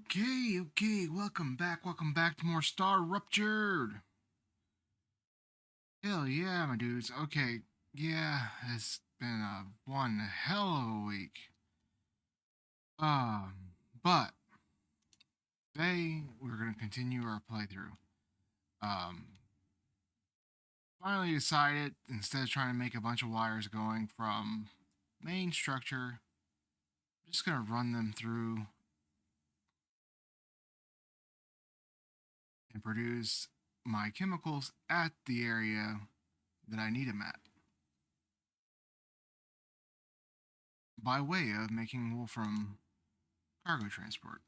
Okay, welcome back to more Star Ruptured. Hell yeah, my dudes. Okay, yeah, it's been a one hell of a week. But today we're gonna continue our playthrough. Um, Finally decided instead of trying to make a bunch of wires going from main structure, I'm just gonna run them through and produce my chemicals at the area that I need them at, by way of making wolfram cargo transport.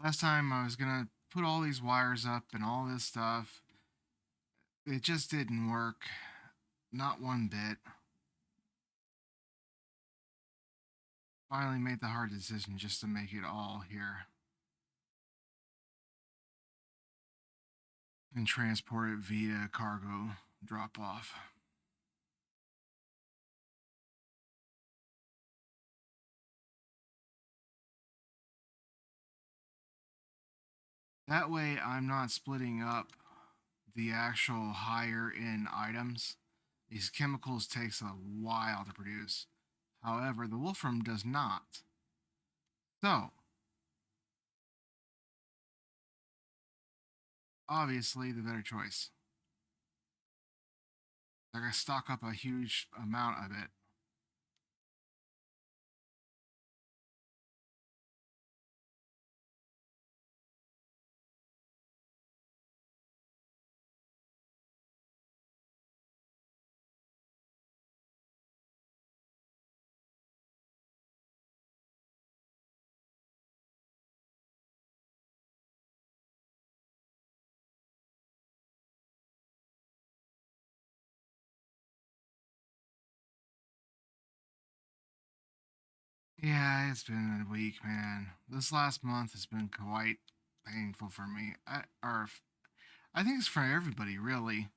Last time I was gonna put all these wires up and all this stuff. It just didn't work. Not one bit. Finally made the hard decision just to make it all here and transport it via cargo drop off. That way I'm not splitting up the actual higher end items. These chemicals takes a while to produce. However, the wolfram does not. So, obviously the better choice. Like I stock up a huge amount of it. Yeah, it's been a week, man. This last month has been quite painful for me. I think it's for everybody, really.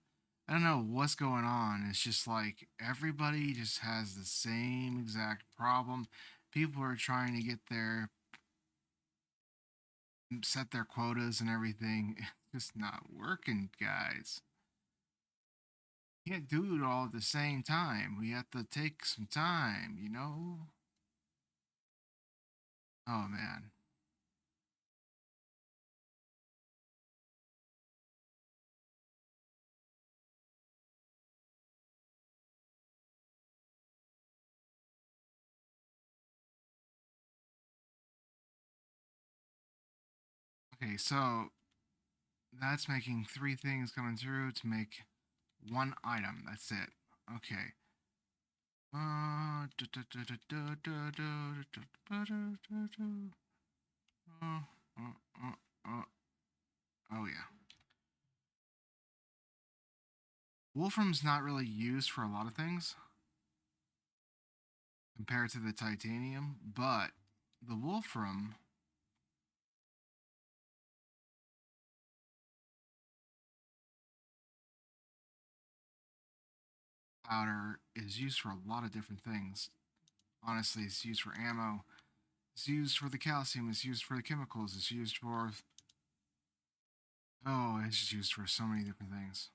I don't know what's going on. It's just like everybody just has the same exact problem. People are trying to get their set their quotas and everything. It's just not working, guys. Can't do it all at the same time. We have to take some time, you know? Oh man. Okay, so that's making three things coming through to make one item. That's it. Okay. Oh yeah. Wolfram's not really used for a lot of things compared to the titanium, but the wolfram powder is used for a lot of different things. Honestly, it's used for ammo. It's used for the calcium. It's used for the chemicals. It's used for it's just used for so many different things.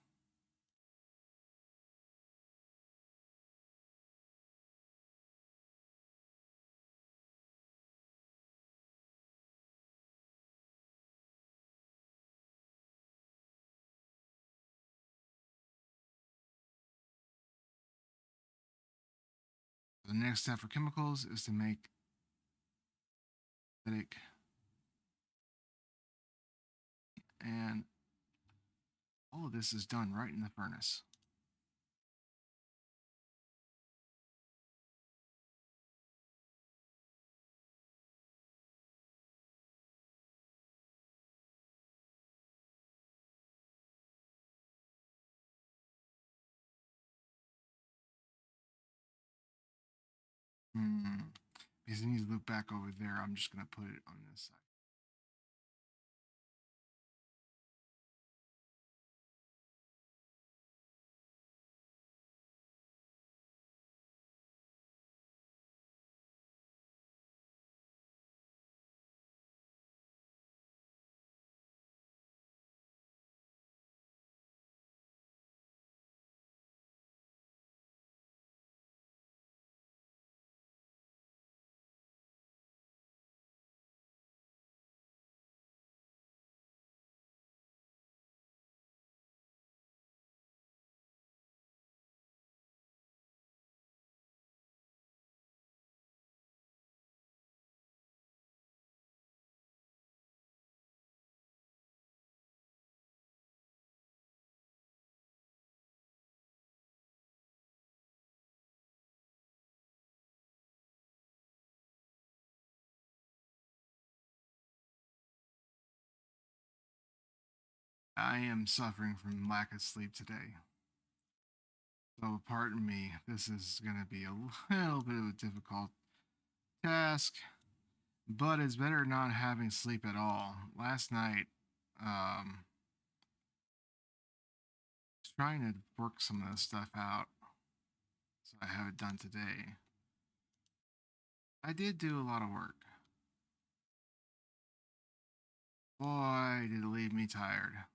The next step for chemicals is to make synthetic, and all of this is done right in the furnace. Hmm. Because I need to look back over there. I'm just gonna put it on this side. I am suffering from lack of sleep today. So, pardon me, this is going to be a little bit of a difficult task, but it's better not having sleep at all. Last night, um, I was trying to work some of this stuff out, so I have it done today. I did do a lot of work. Boy, did it leave me tired.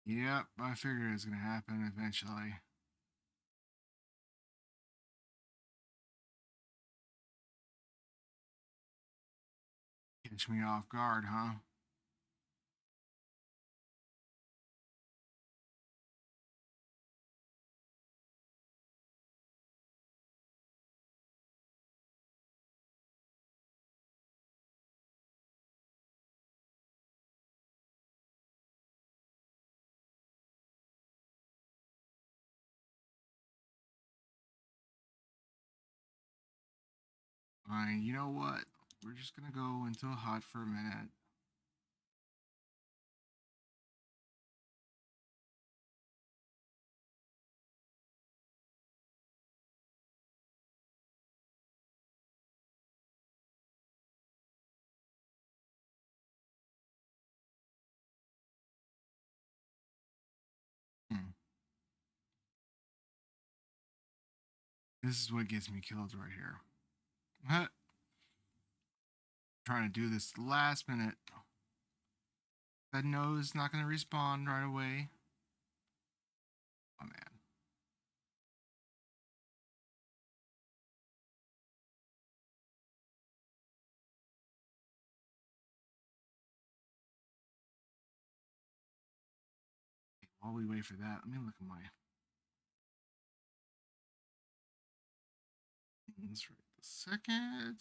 Yep, I figured it was going to happen eventually. Catch me off guard, huh? Fine, you know what? We're just going to go into a hut for a minute. Hmm. This is what gets me killed right here. Huh. Trying to do this last minute. That nose is not going to respawn right away. Oh man. While we wait for that, let me look at my things right this second.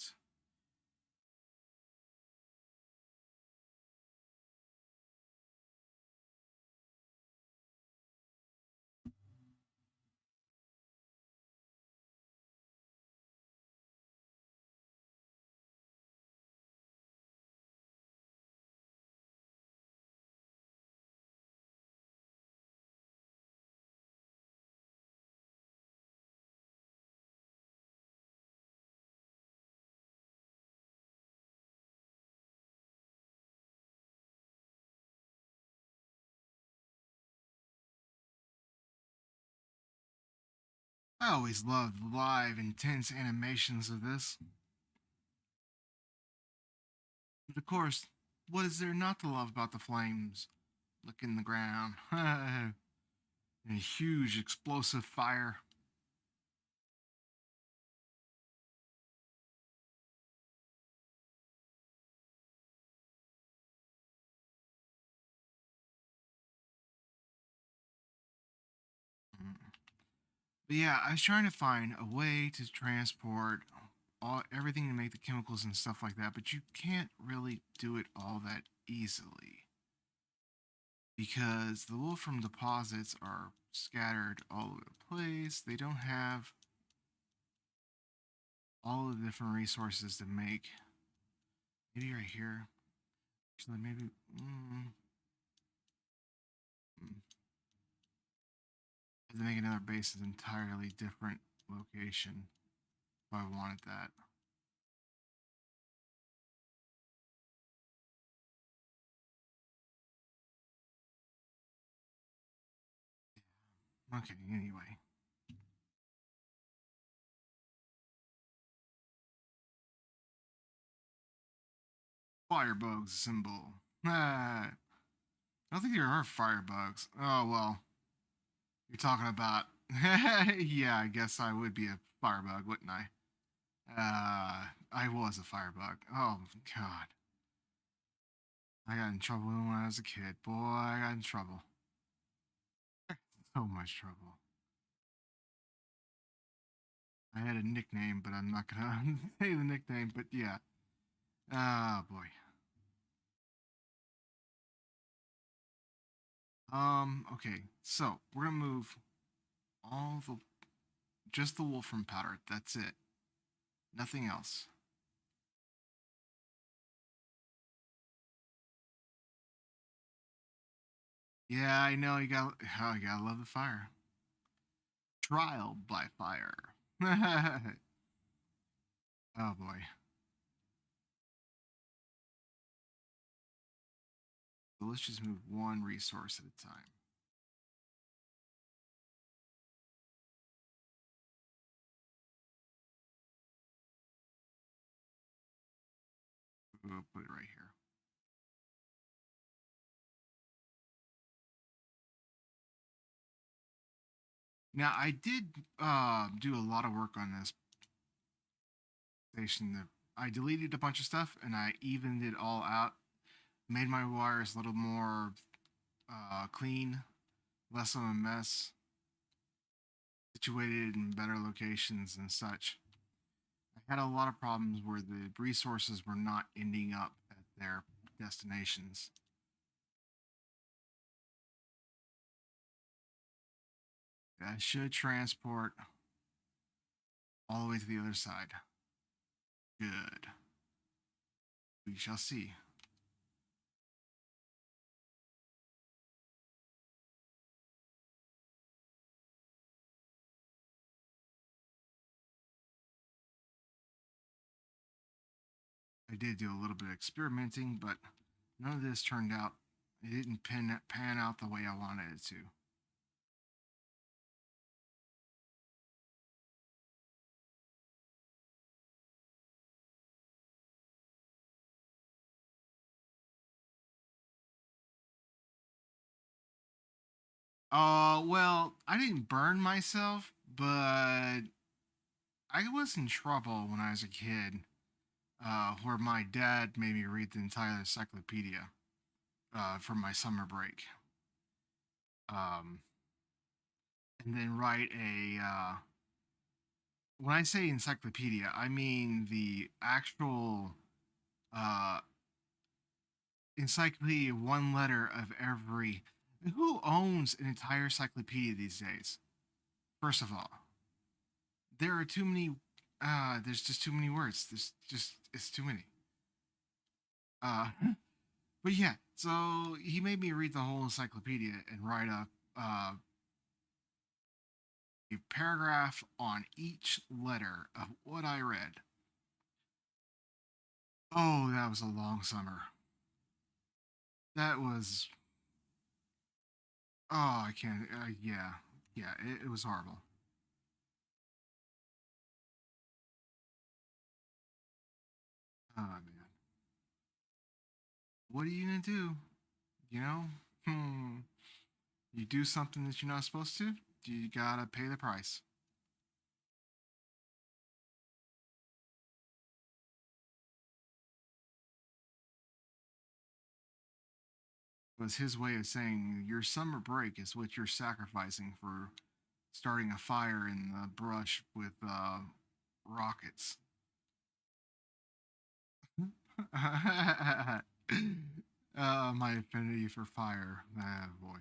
I always loved live, intense animations of this. But of course, what is there not to love about the flames? Look in the ground. A huge explosive fire. But yeah, I was trying to find a way to transport everything to make the chemicals and stuff like that, but you can't really do it all that easily because the wolfram deposits are scattered all over the place. They don't have all the different resources to make. Maybe right here. Actually, maybe. Mm, I have to make another base in an entirely different location if I wanted that. Okay, anyway. Firebugs symbol. I don't think there are firebugs. Oh, well. You're talking about. Yeah, I guess I would be a firebug, wouldn't I? I was a firebug. Oh, God. I got in trouble when I was a kid. Boy, I got in trouble. So much trouble. I had a nickname, but I'm not gonna say the nickname, but yeah. Oh, boy. Okay. So, we're gonna move all the. Just the wolfram powder. That's it. Nothing else. Yeah, I know. You gotta love the fire. Trial by fire. Oh, boy. So let's just move one resource at a time. We'll put it right here. Now, I did do a lot of work on this station. I deleted a bunch of stuff and I evened it all out, made my wires a little more clean, less of a mess, situated in better locations and such. I had a lot of problems where the resources were not ending up at their destinations. That should transport all the way to the other side. Good. We shall see. I did do a little bit of experimenting, but none of this turned out. It didn't pan out the way I wanted it to. It well, I didn't burn myself, but I was in trouble when I was a kid, where my dad made me read the entire encyclopedia for my summer break. Um, and then write a. When I say encyclopedia, I mean the actual uh, encyclopedia, one letter of every. Who owns an entire encyclopedia these days? First of all, there are too many. There's just too many words. It's too many. Uh, but yeah, so he made me read the whole encyclopedia and write a paragraph on each letter of what I read. Oh, that was a long summer. That was. Oh, I can't. Yeah, yeah, it was horrible. Oh man, what are you gonna do? You know, hmm. You do something that you're not supposed to. You gotta pay the price. It was his way of saying your summer break is what you're sacrificing for starting a fire in the brush with rockets. My affinity for fire. Ah, boy.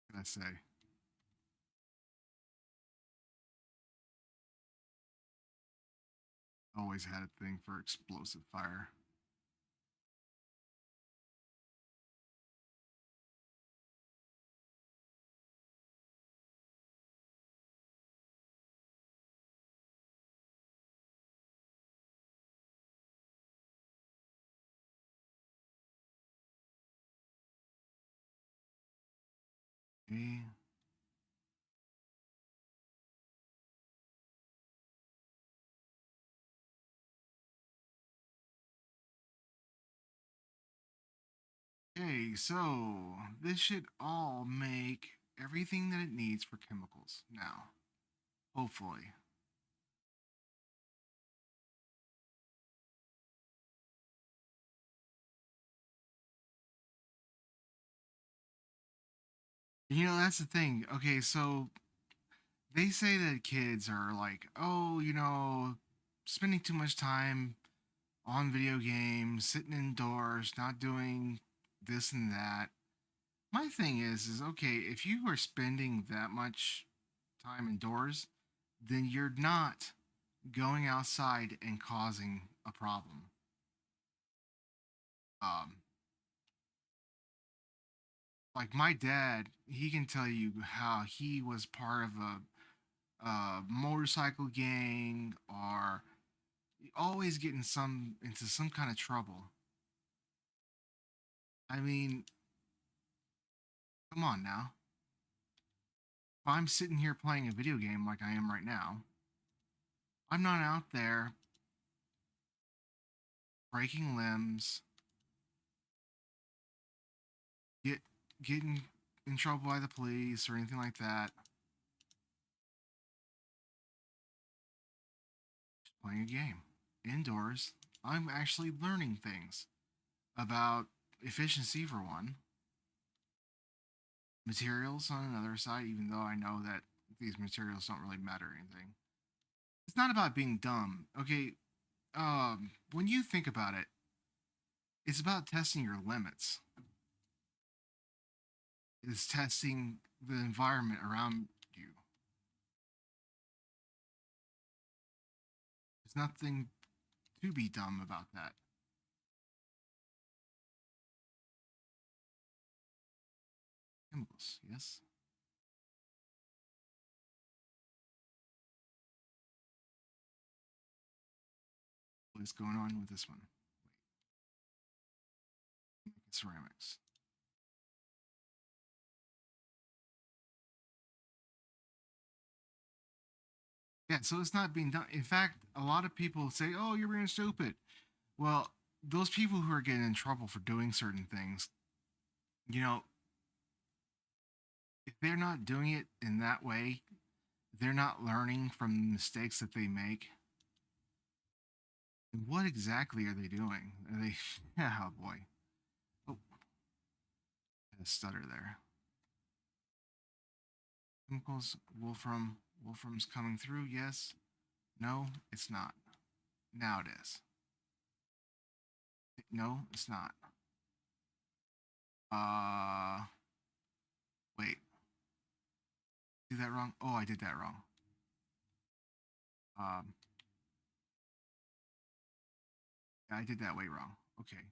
What can I say? Always had a thing for explosive fire. Okay. Okay, so this should all make everything that it needs for chemicals now. Hopefully. That's the thing. Okay, so they say that kids are like, oh, spending too much time on video games, sitting indoors, not doing this and that. My thing is okay, if you are spending that much time indoors, then you're not going outside and causing a problem. Um, like my dad, he can tell you how he was part of a motorcycle gang or always getting some into some kind of trouble. I mean, come on now. If I'm sitting here playing a video game like I am right now, I'm not out there breaking limbs, get getting in trouble by the police or anything like that. Just playing a game indoors. I'm actually learning things about efficiency for one, materials on another side, even though I know that these materials don't really matter or anything. It's not about being dumb. Okay, when you think about it, it's about testing your limits. It's testing the environment around you. There's nothing to be dumb about that. Chemicals, yes. What is going on with this one? Wait, ceramics. Yeah, so it's not being done. In fact, a lot of people say, "Oh, you're being stupid." Well, those people who are getting in trouble for doing certain things, you know, if they're not doing it in that way, they're not learning from the mistakes that they make. And what exactly are they doing? Are they? Oh boy! Oh, had a stutter there. Chemicals, Wolfram. Wolfram's coming through. Yes. No, it's not. Now it is. No, it's not. Uh, wait. Do that wrong? Oh, I did that wrong. Um, yeah, I did that way wrong. Okay.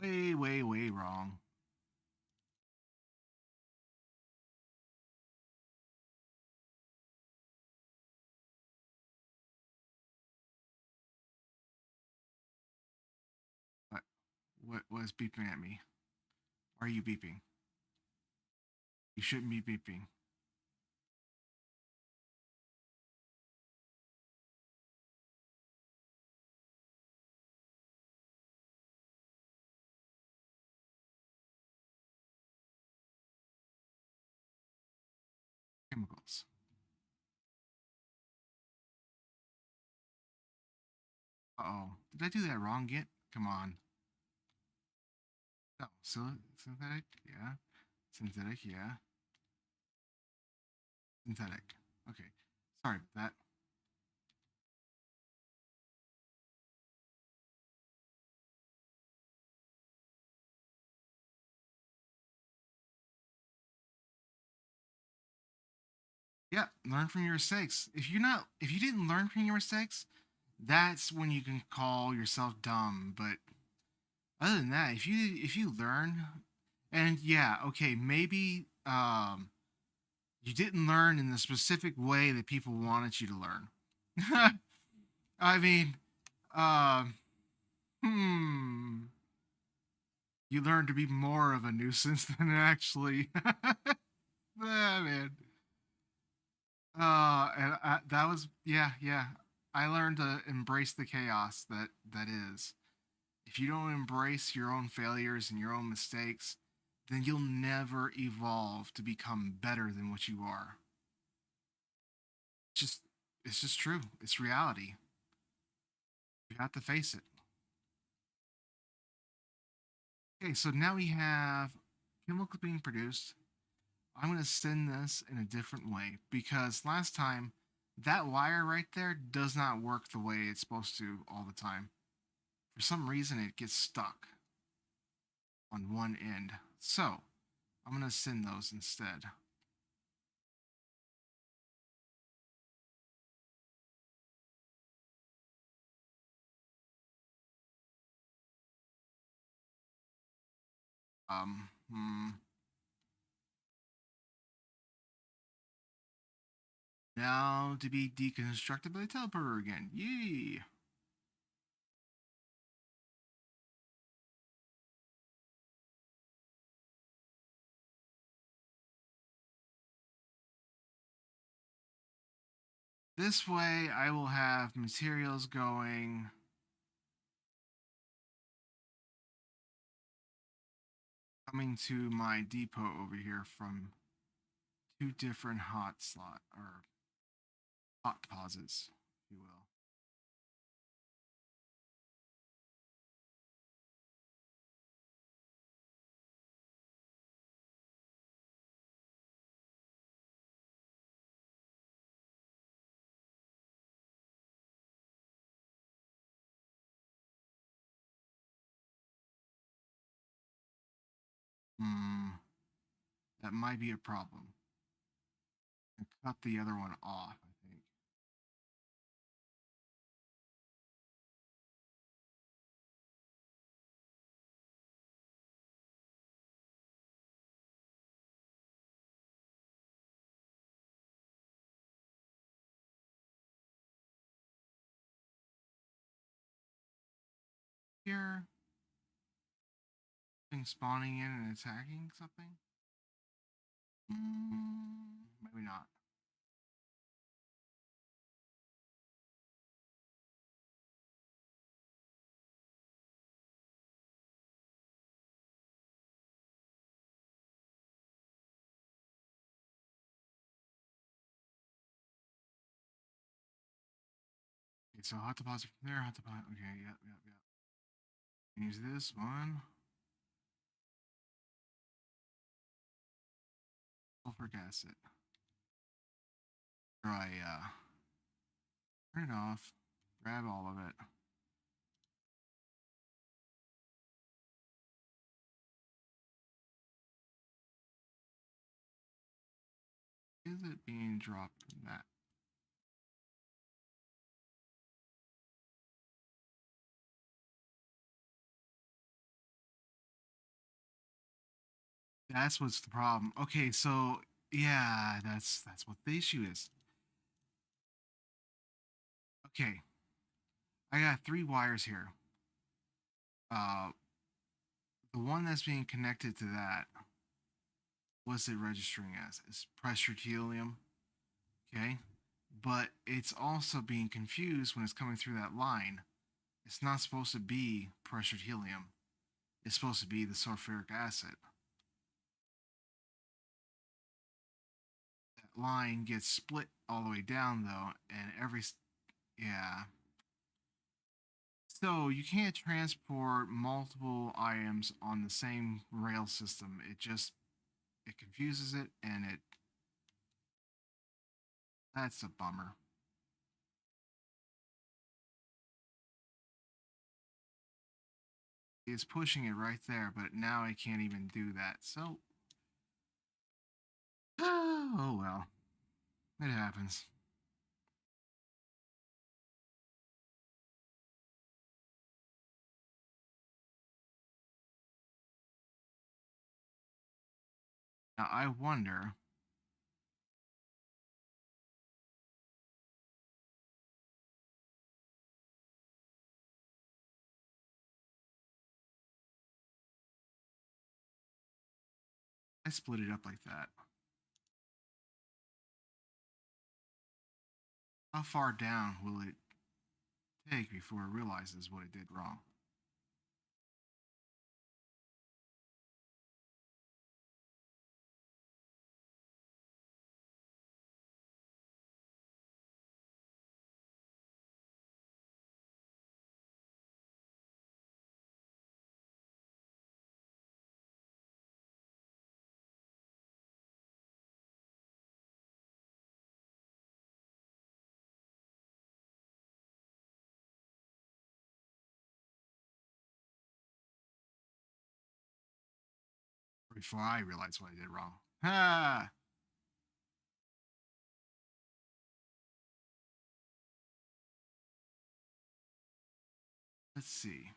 Way, way, way wrong. What? What was beeping at me? Why are you beeping? You shouldn't be beeping. Chemicals. Uh-oh. Did I do that wrong yet? Come on. No. Synthetic? Yeah. Synthetic? Yeah. Synthetic. Okay. Sorry about that. Yeah. Learn from your mistakes. If you didn't learn from your mistakes, that's when you can call yourself dumb. But other than that, if you learn, and yeah, okay, maybe you didn't learn in the specific way that people wanted you to learn. I mean, um, hmm. You learn to be more of a nuisance than actually. Ah, man. That was yeah, yeah. I learned to embrace the chaos that is. If you don't embrace your own failures and your own mistakes, then you'll never evolve to become better than what you are. Just it's just true. It's reality. You have to face it. Okay, so now we have chemicals being produced. I'm going to send this in a different way because last time that wire right there does not work the way it's supposed to all the time. For some reason, it gets stuck on one end. So I'm going to send those instead. Um, hmm, Now to be deconstructed by the teleporter again. Yee! This way, I will have materials going coming to my depot over here from two different hot slot or hot deposits, if you will. Hmm, that might be a problem. I cut the other one off, I think. Here, thing spawning in and attacking something? Maybe not. Okay, so hot deposit from there, hot deposit. Okay, yep, yep, yep. Use this one. Sulfuric acid. Try, turn it off. Grab all of it. Is it being dropped in that? That's what's the problem. Okay, so yeah, that's what the issue is. Okay, I got three wires here. Uh, the one that's being connected to that, what's it registering as? It's pressured helium. Okay, but it's also being confused when it's coming through that line. It's not supposed to be pressured helium. It's supposed to be the sulfuric acid. That line gets split all the way down though, and yeah. So you can't transport multiple items on the same rail system. It confuses it, and it that's a bummer. It's pushing it right there, but now I can't even do that. So, oh well, it happens. Now I wonder. I split it up like that. How far down will it take before it realizes what it did wrong? Before I realize what I did wrong. Ah, let's see.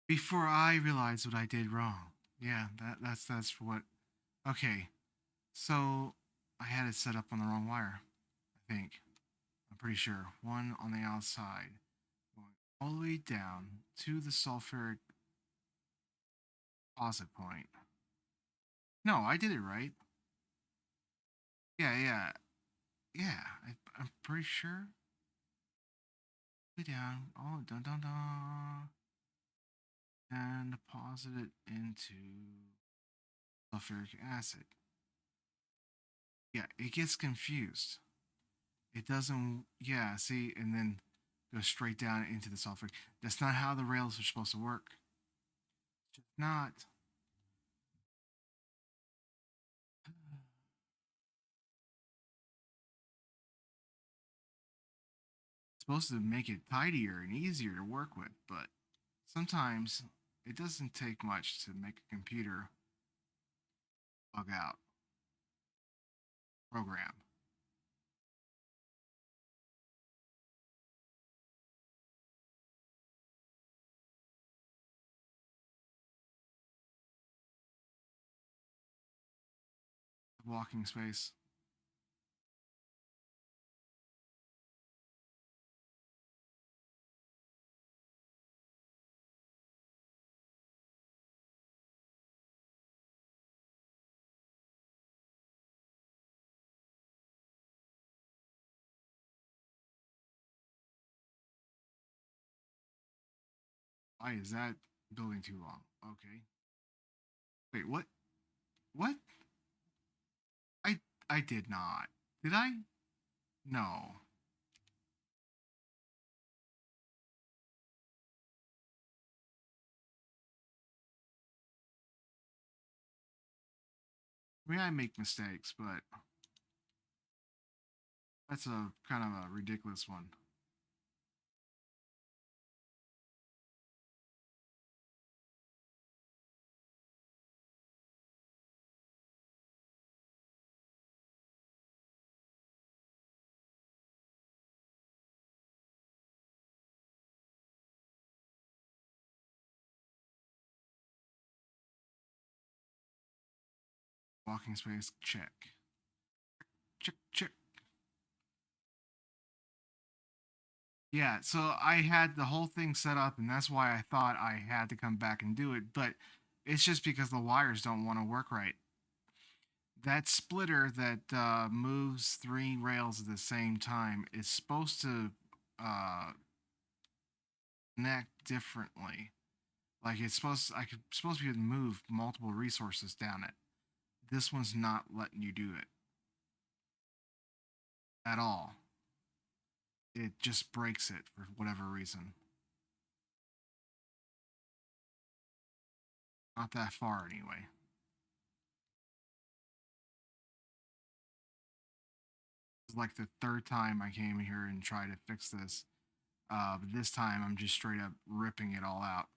Before I realized what I did wrong. Yeah, that's what. Okay, so I had it set up on the wrong wire. I think. I'm pretty sure. One on the outside, going all the way down to the sulfuric deposit point. No, I did it right. Yeah. Yeah, I'm pretty sure. Way down. Oh, dun dun dun. And deposit it into sulfuric acid. Yeah, it gets confused. It doesn't. Yeah, see, and then go straight down into the sulfuric. That's not how the rails are supposed to work. It's just not. It's supposed to make it tidier and easier to work with, but sometimes it doesn't take much to make a computer bug out. Program. Walking space. Why is that building too long? Okay. Wait, what? What? I I did not. Did I? No. I mean, I make mistakes, but that's a kind of a ridiculous one. Walking space, check. Check. Yeah, so I had the whole thing set up, and that's why I thought I had to come back and do it, but it's just because the wires don't want to work right. That splitter that moves three rails at the same time is supposed to uh, connect differently. Like supposed to be able to move multiple resources down it. This one's not letting you do it at all. It just breaks it for whatever reason. Not that far anyway. It's like the third time I came here and tried to fix this. But this time I'm just straight up ripping it all out.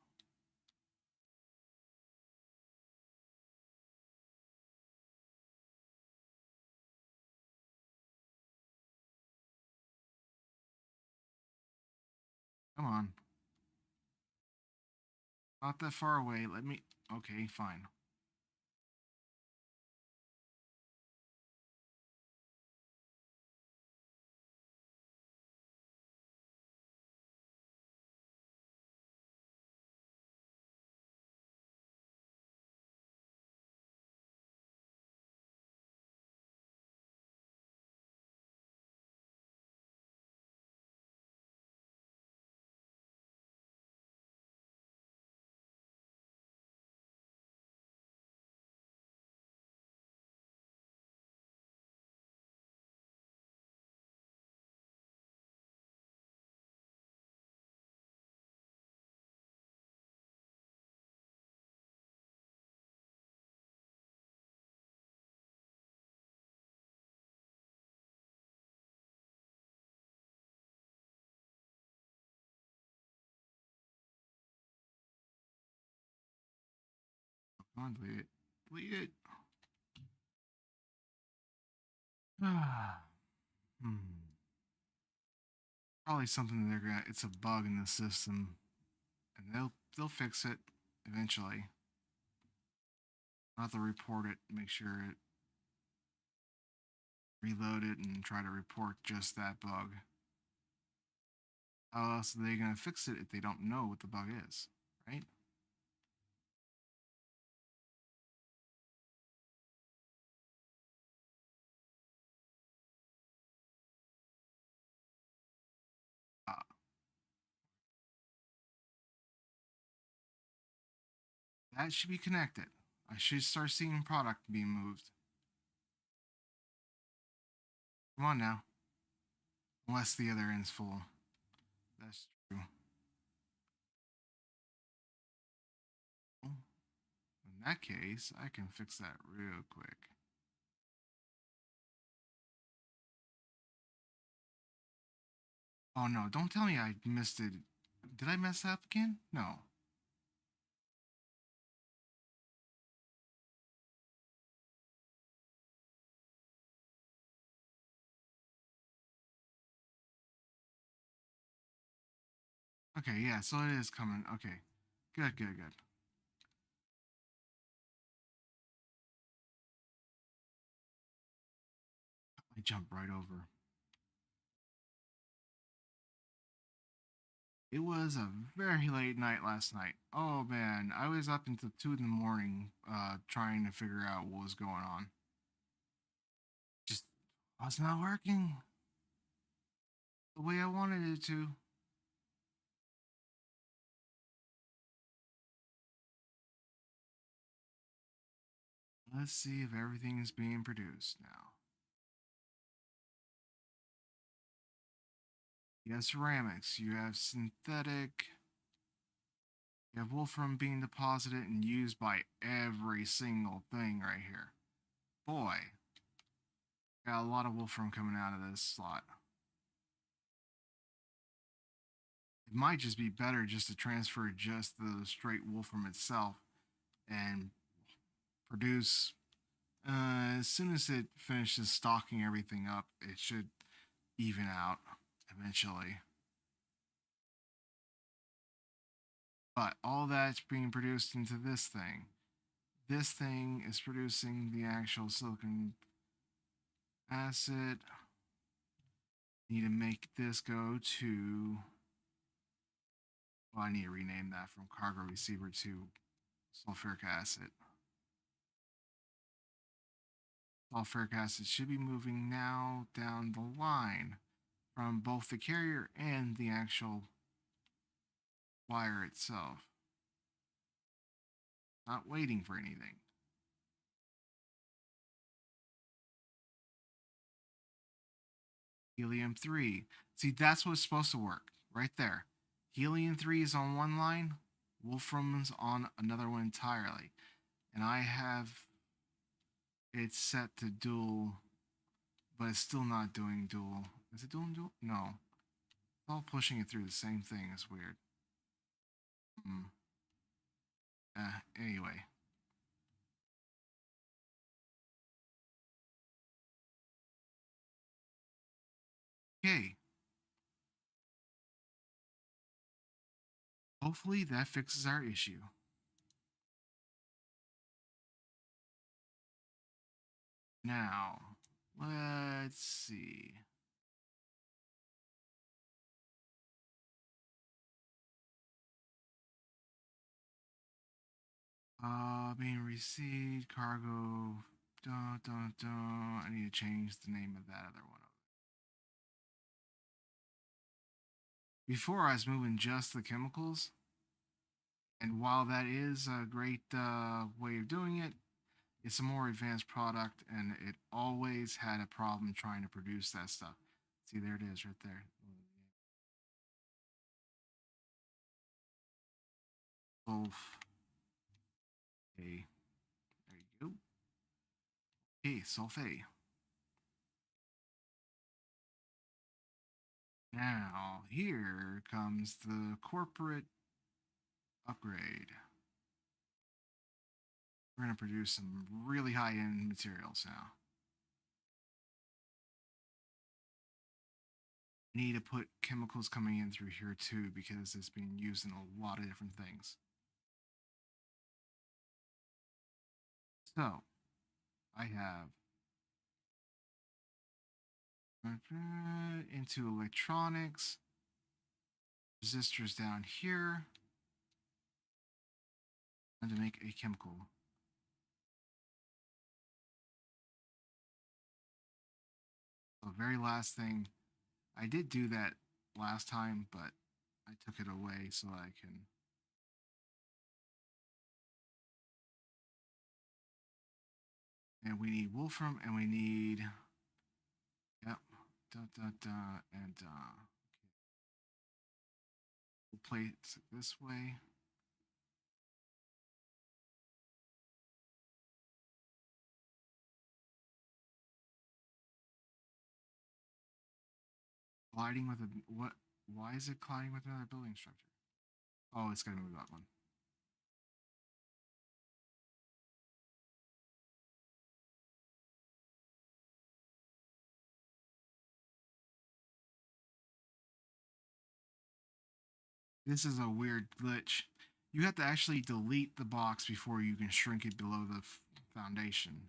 Come on. Not that far away. Let me. Okay, fine. Come on, delete it. Delete it. Ah. Probably something they're gonna. It's a bug in the system, and they'll fix it eventually. I'll have to report it. Make sure it reload it and try to report just that bug. How else are they gonna fix it if they don't know what the bug is, right? Uh, that should be connected. I should start seeing product being moved. Come on now. Unless the other end's full. That's true. In that case, I can fix that real quick. Oh no, don't tell me I missed it. Did I mess up again? No. Okay, yeah, so it is coming. Okay. Good, good, good. I jumped right over. It was a very late night last night. Oh man, I was up until 2 in the morning trying to figure out what was going on. Just was not working the way I wanted it to. Let's see if everything is being produced now. You have ceramics, you have synthetic, you have wolfram being deposited and used by every single thing right here. Boy, got a lot of wolfram coming out of this slot. It might just be better just to transfer just the straight wolfram itself and produce. As soon as it finishes stocking everything up, it should even out eventually. But all that's being produced into this thing. This thing is producing the actual silicon acid. Need to make this go to. Well, I need to rename that from cargo receiver to sulfuric acid. Sulfuric acid should be moving now down the line from both the carrier and the actual wire itself. Not waiting for anything. Helium 3. See, that's what's supposed to work. Right there. Helium 3 is on one line, Wolfram's on another one entirely. And I have it set to dual, but it's still not doing dual. Is it doing dual? No. It's all pushing it through the same thing. It's weird. Hmm. Anyway. Okay. Hopefully that fixes our issue. Now, let's see. Being received, cargo. Dun, dun, dun. I need to change the name of that other one. Before I was moving just the chemicals, and while that is a great way of doing it, it's a more advanced product, and it always had a problem trying to produce that stuff. See, there it is, right there. Both. Okay, there you go. Okay, sulfate. Now, here comes the corporate upgrade. We're going to produce some really high-end materials now. We need to put chemicals coming in through here too because it's being used in a lot of different things. So I have into electronics, resistors down here, and to make a chemical. The very last thing, I did do that last time, but I took it away so I can. And we need wolfram, and we need, yep, and we'll place it this way. Colliding with a what? Why is it colliding with another building structure? Oh, it's gonna move that one. This is a weird glitch. You have to actually delete the box before you can shrink it below the foundation.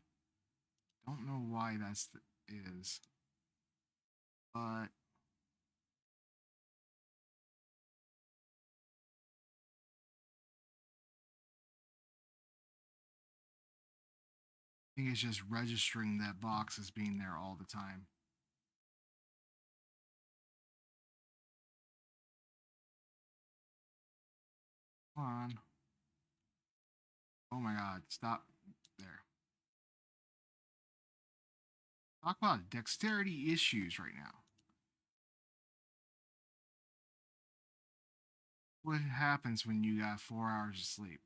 Don't know why that's is, but I think it's just registering that box as being there all the time. Come on. Oh my god, stop there. Talk about dexterity issues right now. What happens when you got 4 hours of sleep?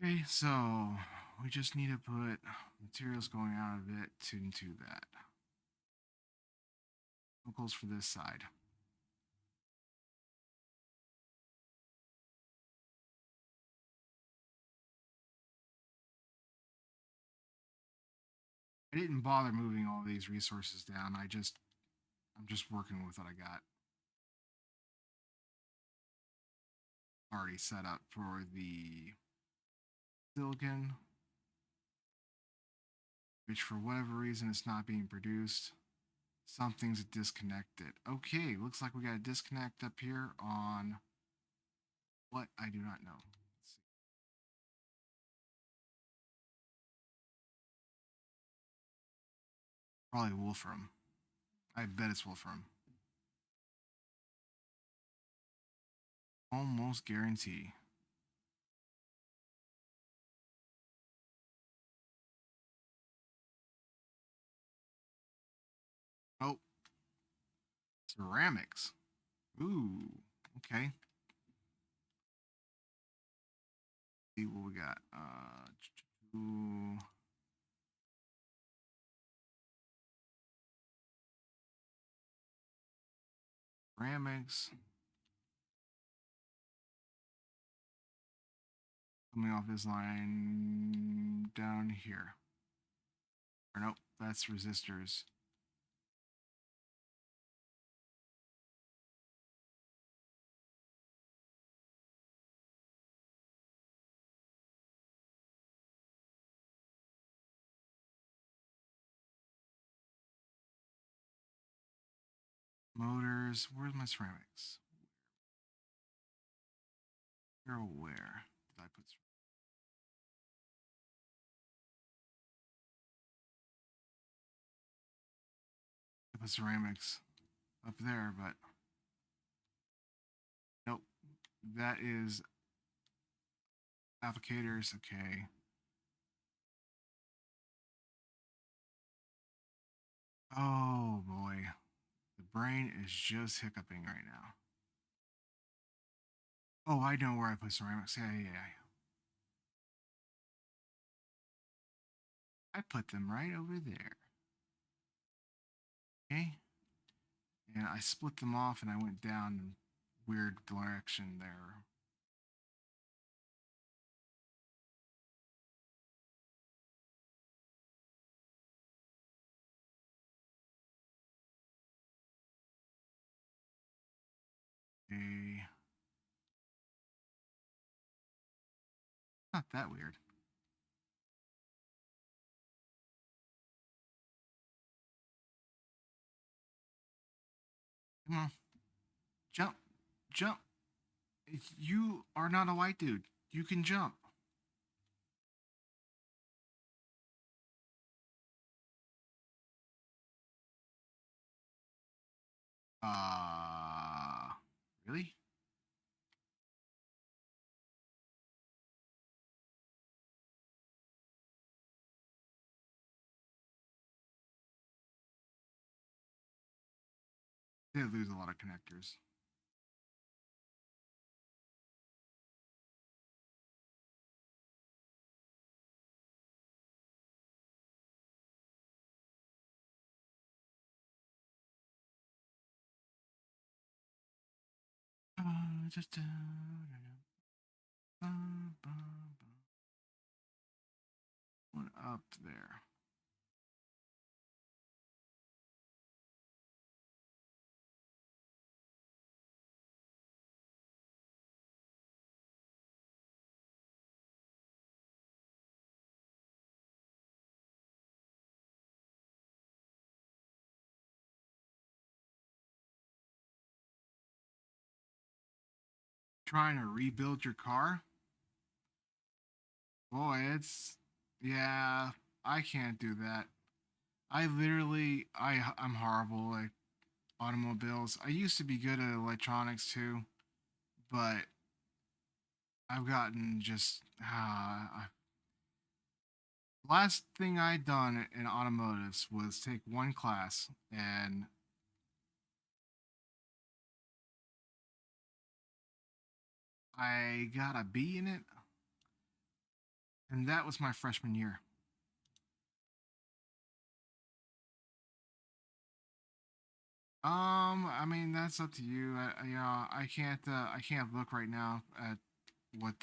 Okay, so we just need to put materials going out of it into that. Chemicals for this side. I didn't bother moving all these resources down. I'm just working with what I got already set up for the silicon, which for whatever reason is not being produced. Something's disconnected. Okay, looks like we got a disconnect up here on what I do not know. Let's see. Probably wolfram. I bet it's wolfram. Almost guarantee. Oh, ceramics. Ooh, okay. See what we got. Ooh. Ceramics. Coming off this line down here. Or nope, that's resistors. Motors. Where's my ceramics? Where did I put? I put ceramics up there, but nope. That is applicators. Okay. Oh boy, the brain is just hiccuping right now. Oh, I know where I put ceramics. Yeah. I put them right over there. Okay. And I split them off and I went down in weird direction there. Okay. Not that weird. Come on. Jump. Jump. You are not a white dude. You can jump. Really? They lose a lot of connectors. Just one up there. Trying to rebuild your car? Boy, it's yeah. I can't do that. I'm horrible at automobiles. I used to be good at electronics too, but I've gotten just last thing I done in automotives was take one class and I got a B in it, and that was my freshman year. I mean that's up to you. I can't look right now at what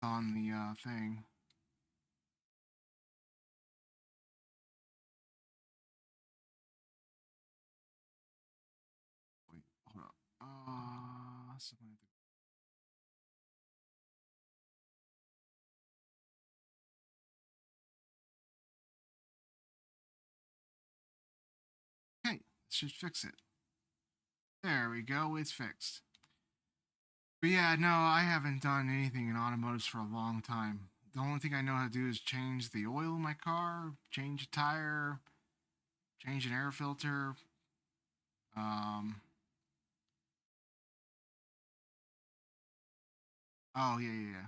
on the thing. Wait, hold up. Something. Okay, let's just fix it. There we go. It's fixed. But yeah, no, I haven't done anything in automotives for a long time. The only thing I know how to do is change the oil in my car, change a tire, change an air filter. Um, oh yeah.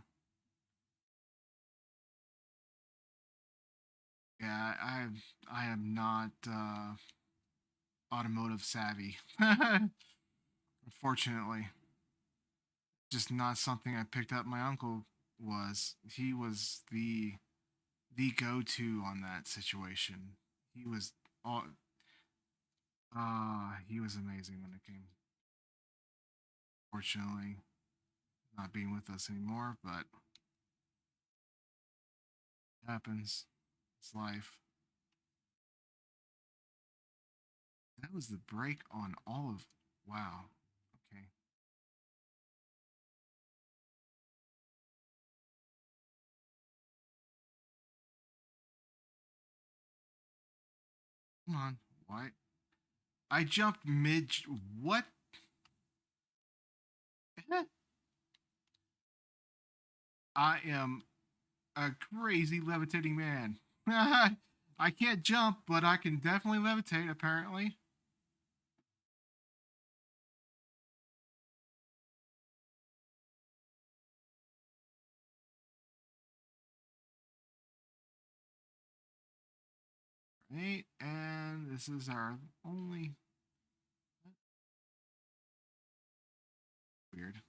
Yeah, I am not automotive savvy. Unfortunately, just not something I picked up. My uncle was. He was the go to on that situation. He was all. He was amazing when it came. Fortunately, not being with us anymore, but it happens. It's life. That was the break on all of. Wow. Okay. Come on. Why? I jumped mid. What? I am a crazy levitating man. I can't jump, but I can definitely levitate, apparently. Right, and this is our only. Weird.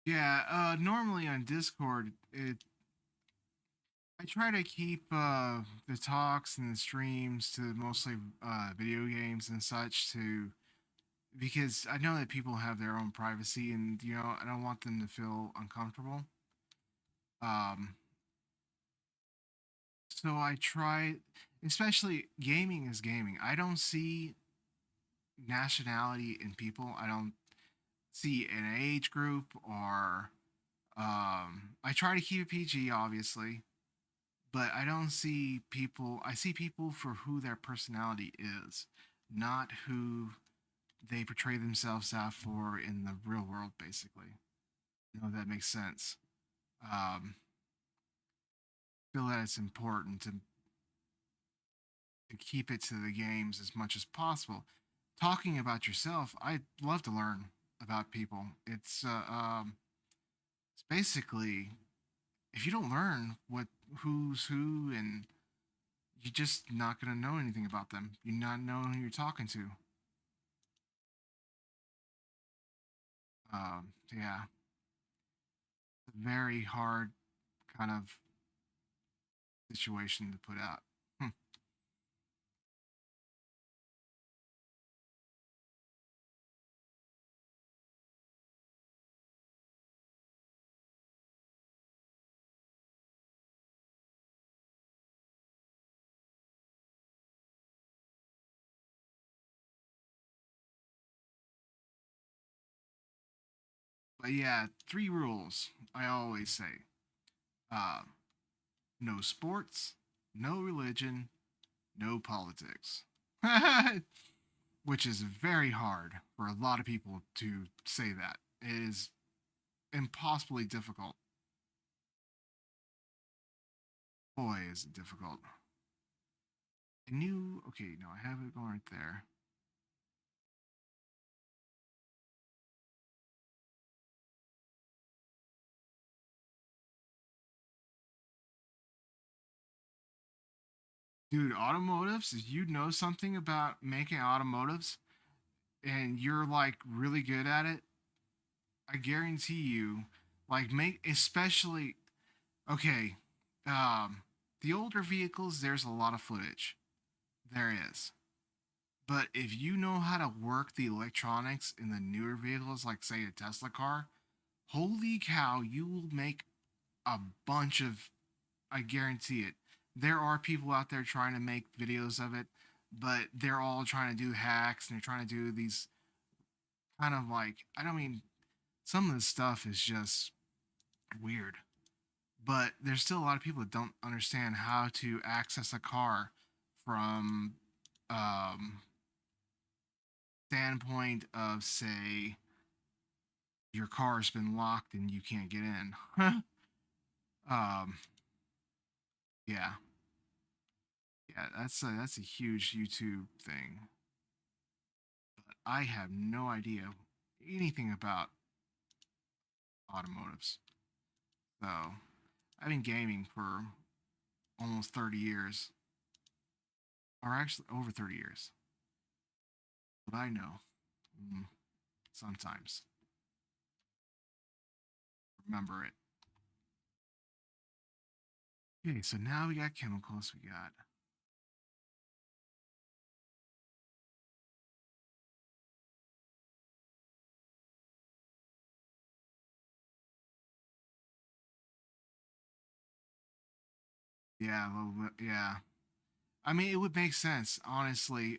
Yeah, normally on Discord, I try to keep the talks and the streams to mostly video games and such to because I know that people have their own privacy and I don't want them to feel uncomfortable. Um, so I try, especially gaming is gaming. I don't see nationality in people. I don't see an age group or I try to keep it PG, obviously, but I don't see people. I see people for who their personality is, not who they portray themselves out for in the real world. Basically, that makes sense. Feel that it's important to keep it to the games as much as possible. Talking about yourself, I love to learn about people. It's basically if you don't learn who's who and you're just not gonna know anything about them. You're not knowing who you're talking to. Yeah, it's a very hard kind of situation to put out. Hmm. But yeah, three rules I always say: uh, no sports, no religion, no politics. Which is very hard for a lot of people to say that. It is impossibly difficult. Boy, is it difficult. I knew. Okay, no, I have it going right there. Dude, automotives, if you know something about making automotives and you're like really good at it, I guarantee you, like make especially okay, um, the older vehicles, there's a lot of footage. There is. But if you know how to work the electronics in the newer vehicles, like say a Tesla car, holy cow, you will make a bunch of I guarantee it. There are people out there trying to make videos of it, but they're all trying to do hacks and they're trying to do these kind of like I don't mean some of the stuff is just weird. But there's still a lot of people that don't understand how to access a car from um standpoint of say your car's been locked and you can't get in. um yeah. Yeah, that's a huge YouTube thing. But I have no idea anything about automotives. So I've been gaming for almost 30 years, or actually over 30 years. But I know sometimes remember it. Okay, so now we got chemicals. We got yeah, a little bit, yeah. I mean, it would make sense, honestly.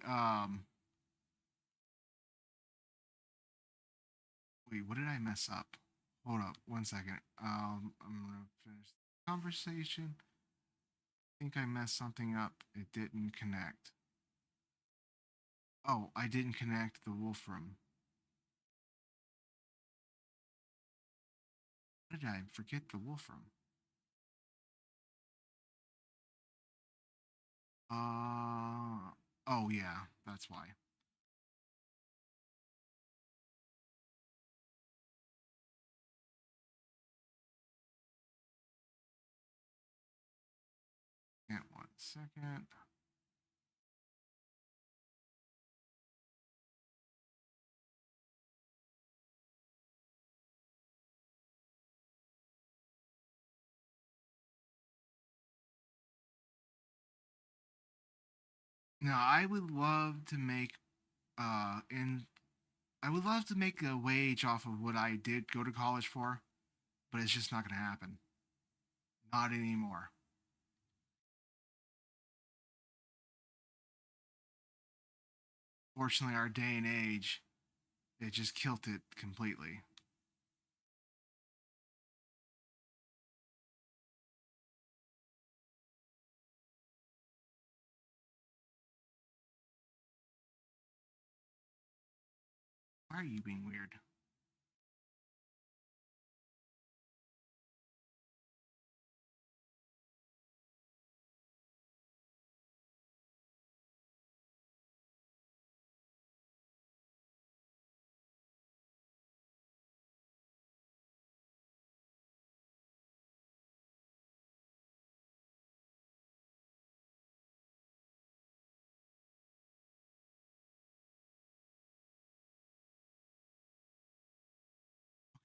Wait, what did I mess up? Hold up, 1 second. I'm gonna finish the conversation. I think I messed something up. It didn't connect. Oh, I didn't connect the Wolfram. What did I forget the Wolfram? Oh yeah, that's why. Yeah, 1 second. Now, I would love to make in I would love to make a wage off of what I did go to college for, but it's just not going to happen. Not anymore. Fortunately, our day and age, it just killed it completely. Why are you being weird?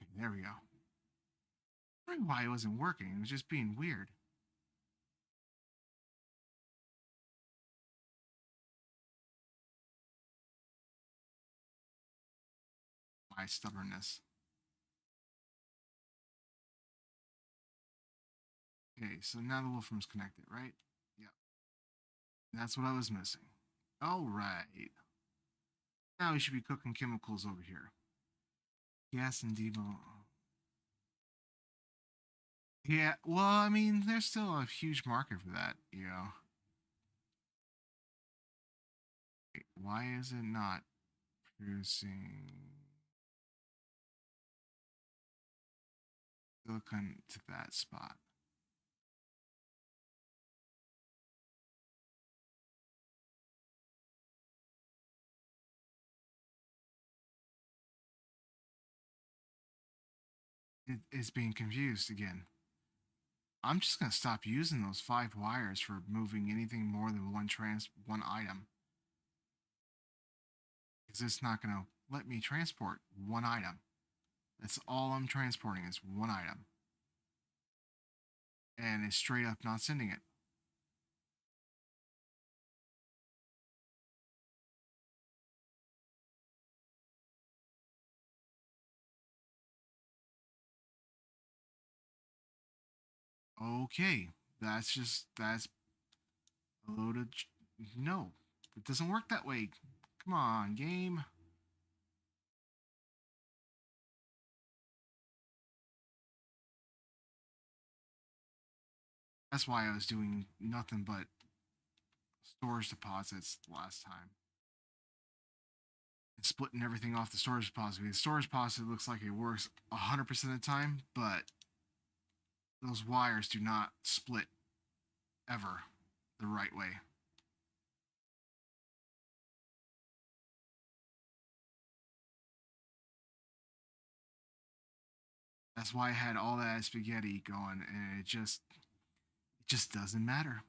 Okay, there we go. I don't know why it wasn't working. It was just being weird. My stubbornness. Okay, so now the wolfram's connected, right? Yep. That's what I was missing. All right. Now we should be cooking chemicals over here. Gas and diesel. Yeah, well, I mean, there's still a huge market for that, you know. Wait, why is it not producing silicon to that spot? It's being confused again. I'm just gonna stop using those 5 wires for moving anything more than one item, because it's not gonna let me transport one item. That's all I'm transporting is one item, and it's straight up not sending it. Okay, that's a load of no. It doesn't work that way. Come on, game. That's why I was doing nothing but storage deposits last time. And splitting everything off the storage deposit. The storage deposit looks like it works 100% of the time, but those wires do not split ever the right way. That's why I had all that spaghetti going, and it just doesn't matter.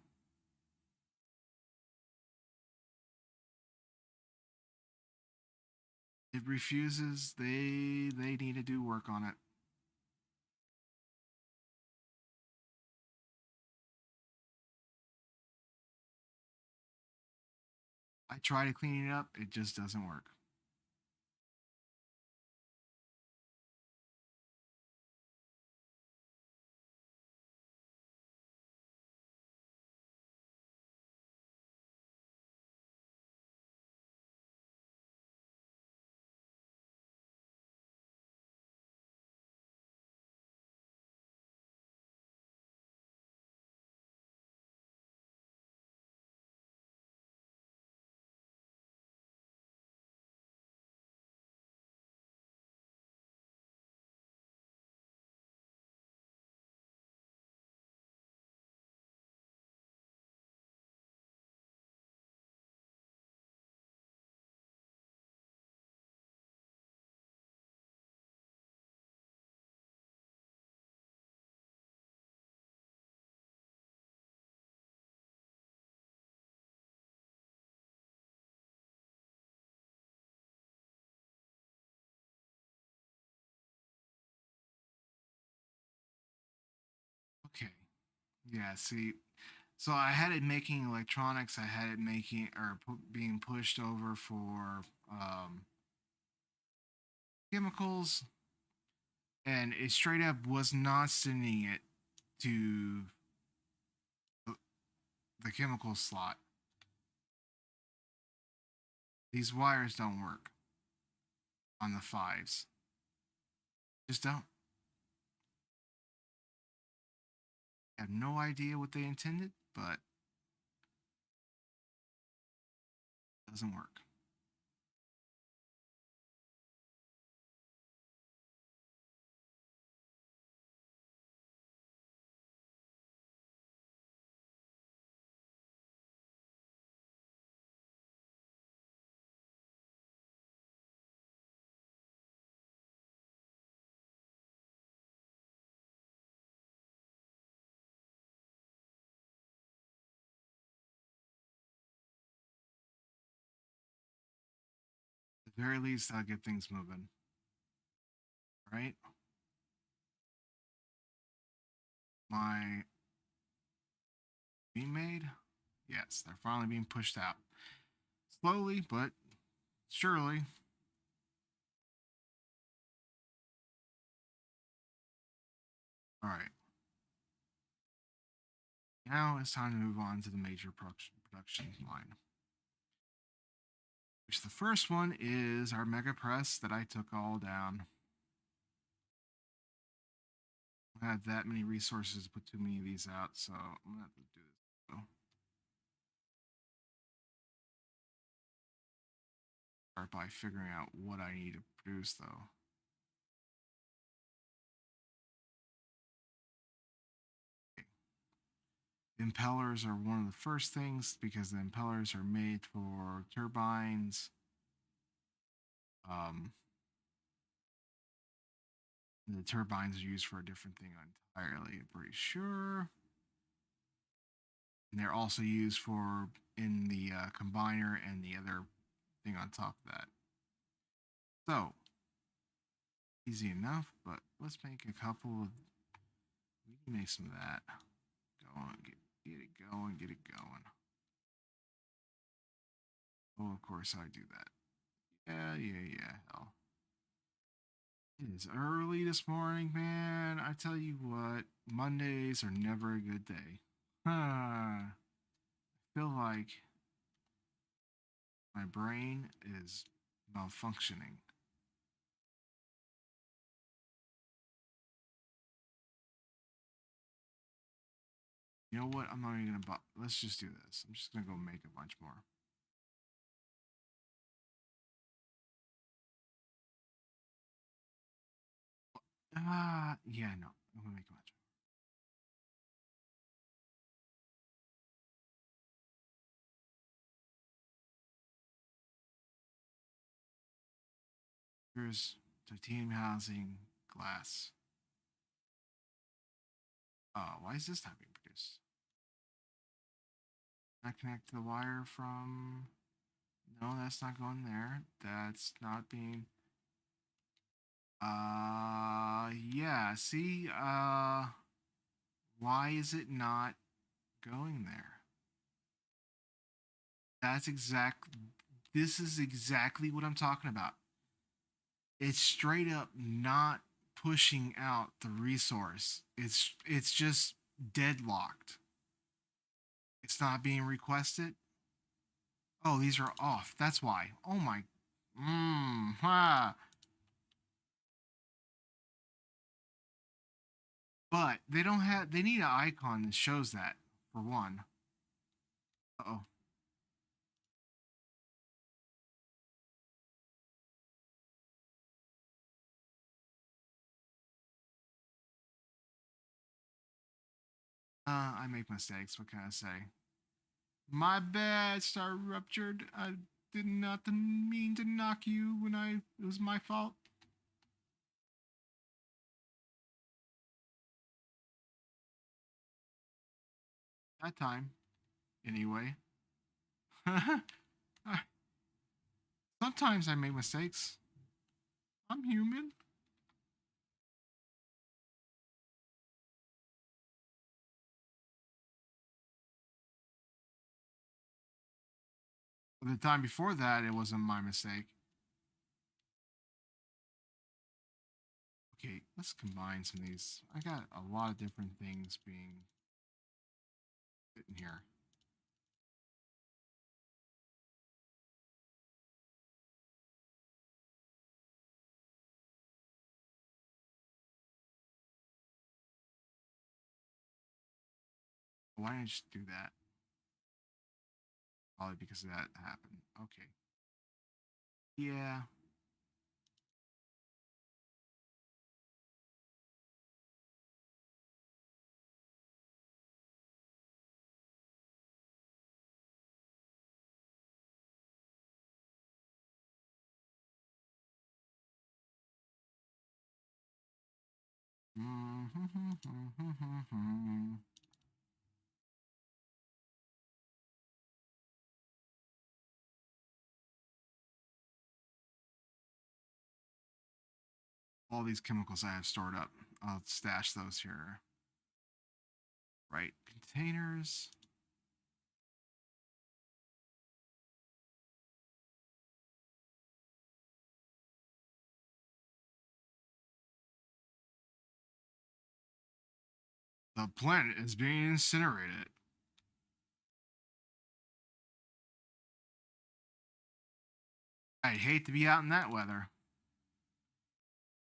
It refuses. They need to do work on it. I try to clean it up. It just doesn't work. Okay. Yeah. See, So I had it making electronics. I had it making or being pushed over for chemicals, and it straight up was not sending it to the chemical slot. These wires don't work on the fives. Just don't. I have no idea what they intended, but it doesn't work. At the very least, I'll get things moving. Right? My being made? Yes, they're finally being pushed out. Slowly, but surely. Alright. Now it's time to move on to the major production line. Which the first one is our mega press that I took all down. I don't have that many resources to put too many of these out, so I'm gonna have to do this. So, start by figuring out what I need to produce though. Okay. Impellers are one of the first things because the impellers are made for turbines. Um, the turbines are used for a different thing entirely, I'm pretty sure. And they're also used for in the combiner and the other thing on top of that. So, easy enough, but let's make a couple of. We can make some of that. Go on, get it going, get it going. Oh, of course I do that. Yeah, hell. It is early this morning, man. I tell you what, Mondays are never a good day. I feel like my brain is malfunctioning. You know what? I'm not even gonna. Let's just do this. I'm just gonna go make a bunch more. Yeah, no. I'm gonna make a bunch. Here's titanium housing, glass. Oh, why is this not being produced? I connect the wire from. No, that's not going there. That's not being. Yeah. See, why is it not going there? That's exact. This is exactly what I'm talking about. It's straight up not pushing out the resource. It's just deadlocked. It's not being requested. Oh, these are off. That's why. Oh my. Ha. But they don't have. They need an icon that shows that for one. Oh. I make mistakes. What can I say? My bad, StarRupture. I did not mean to knock you when I. It was my fault. That time, anyway. Sometimes I make mistakes. I'm human. But the time before that, it wasn't my mistake. Okay, let's combine some of these. I got a lot of different things being fit in here. Why didn't I just do that? Probably because that happened. Okay. Yeah. All these chemicals I have stored up. I'll stash those here. Right. Containers. The planet is being incinerated. I'd hate to be out in that weather.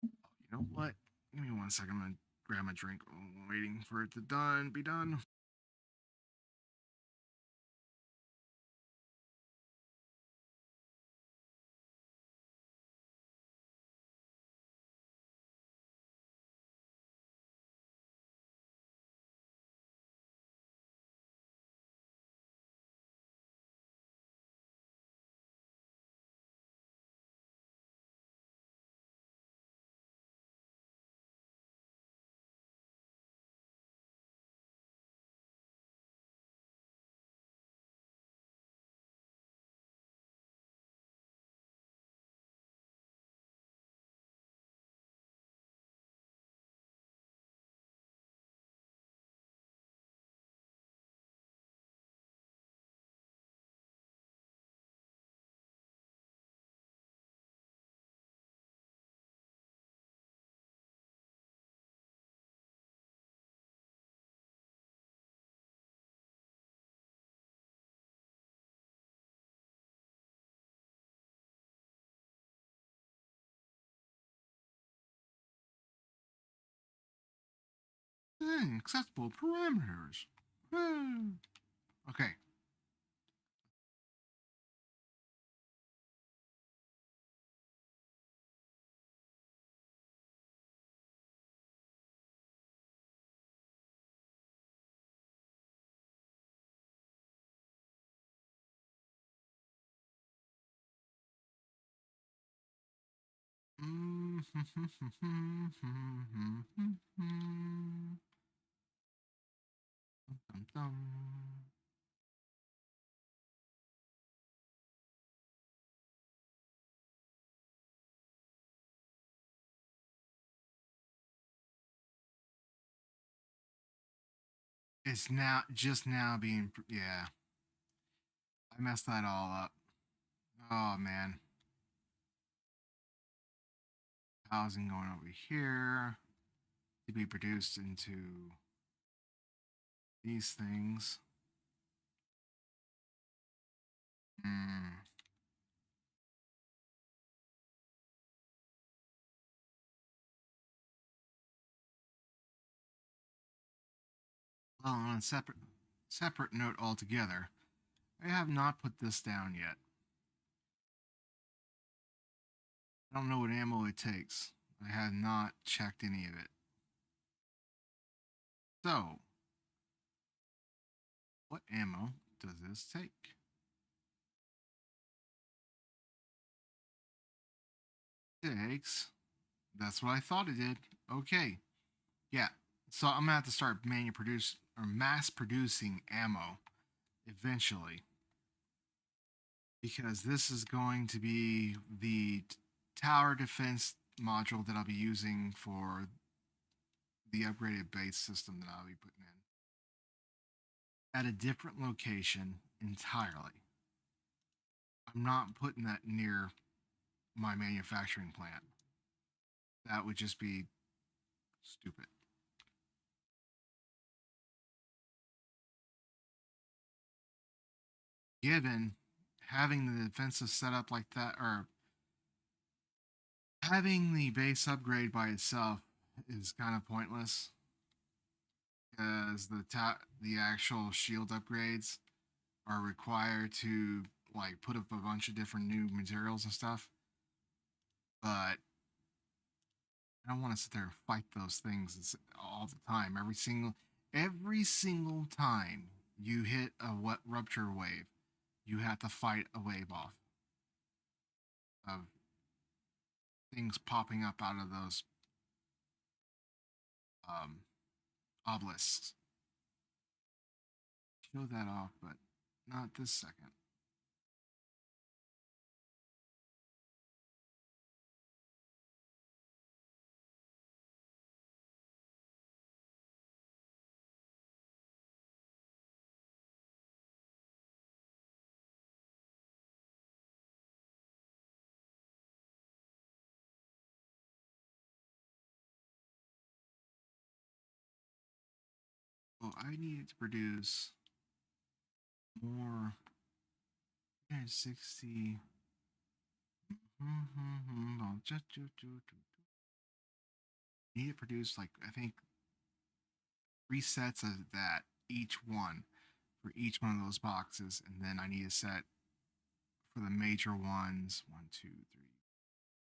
You know what? Give me 1 second. I'm gonna grab my drink. I'm waiting for it to be done. Acceptable parameters. Okay. It's now just now being yeah. I messed that all up. Oh man. Housing going over here to be produced into these things. Mm. Well, on a separate note altogether, I have not put this down yet. I don't know what ammo it takes. I have not checked any of it. So, what ammo does this take? Takes. That's what I thought it did. Okay. Yeah. So I'm gonna have to start mass producing ammo eventually, because this is going to be the tower defense module that I'll be using for the upgraded base system that I'll be putting in at a different location entirely. I'm not putting that near my manufacturing plant. That would just be stupid. Given having the defensive setup like that, or having the base upgrade by itself, is kind of pointless because the actual shield upgrades are required to like put up a bunch of different new materials and stuff. But I don't want to sit there and fight those things all the time. Every single time you hit a what rupture wave, you have to fight a wave off of things popping up out of those um, obelisks. Show that off, but not this second. Oh, I needed to produce more. 60. Need to produce like I think 3 sets of that each one for each one of those boxes, and then I need a set for the major ones. 1, 2, 3,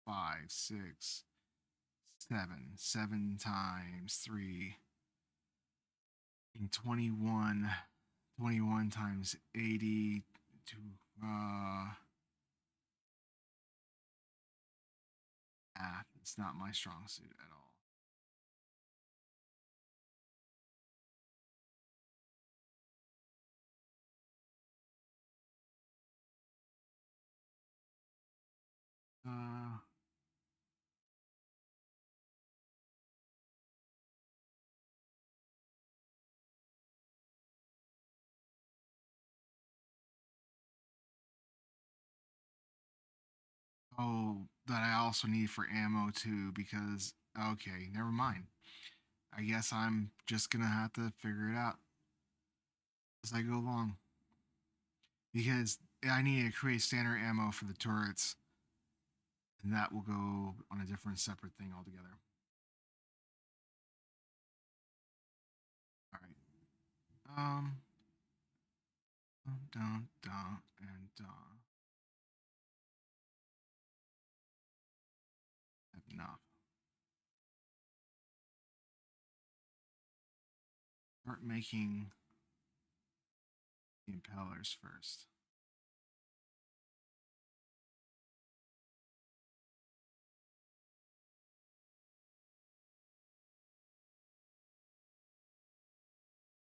5, 6, 7. 7 times 3. 21. 21 times 80 to math. It's not my strong suit at all. Uh, oh, that I also need for ammo too, because, okay, never mind. I guess I'm just gonna have to figure it out as I go along. Because I need to create standard ammo for the turrets, and that will go on a different separate thing altogether. Alright. Um, dun, dun, and dun. Enough. Start making the impellers first.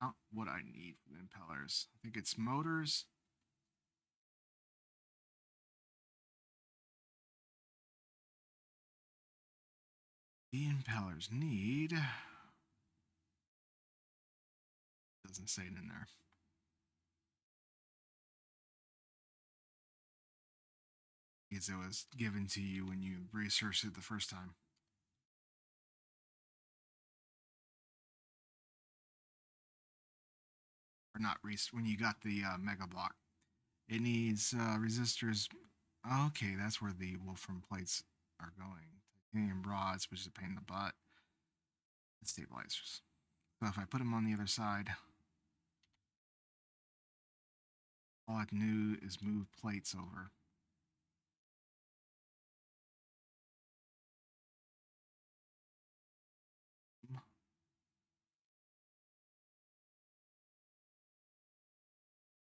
Not what I need for the impellers. I think it's motors. The impellers need. Doesn't say it in there. Because it was given to you when you researched it the first time. Or not when you got the mega block. It needs resistors. Okay, that's where the Wolfram plates are going. Titanium rods, which is a pain in the butt. And stabilizers. So if I put them on the other side, all I have to do is move plates over.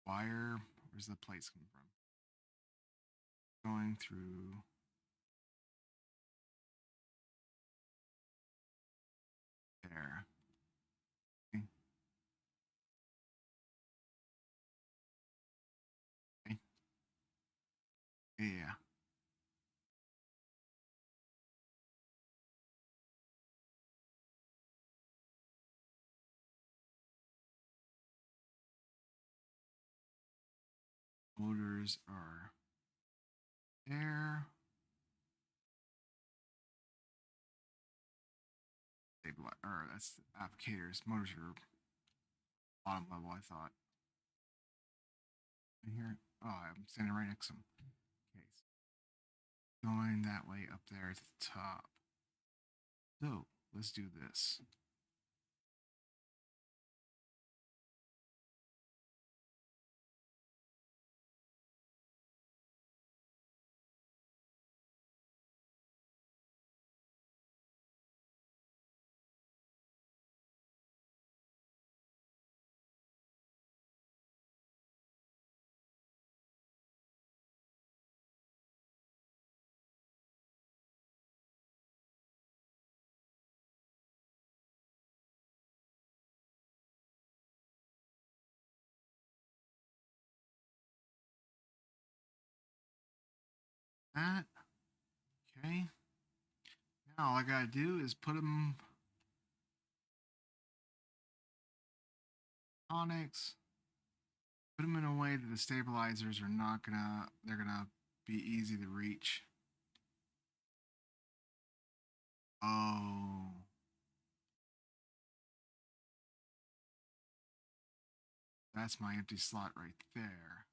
Wire, where's the plates coming from? Going through there. Okay. Okay. Yeah. Motors are There. Stabilize, or that's the applicators. Motors are bottom level, I thought. In here. Oh, I'm standing right next to them. Okay. Going that way up there to the top. So, let's do this. That. Okay. Now all I gotta do is put them onyx. Put them in a way that the stabilizers are not gonna. They're gonna be easy to reach. Oh. That's my empty slot right there.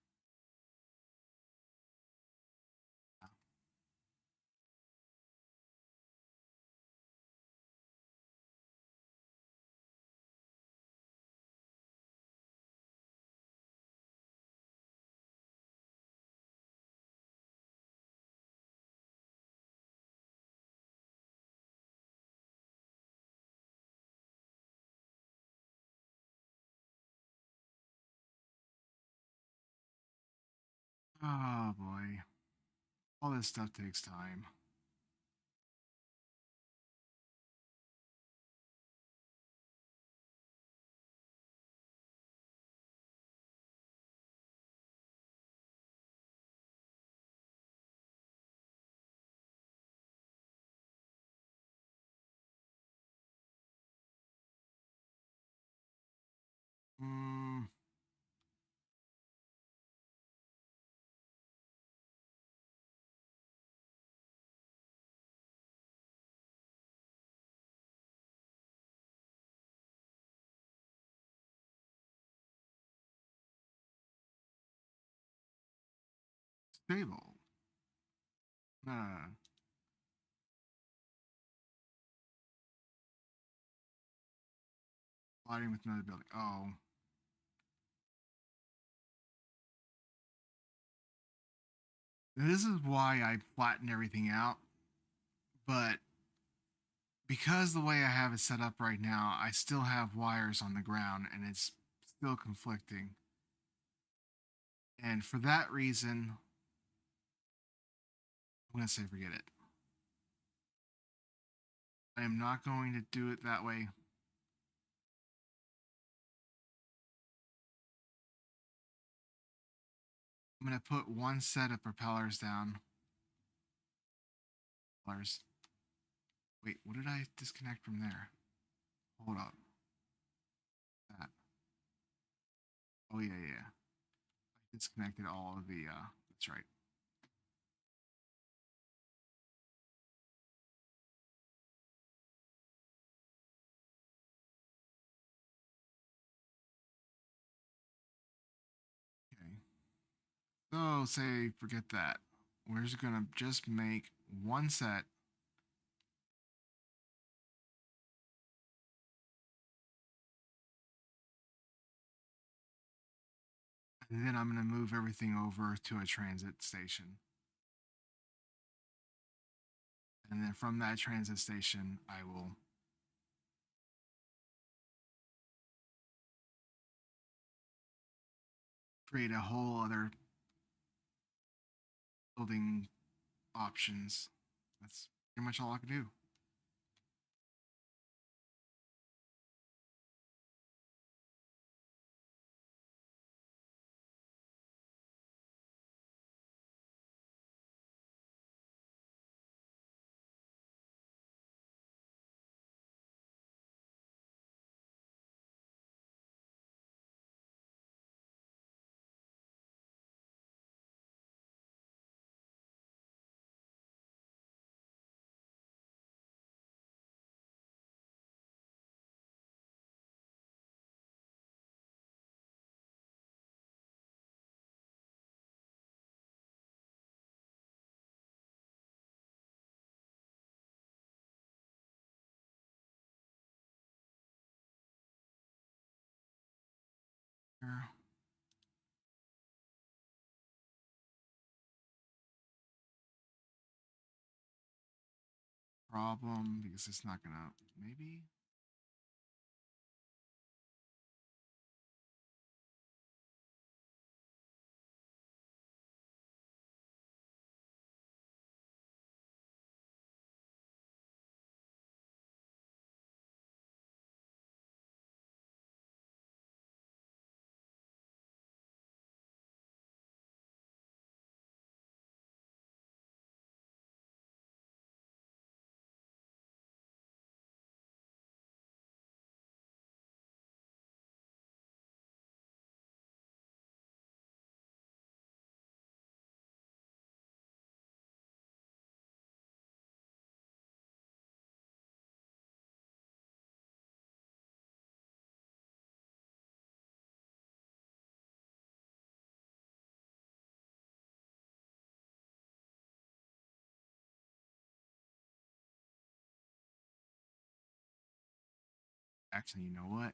Oh boy. All this stuff takes time. Hmm. Stable. Colliding with another building. Oh. This is why I flatten everything out. But because the way I have it set up right now, I still have wires on the ground and it's still conflicting. And for that reason, I'm going to say forget it. I am not going to do it that way. I'm going to put one set of propellers down. Propellers. Wait, what did I disconnect from there? Hold up. That. Oh, yeah, yeah. I disconnected all of the, that's right. Okay. So, say, forget that. We're just going to just make one set. And then I'm going to move everything over to a transit station. And then from that transit station, I will create a whole other building options. That's pretty much all I can do. Here. Problem because it's not gonna maybe. Actually, you know what?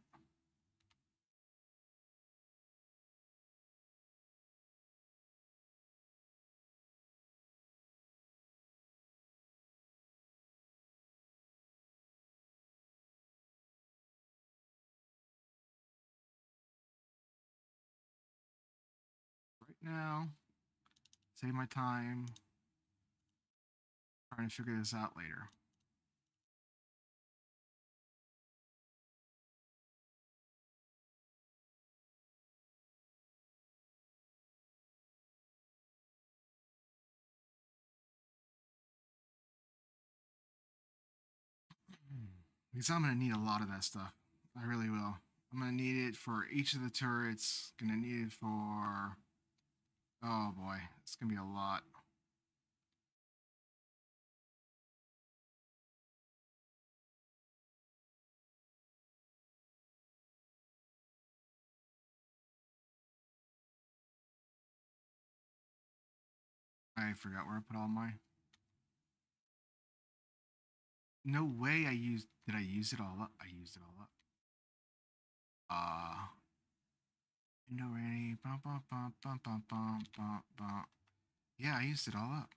Right now, save my time trying to figure this out later. Because I'm gonna need a lot of that stuff. I really will. I'm gonna need it for each of the turrets. Gonna need it for. Oh boy, it's gonna be a lot. I forgot where I put all my. No way I used. Did I use it all up? I used it all up. No ready. Bum, bum, bum, bum, bum, bum, bum, bum. Yeah, I used it all up.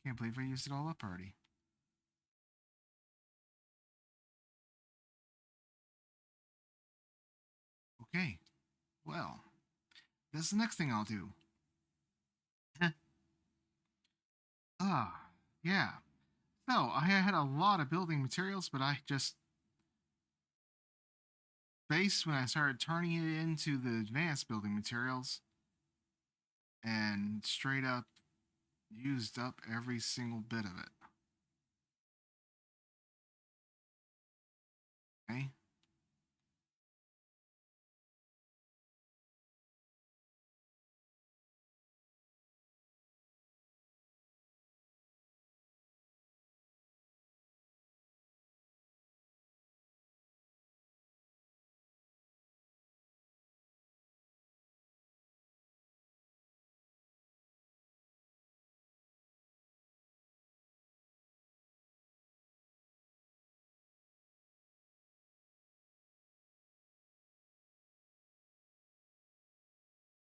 I can't believe I used it all up already. Okay, well, that's the next thing I'll do. Yeah. So I had a lot of building materials, but I just based when I started turning it into the advanced building materials and straight up used up every single bit of it. Okay.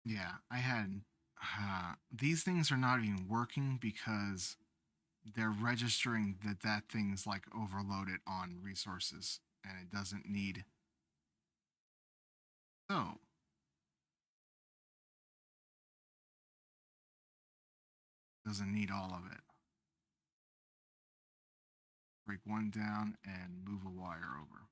Yeah, I had these things are not even working because they're registering that that thing's like overloaded on resources and it doesn't need so doesn't need all of it. Break one down and move a wire over.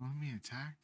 Let me attack.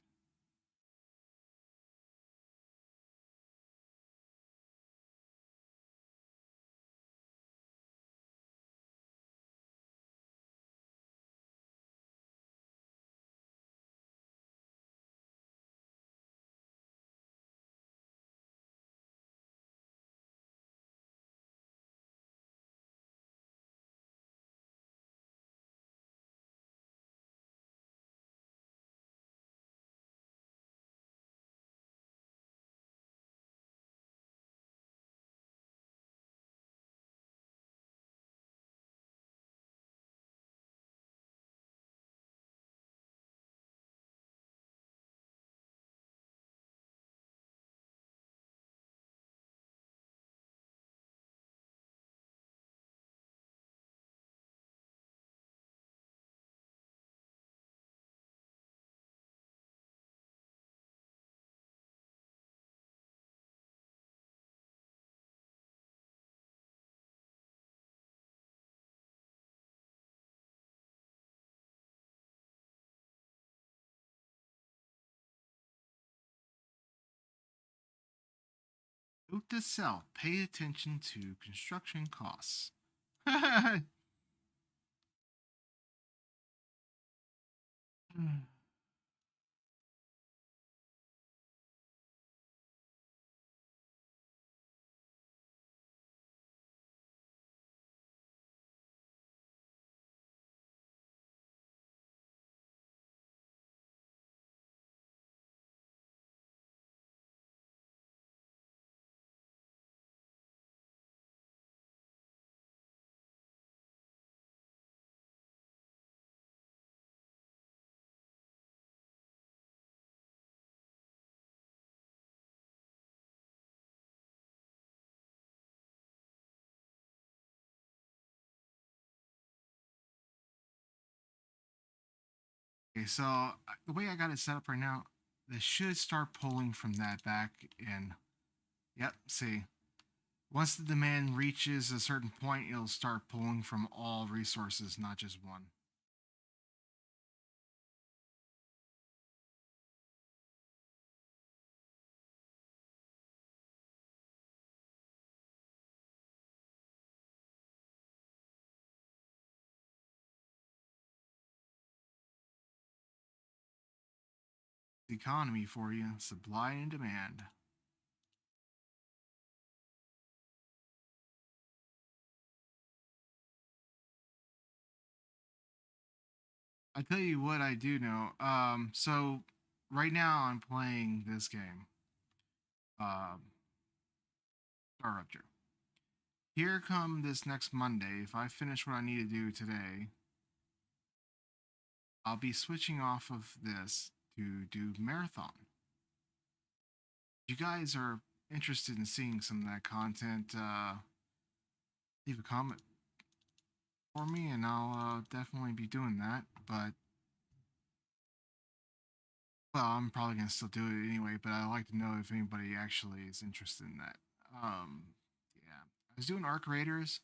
Note to self: pay attention to construction costs. Okay, so the way I got it set up right now, this should start pulling from that back end. Yep, see. Once the demand reaches a certain point, it'll start pulling from all resources, not just one. The economy for you, supply and demand. I tell you what I do know. So right now I'm playing this game, um, StarRupture. Here come this next Monday. If I finish what I need to do today, I'll be switching off of this to do marathon. If you guys are interested in seeing some of that content, leave a comment for me, and I'll definitely be doing that. But well, I'm probably gonna still do it anyway. But I'd like to know if anybody actually is interested in that. Yeah, I was doing Arc Raiders.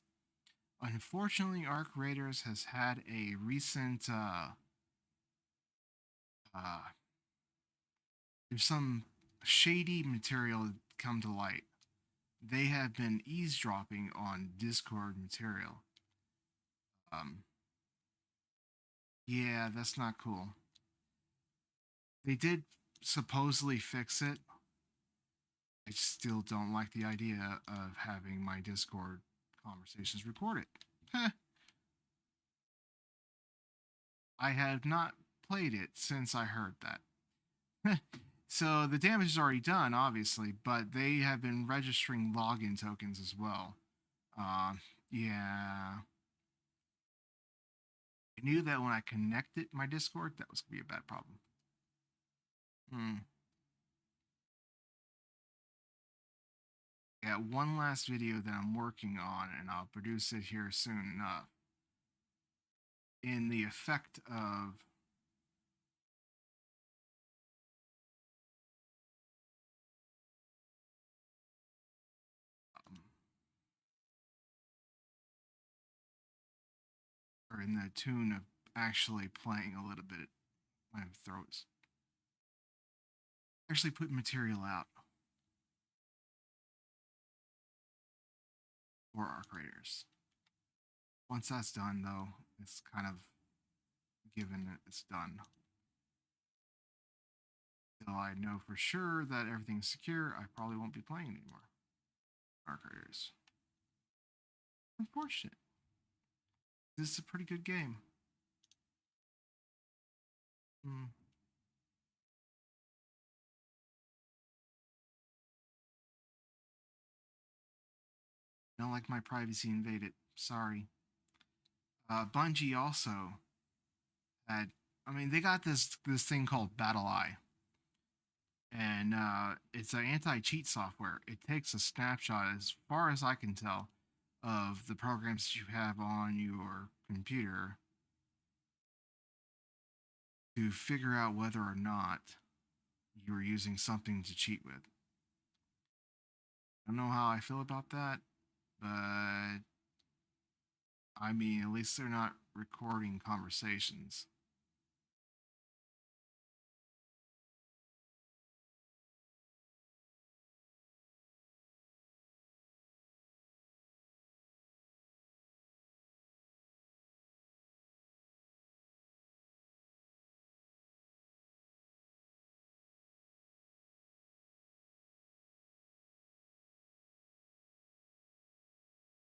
Unfortunately, Arc Raiders has had a recent uh, there's some shady material come to light. They have been eavesdropping on Discord material. Um, yeah, that's not cool. They did supposedly fix it. I still don't like the idea of having my Discord conversations recorded. I have not played it since I heard that. So the damage is already done, obviously, but they have been registering login tokens as well. Uh, yeah. I knew that when I connected my Discord, that was going to be a bad problem. Hmm. Yeah, one last video that I'm working on, and I'll produce it here soon enough. In the effect of um, or in the tune of actually playing a little bit. My throats. Actually, put material out for Arc Raiders. Once that's done, though, it's kind of given that it's done. Until I know for sure that everything's secure, I probably won't be playing anymore. Arc Raiders. Unfortunate. This is a pretty good game. Hmm. Don't like my privacy invaded. Sorry. Bungie also had. I mean, they got this thing called Battle Eye, and it's an anti-cheat software. It takes a snapshot, as far as I can tell, of the programs that you have on your computer to figure out whether or not you are using something to cheat with. I don't know how I feel about that, but I mean, at least they're not recording conversations.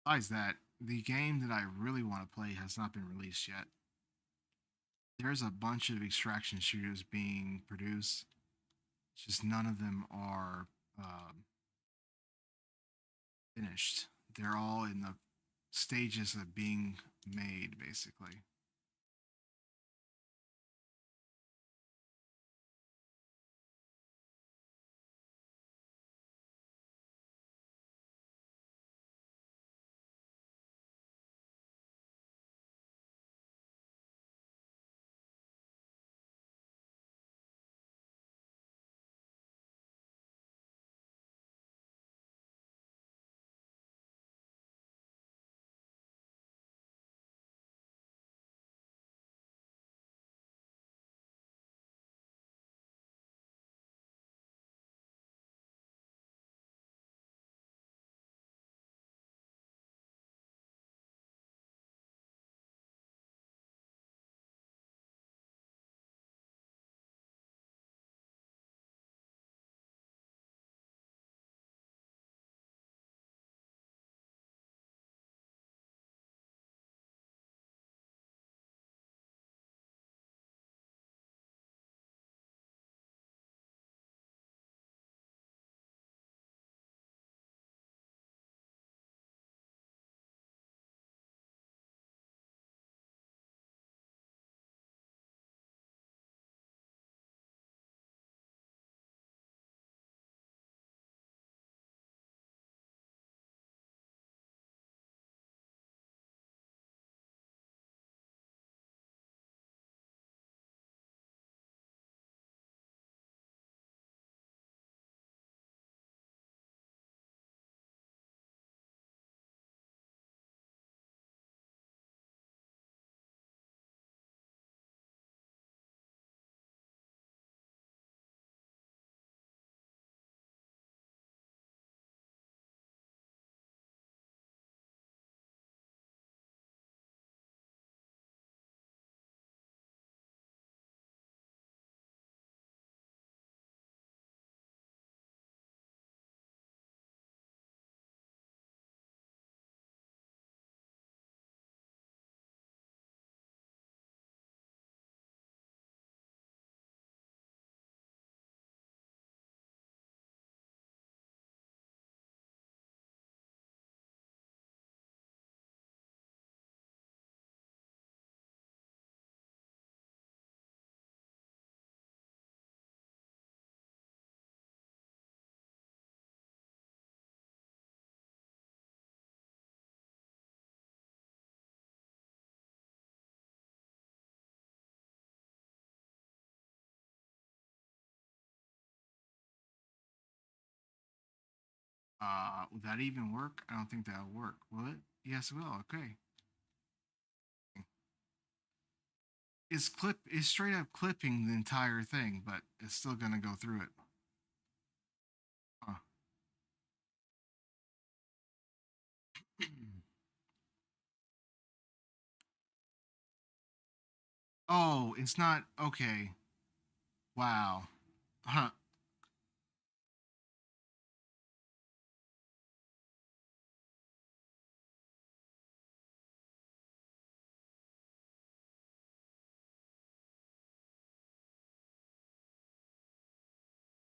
Besides that, the game that I really want to play has not been released yet. There's a bunch of extraction shooters being produced. It's just none of them are finished. They're all in the stages of being made, basically. Would that even work? I don't think that'll work. Will it? Yes, it will. Okay. It's straight up clipping the entire thing, but it's still gonna go through it. Huh. Oh, it's not okay. Wow. Huh.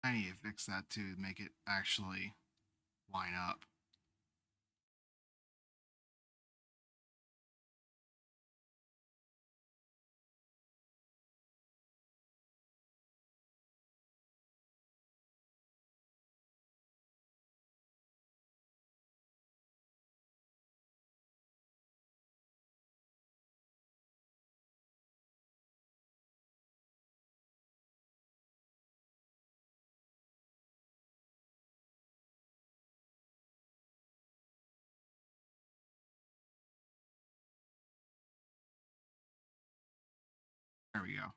I need to fix that to make it actually line up. There we go.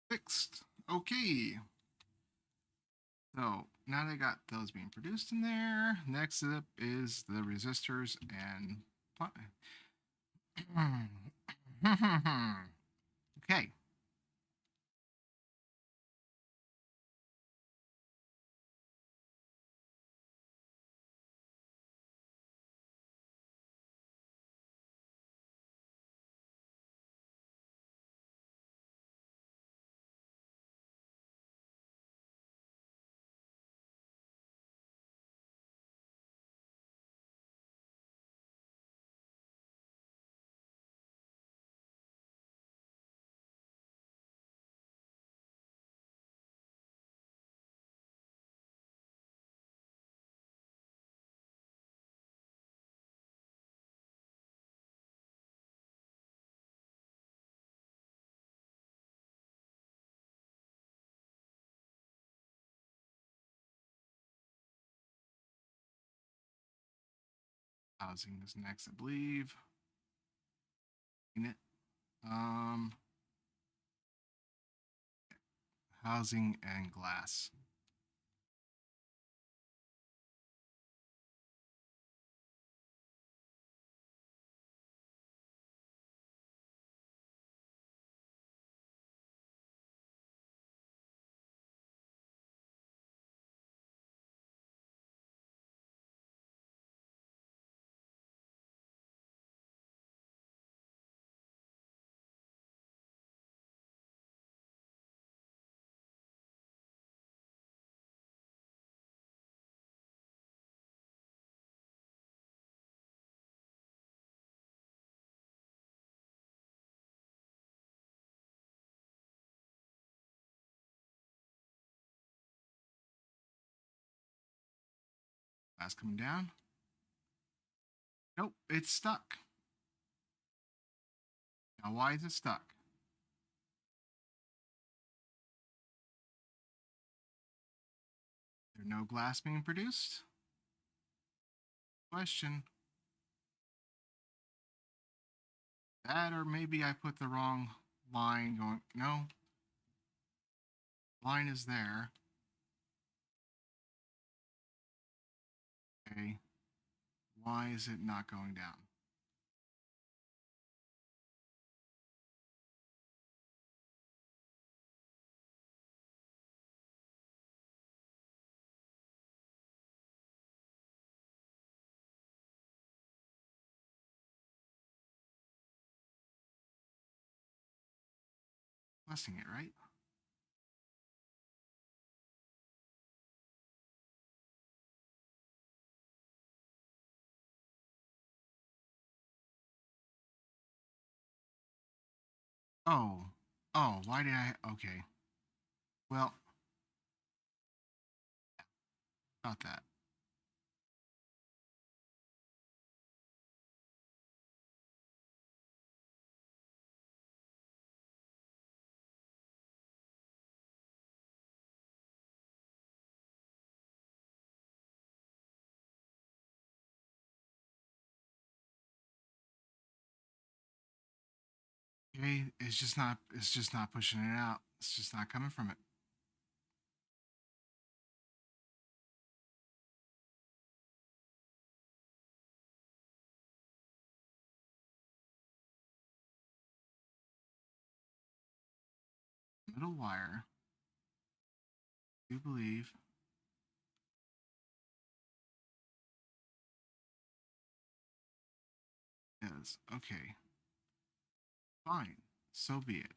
Fixed. Okay. So now they got those being produced in there. Next up is the resistors and. Okay. Housing is next, I believe. In it. Um, housing and glass. Glass coming down. Nope, it's stuck. Now, why is it stuck? There's no glass being produced? Question. That, or maybe I put the wrong line going. No. Line is there. Okay. Why is it not going down? Pressing it, right? Oh. Oh, why did I? Okay. Well, about that. Okay, it's just not pushing it out. It's just not coming from it. Middle wire. I do believe is okay. Fine. So be it.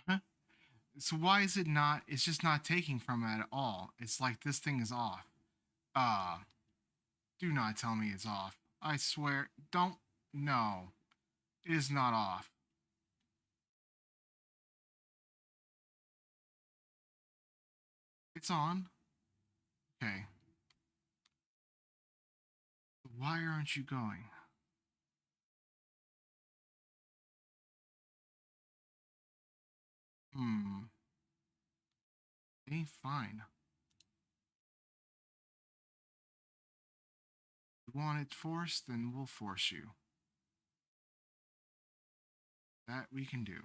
Huh? So why is it not? It's just not taking from it at all. It's like this thing is off. Do not tell me it's off. I swear. Don't. No. It is not off. It's on. Okay. Why aren't you going? Hmm. Okay, fine. You want it forced, then we'll force you. That we can do.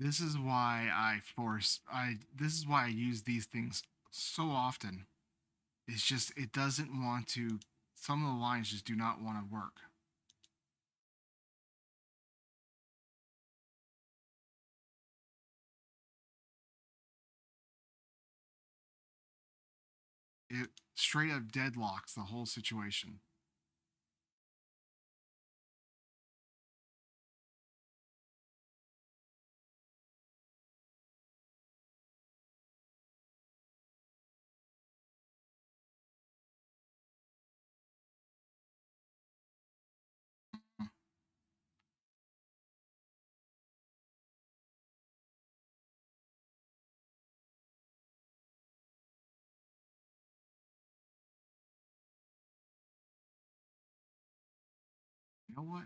This is why this is why I use these things so often. It's just it doesn't want to some of the lines just do not want to work. It straight up deadlocks the whole situation. You know what?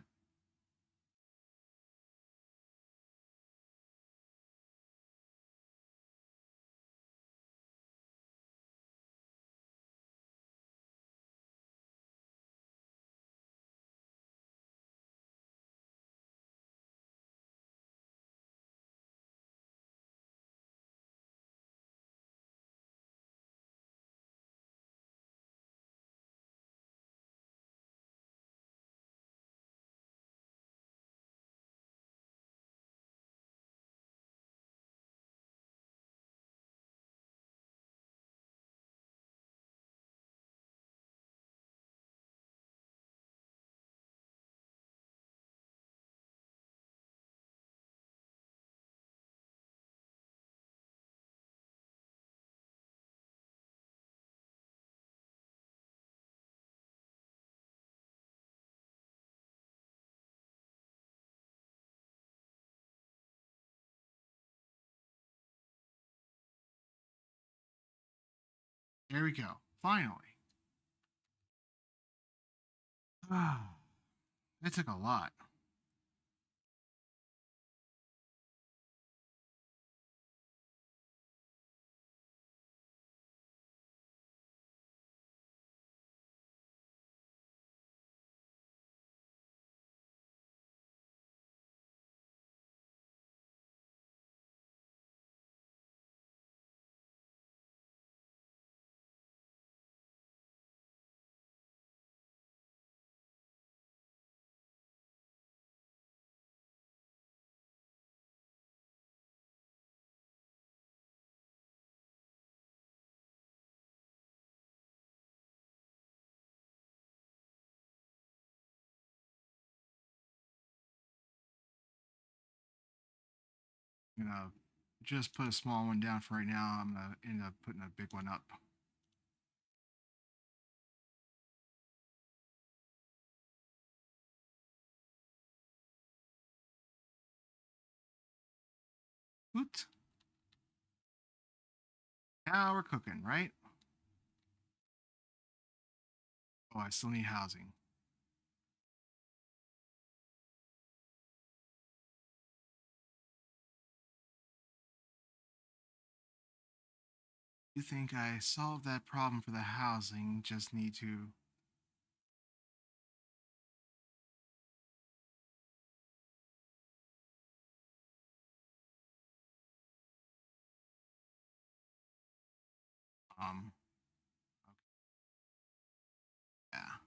There we go. Finally. Ah, it took a lot. You know, just put a small one down for right now. I'm gonna end up putting a big one up. Oot. Now we're cooking, right? Oh, I still need housing. You think I solved that problem for the housing? Just need to. Um. Yeah.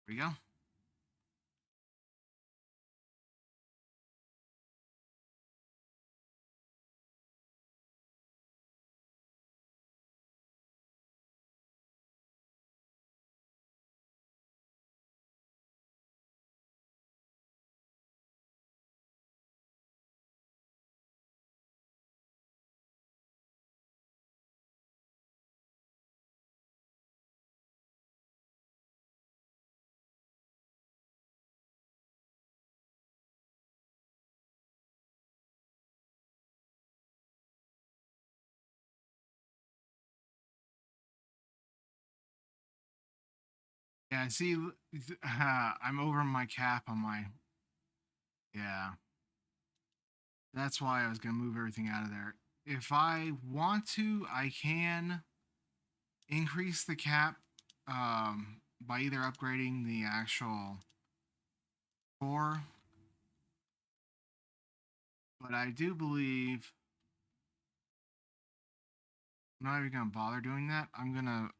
Here we go. Yeah, see, I'm over my cap on my. Yeah, that's why I was gonna move everything out of there. If I want to, I can increase the cap by either upgrading the actual core, but I do believe I'm not even gonna bother doing that. I'm gonna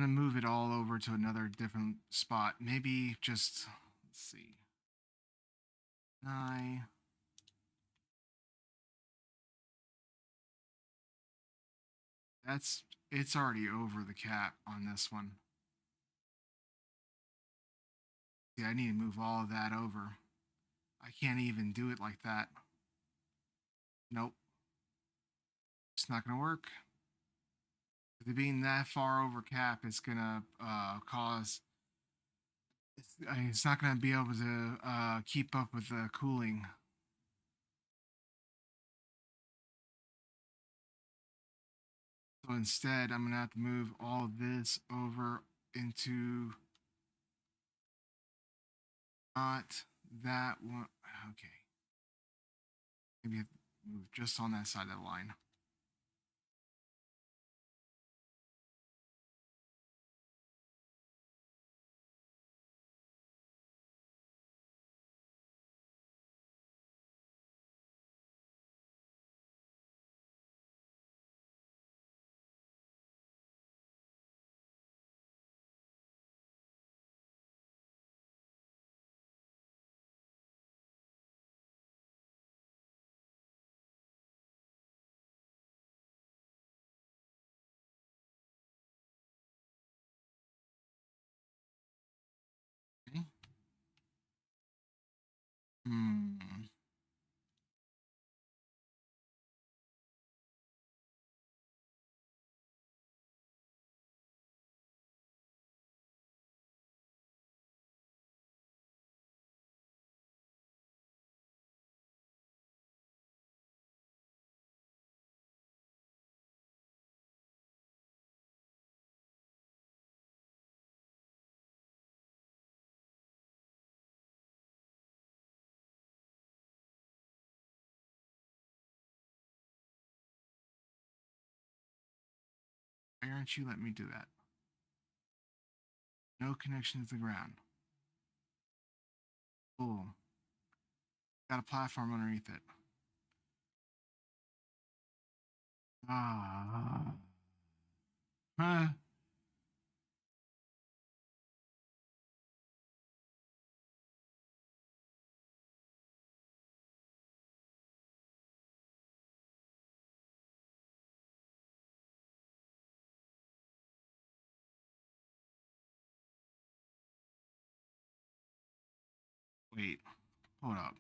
move it all over to another different spot. Maybe just let's see. Nine. That's it's already over the cap on this one. Yeah, I need to move all of that over. I can't even do it like that. Nope. It's not gonna work. The being that far over cap is gonna cause it's not gonna be able to keep up with the cooling. So instead, I'm gonna have to move all of this over into not that one. Okay, maybe have to move just on that side of the line. Okay. Hmm. Why aren't you letting me do that? No connection to the ground. Cool. Got a platform underneath it. Ah. Huh. Wait. Hold up.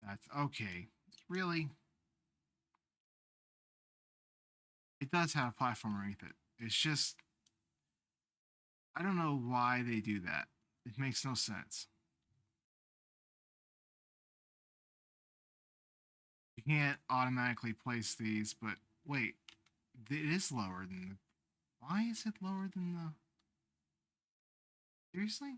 That's okay. Really? It does have a platform underneath it. It's just I don't know why they do that. It makes no sense. You can't automatically place these, but wait, it is lower than the. Why is it lower than the? Seriously?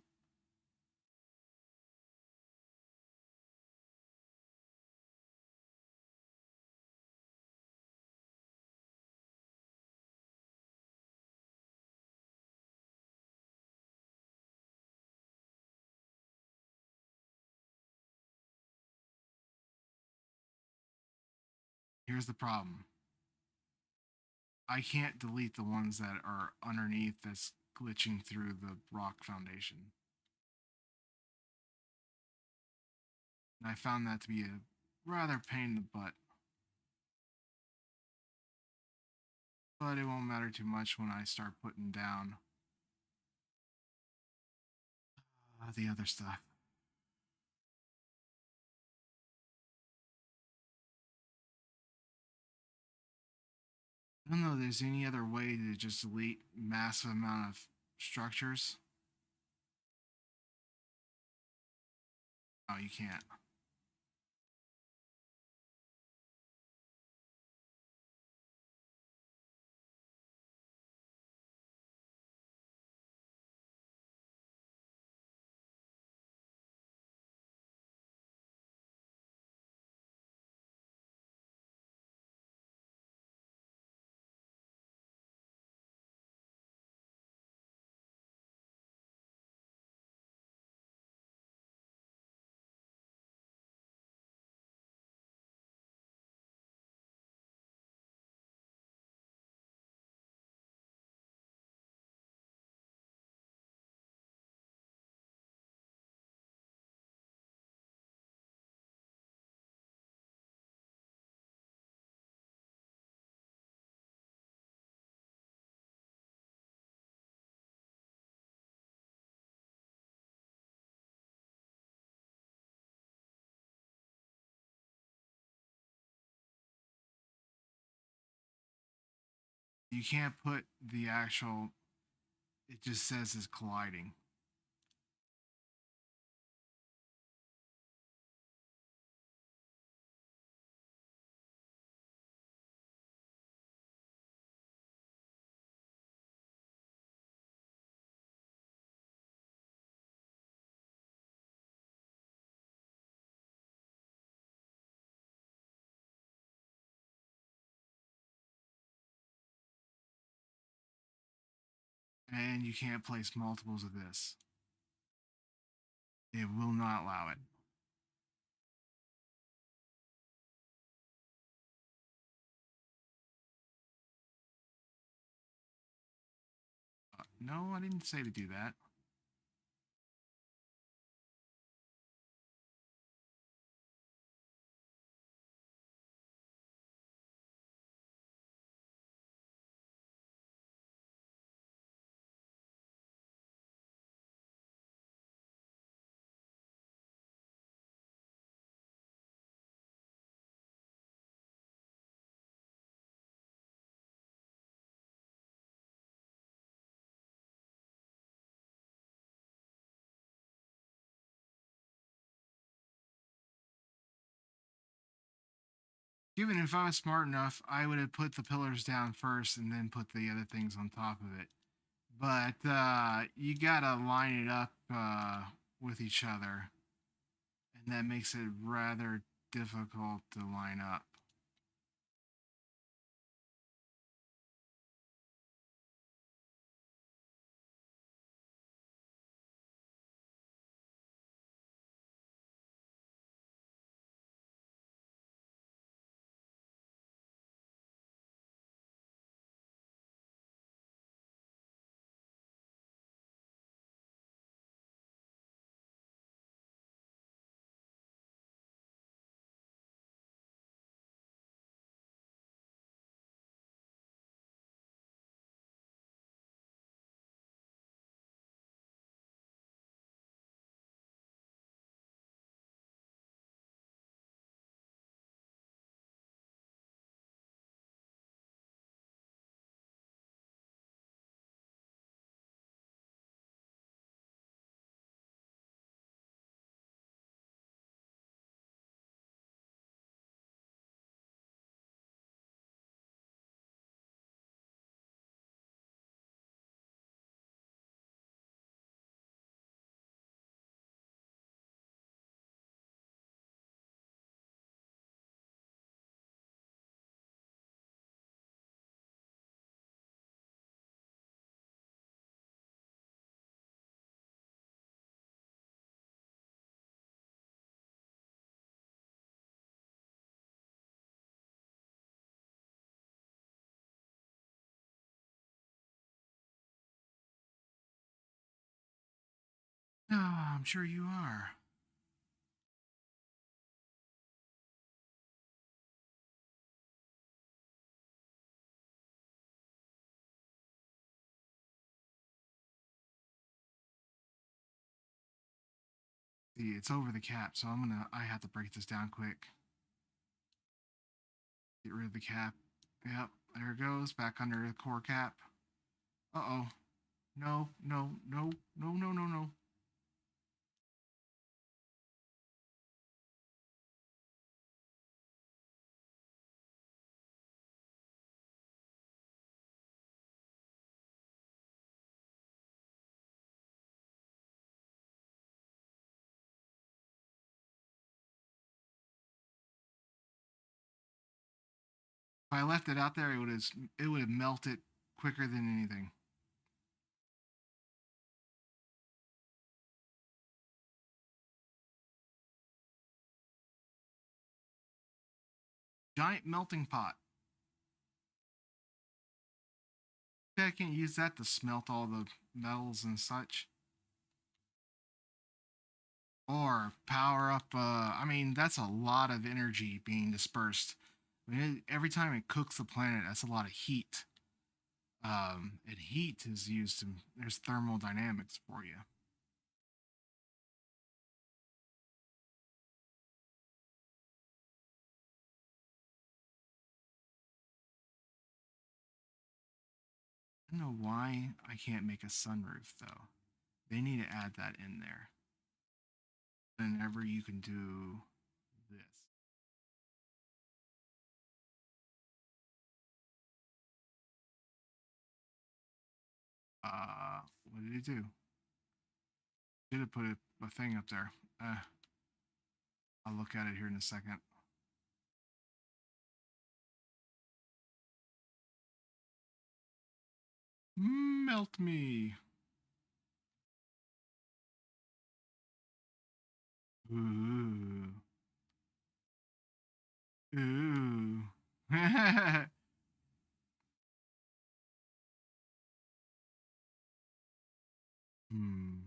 Here's the problem. I can't delete the ones that are underneath that's glitching through the rock foundation. And I found that to be a rather pain in the butt. But it won't matter too much when I start putting down the other stuff. I don't know if there's any other way to just delete massive amount of structures. Oh, you can't. You can't put the actual. It just says it's colliding. And you can't place multiples of this. It will not allow it. No, I didn't say to do that. Even if I was smart enough, I would have put the pillars down first and then put the other things on top of it. But you gotta line it up with each other, and that makes it rather difficult to line up. Oh, I'm sure you are. See, it's over the cap, so I have to break this down quick. Get rid of the cap. Yep, there it goes, back under the core cap. Uh-oh. No, no, no, no, no, no, no. If I left it out there, it would have melted quicker than anything. Giant melting pot. I can't use that to smelt all the metals and such. Or power up. I mean, that's a lot of energy being dispersed. I mean, every time it cooks the planet, that's a lot of heat. And heat is used to. There's thermodynamics for you. I don't know why I can't make a sunroof though. They need to add that in there. Whenever you can do this. What did it do? Should have put a thing up there. I'll look at it here in a second. Melt me. Ooh. Ooh. Hmm.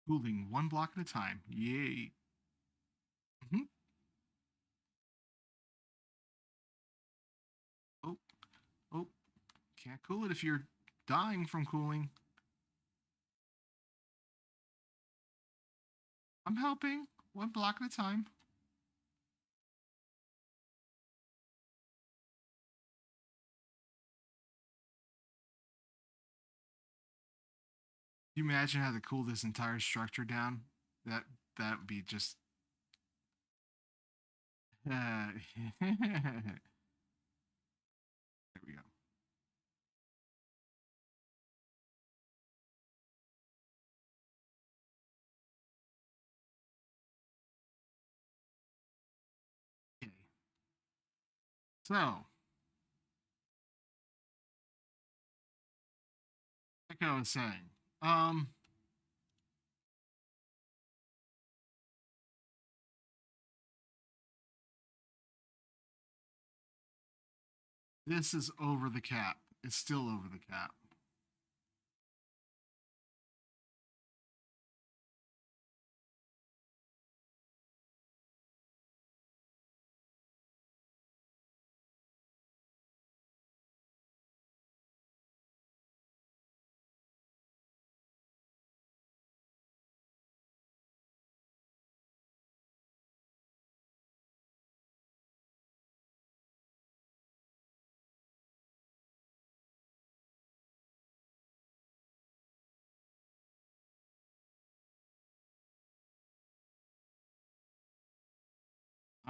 Cooling one block at a time. Yay. Hmm. Oh, oh. Can't cool it if you're dying from cooling. I'm helping. One block at a time. Can you imagine how to cool this entire structure down? That that would be just. There we go. Okay. So, like I was saying, um, this is over the cap. It's still over the cap.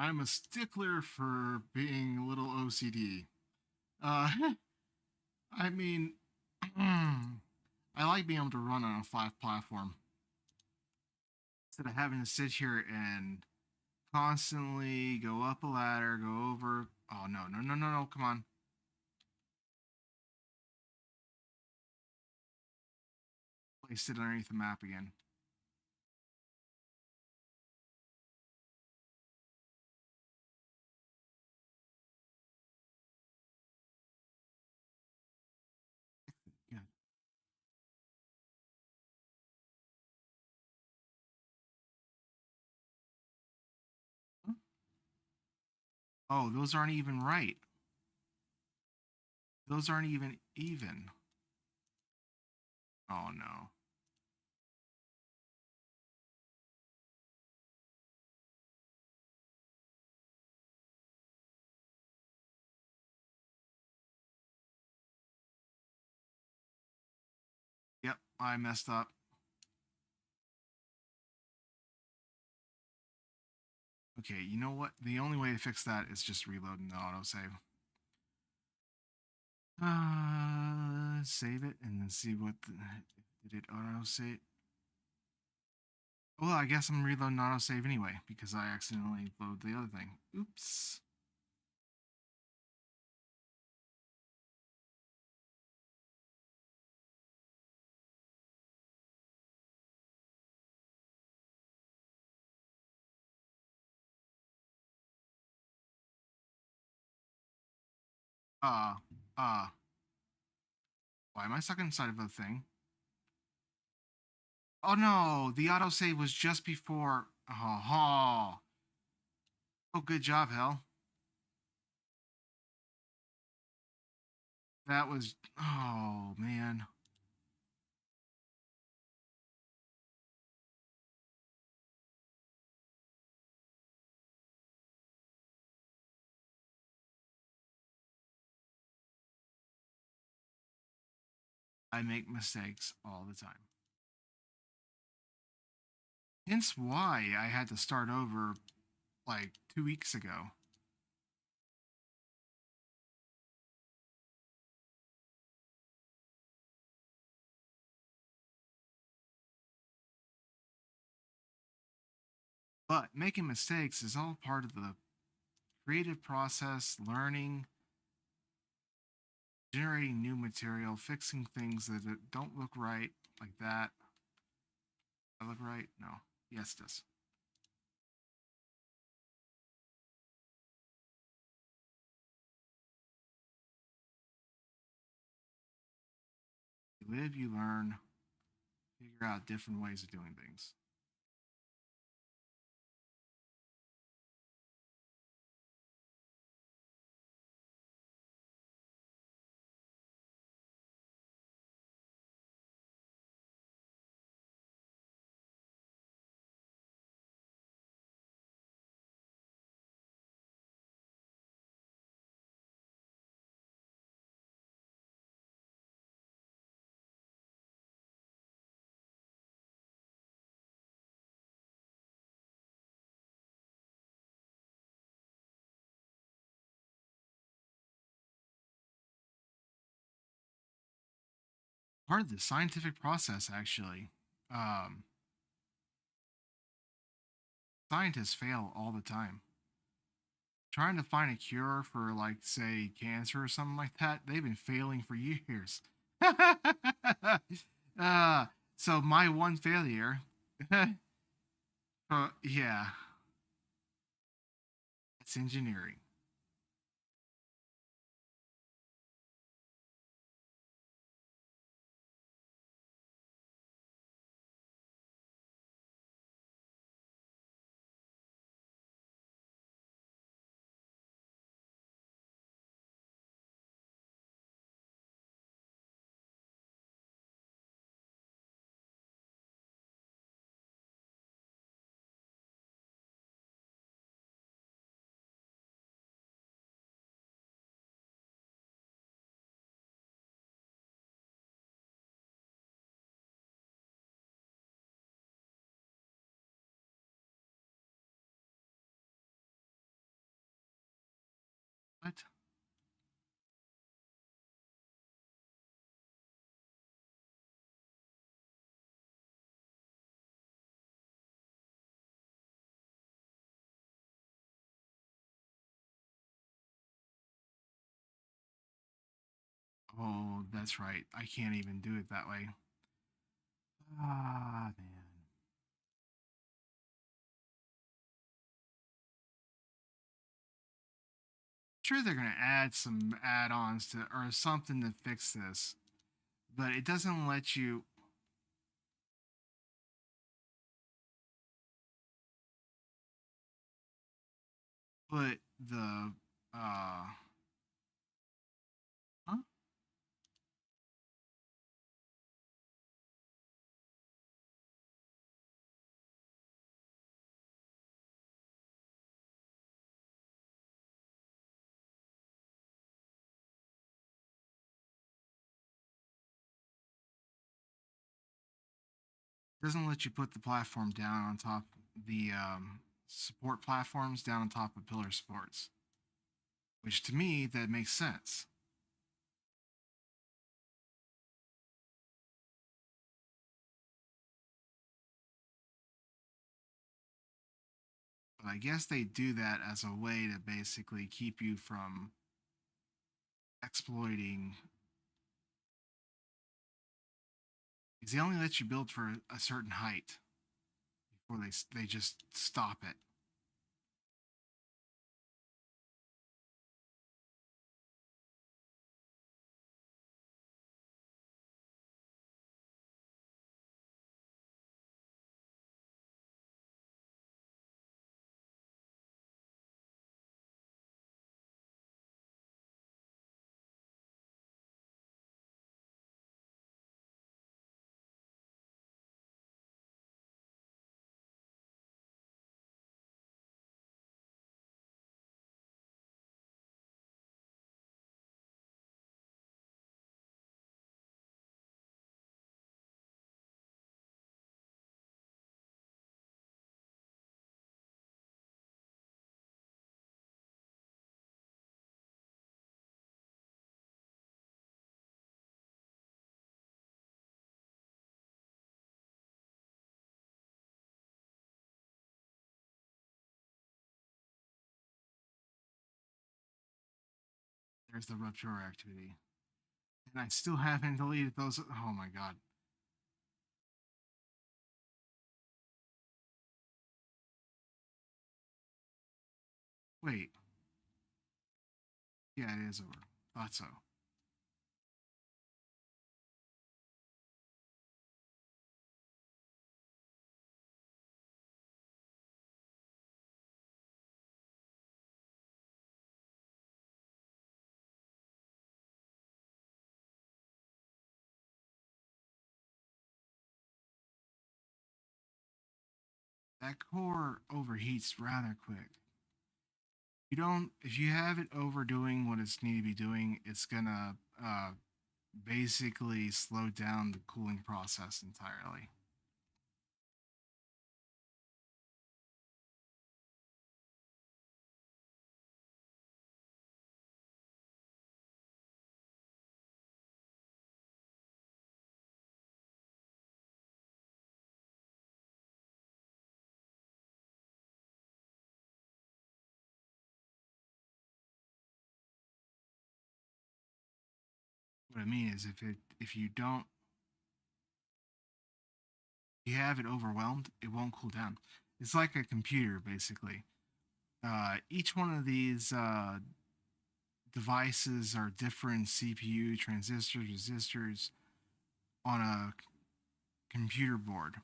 I'm a stickler for being a little OCD. Uh, I mean, I like being able to run on a flat platform instead of having to sit here and constantly go up a ladder, go over. Oh no, no, no, no, no! Come on, place it underneath the map again. Yeah. Oh, those aren't even right. Those aren't even even. Oh no. Yep, I messed up. Okay, you know what? The only way to fix that is just reloading the autosave. Save it and then see what did it autosave. Well, I guess I'm reloading autosave anyway because I accidentally loaded the other thing. Oops. Uh, uh, why am I stuck inside of a thing? Oh no, the autosave was just before. Oh, oh, good job, Hell. That was. Oh man, I make mistakes all the time. Hence why I had to start over like 2 weeks ago. But making mistakes is all part of the creative process, learning, generating new material, fixing things that don't look right, like that. I look right? No. Yes, it does. You live, you learn, figure out different ways of doing things. Part of the scientific process, actually. Um, Scientists fail all the time. Trying to find a cure for, like, say, cancer or something like that, they've been failing for years. uh, so my one failure, yeah, it's engineering. What? Oh, that's right. I can't even do it that way. Ah, man. Sure, they're gonna add some add-ons to or something to fix this, but it doesn't let you put the huh? Doesn't let you put the platform down on top the support platforms down on top of pillar supports, which to me that makes sense. But I guess they do that as a way to basically keep you from exploiting, because they only let you build for a certain height before they just stop it. There's the rupture activity, and I still haven't deleted those. Oh my god! Wait, yeah, it is over. Thought so. That core overheats rather quick. You don't, if you have it overdoing what it's need to be doing, it's gonna basically slow down the cooling process entirely. What I mean is, if you don't, you have it overwhelmed, it won't cool down. It's like a computer basically. Each one of these devices are different CPU transistors, resistors on a computer board.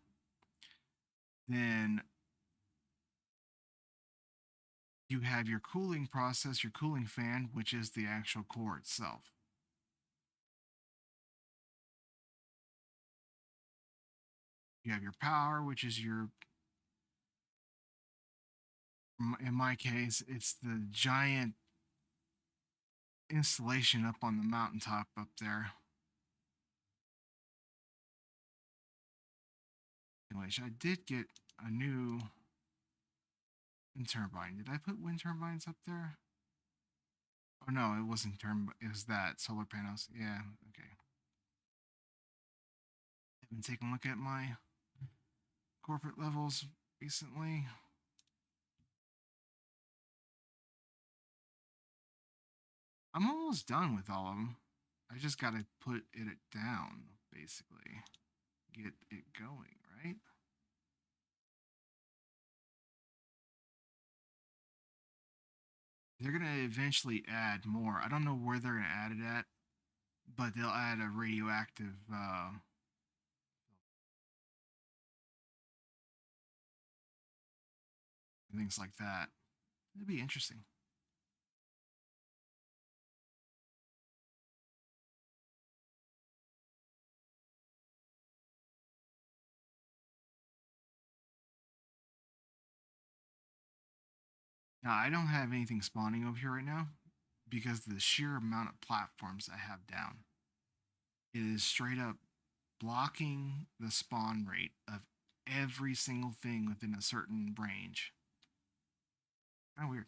Then you have your cooling process, your cooling fan, which is the actual core itself. You have your power, which is your, in my case, it's the giant installation up on the mountaintop up there. Anyways, I did get a new wind turbine. Did I put wind turbines up there? Oh no, it wasn't it was that solar panels. Yeah, okay. I've been taking a look at my corporate levels recently. I'm almost done with all of them. I just got to put it down, basically. Get it going, right? They're going to eventually add more. I don't know where they're going to add it at, but they'll add a radioactive things like that. It'd be interesting. Now, I don't have anything spawning over here right now because of the sheer amount of platforms I have down. It is straight up blocking the spawn rate of every single thing within a certain range. Oh, weird.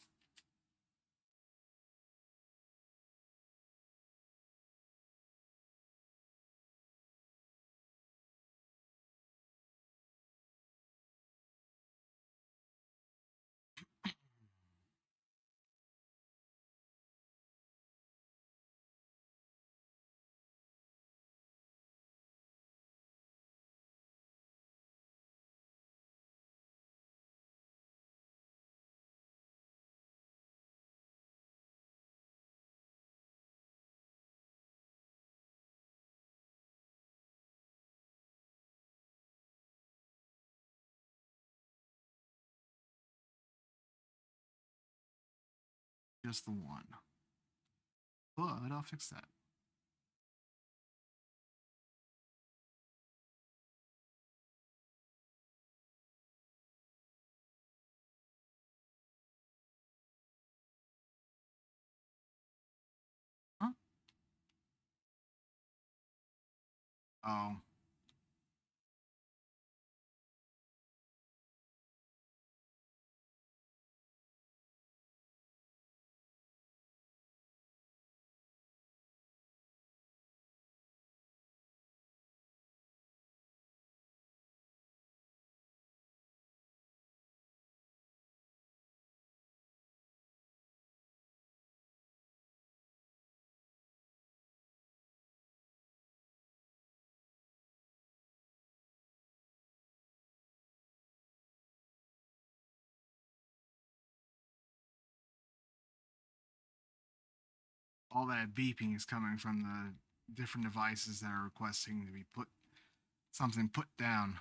Just the one. But I'll fix that. Huh? Oh. All that beeping is coming from the different devices that are requesting to be put something put down.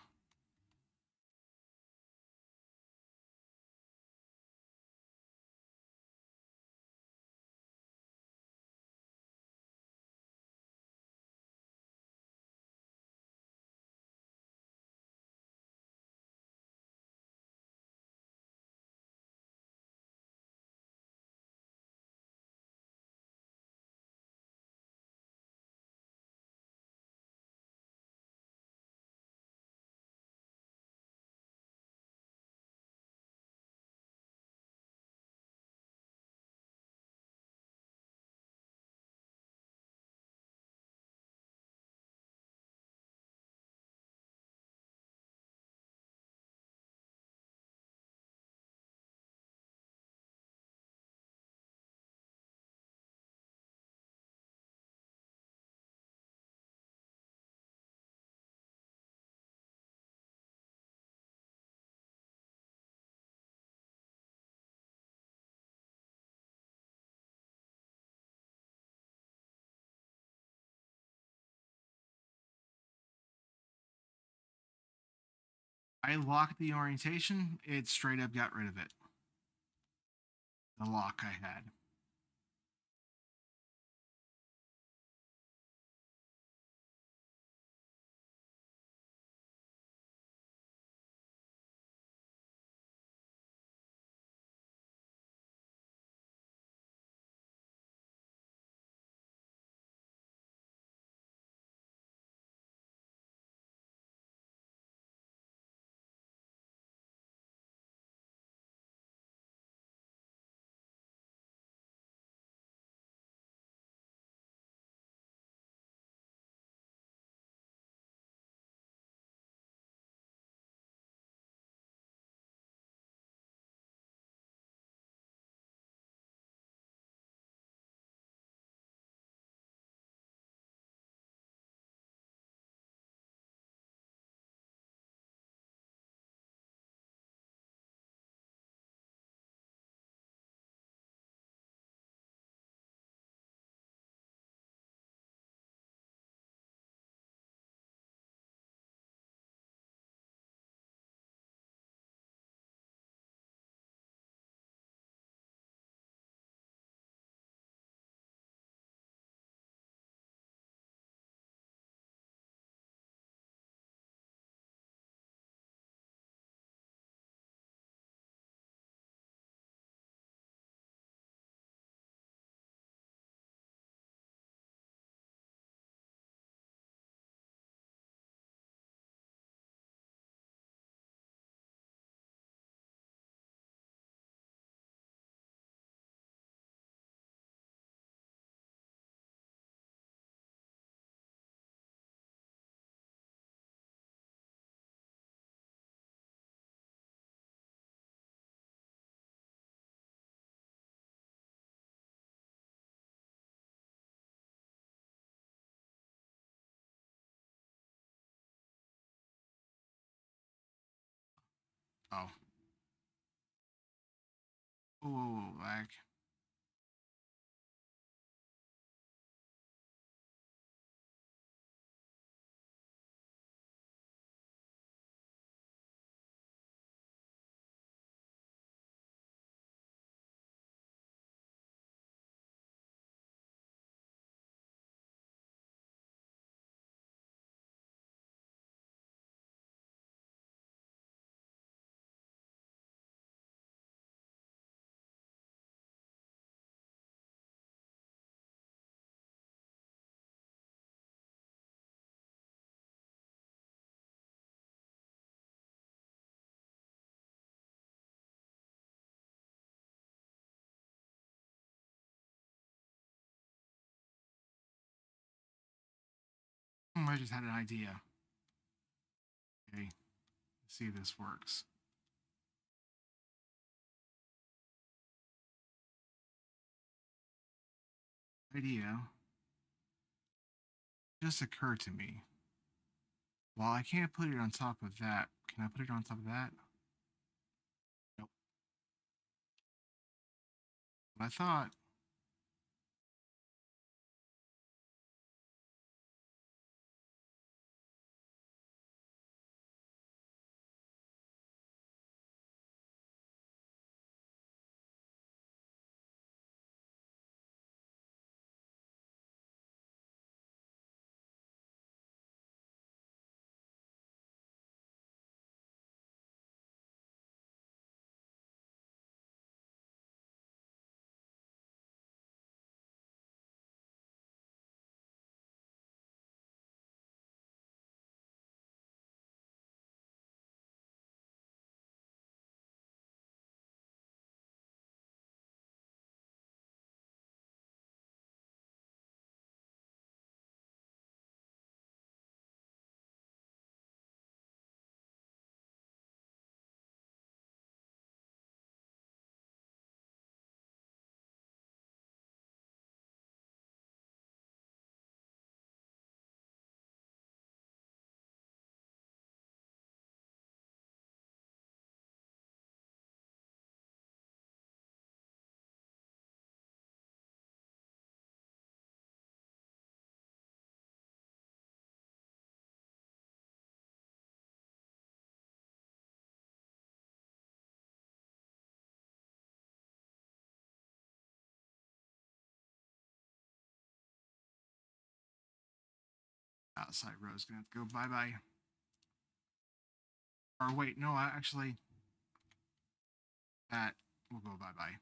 I locked the orientation, it straight up got rid of it. The lock I had. Oh. Oh, lag. I just had an idea. Okay, let's see if this works. Idea just occurred to me. Well, I can't put it on top of that. Can I put it on top of that? Nope. I thought. Outside row is gonna have to go bye bye. Or wait, no, actually, that will go bye bye.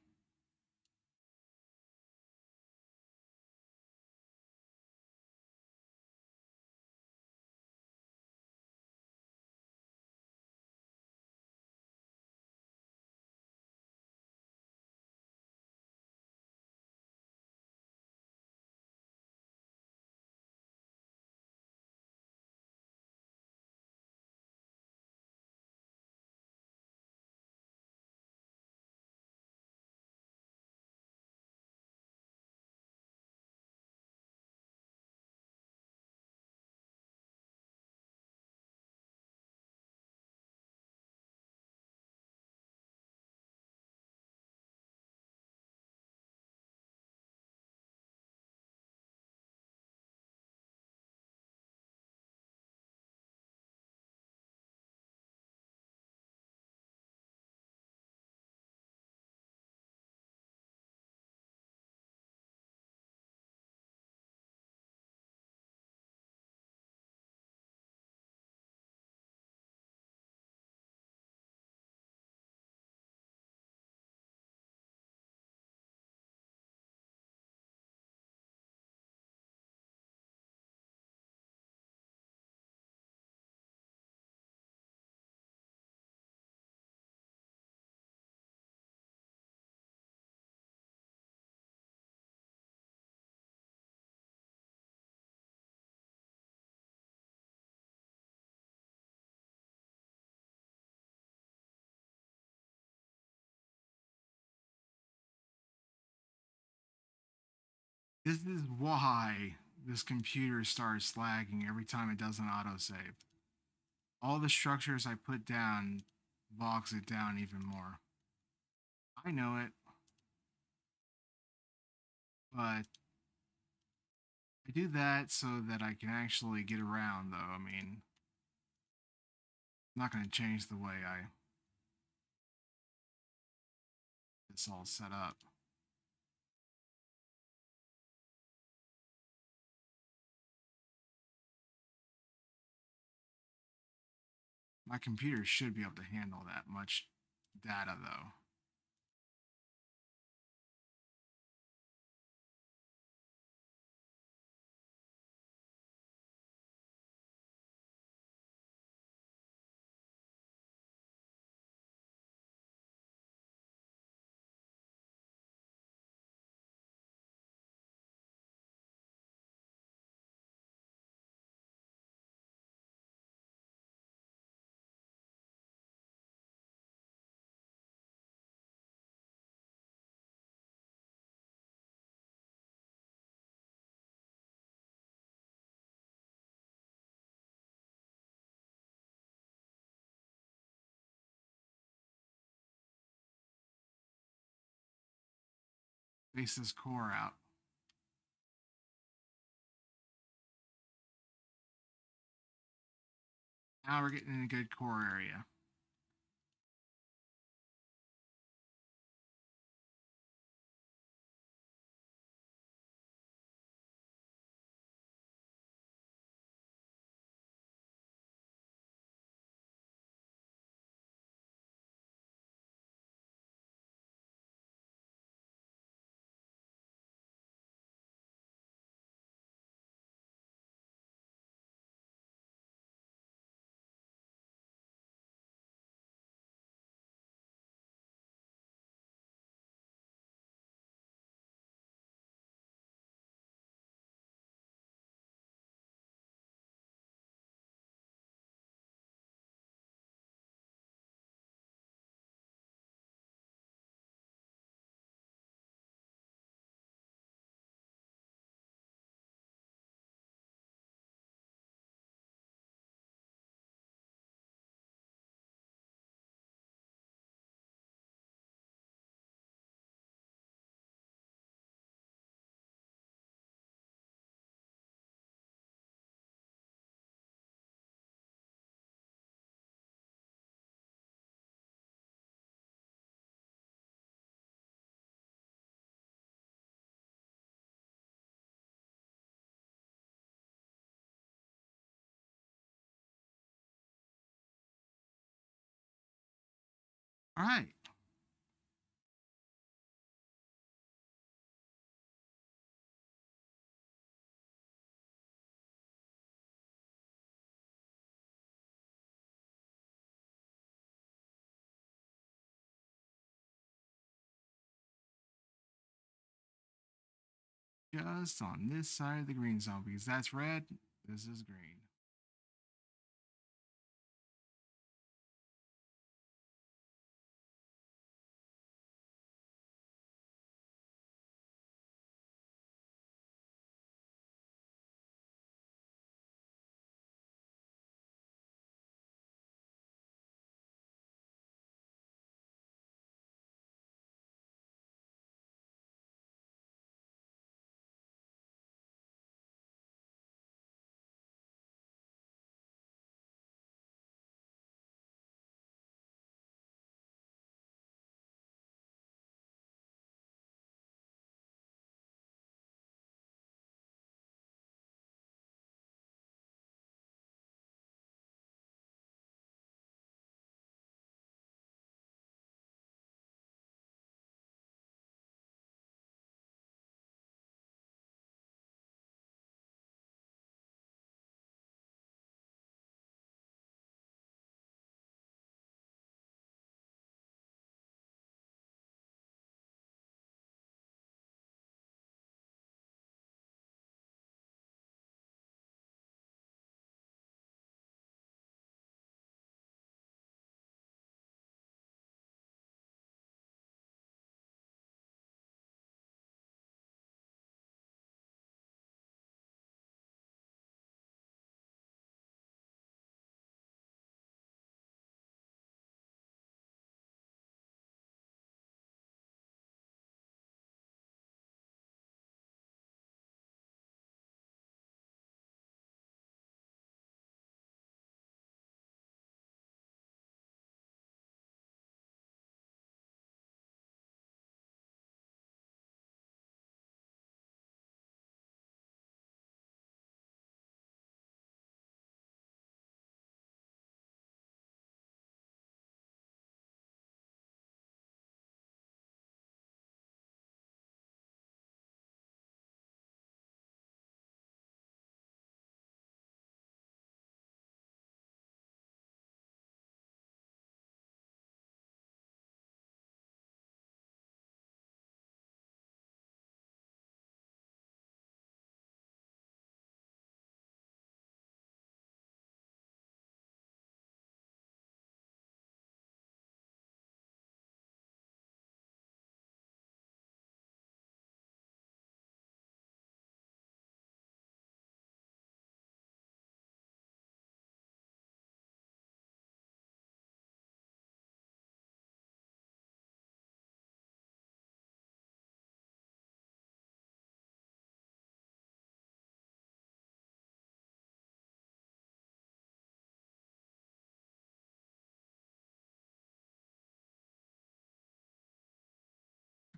This is why this computer starts lagging every time it does an autosave. All the structures I put down bogs it down even more. I know it, but I do that so that I can actually get around, though. I mean, I'm not going to change the way I it's all set up. My computer should be able to handle that much data, though. Space this core out. Now we're getting in a good core area. All right. Just on this side of the green zone because that's red. This is green.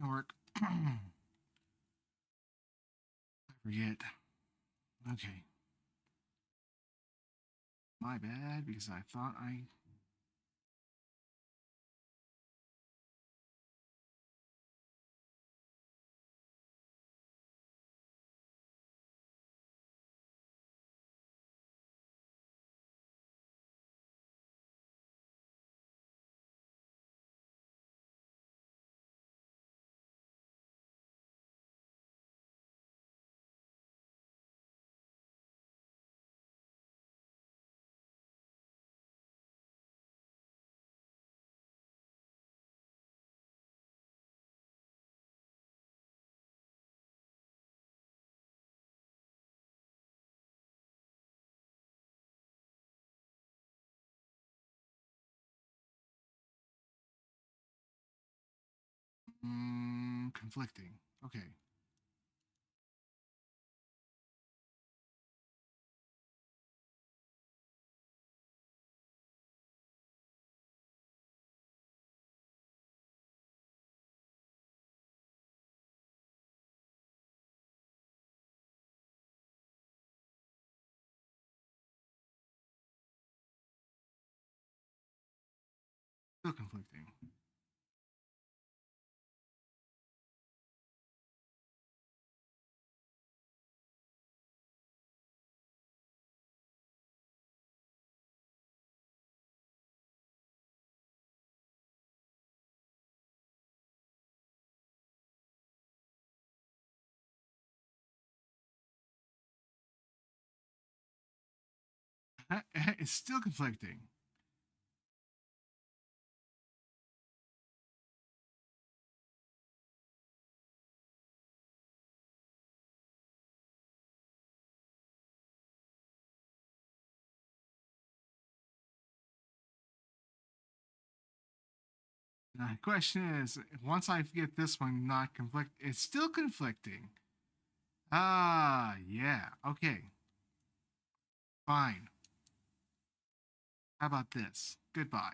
Work. I forget. Okay. My bad, because I thought I... conflicting. Okay. Still conflicting. It's still conflicting. Now, the question is, once I get this one not conflict, it's still conflicting. Ah, yeah. Okay. Fine. How about this? Goodbye.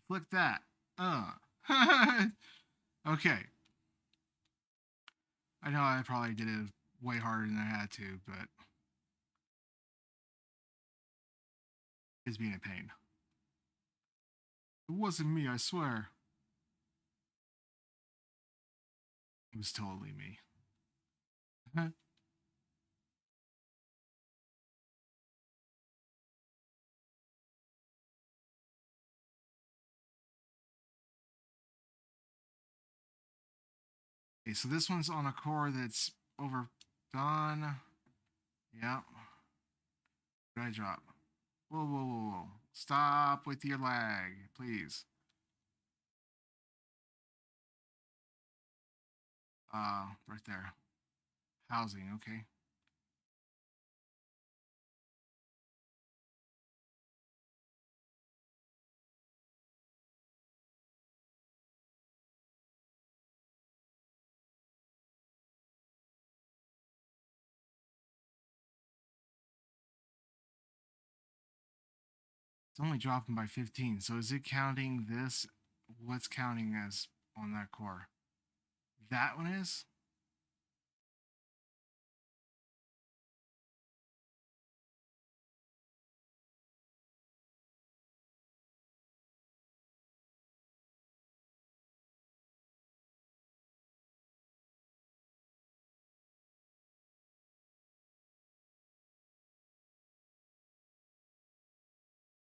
Conflict that. Okay. I know I probably did it way harder than I had to, but it's being a pain. It wasn't me, I swear. It was totally me. Okay, so this one's on a core that's overdone. Yep. What did I drop? Whoa, whoa, whoa, whoa. Stop with your lag, please. Right there. Housing, okay. It's only dropping by 15, so is it counting this? What's counting as on that core? That one is?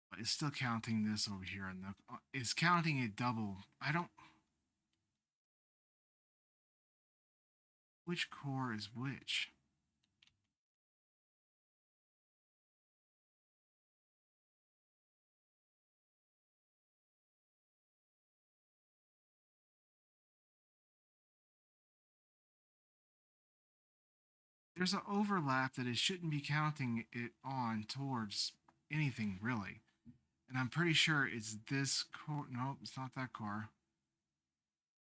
But it's still counting this over here, and it's counting it double. I don't. Which core is which? There's an overlap that it shouldn't be counting it on towards anything really. And I'm pretty sure it's this core. Nope, it's not that core.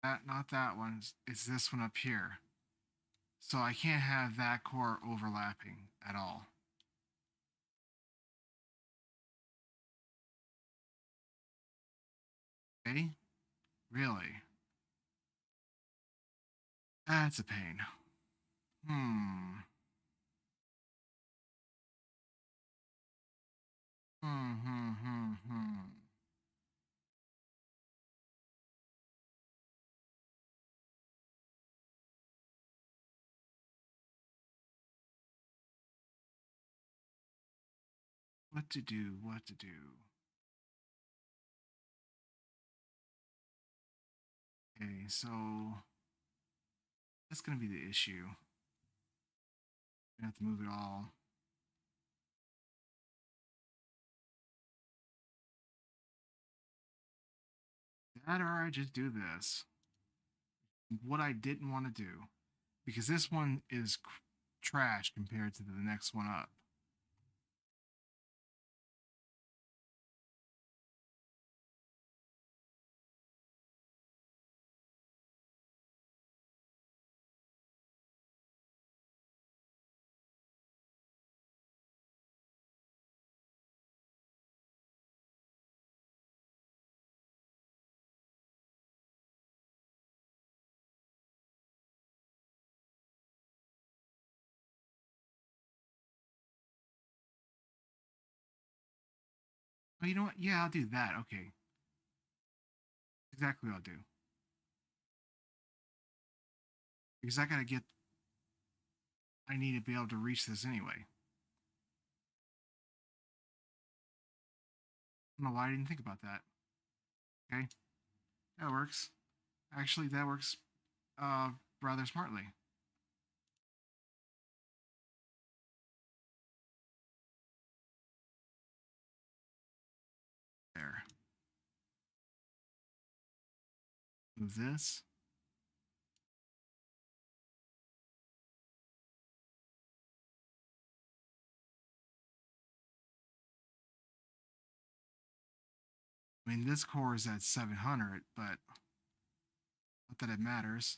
Not that one. It's this one up here. So I can't have that core overlapping at all. Okay? Really? That's a pain. Hmm. Hmm. What to do? What to do? Okay, so that's gonna be the issue. I have to move it all. That or I just do this. What I didn't want to do, because this one is trash compared to the next one up. But you know what? Yeah, I'll do that. Okay, exactly what I'll do. Because I gotta get. I need to be able to reach this anyway. I don't know why I didn't think about that. Okay, that works. Actually, that works uh, rather smartly. There. Move this. I mean, this core is at 700, but not that it matters.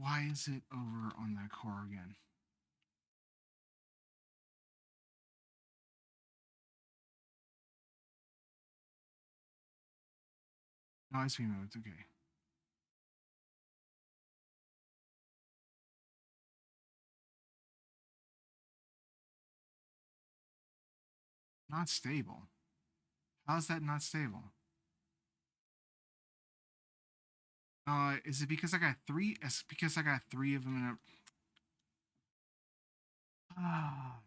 Why is it over on that car again? No, I see modes. Okay. Not stable. How's that not stable? Is it because I got three? It's because I got three of them in a. Ah,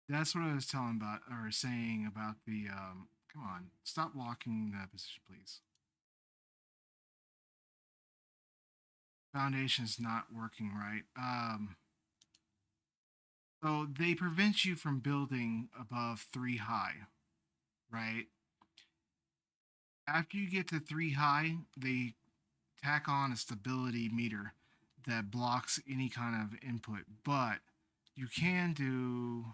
that's what I was telling about or saying about the. Come on, stop locking the position, please. Foundation's not working right. So they prevent you from building above 3 high, right? After you get to 3 high, they tack on a stability meter that blocks any kind of input. But you can do,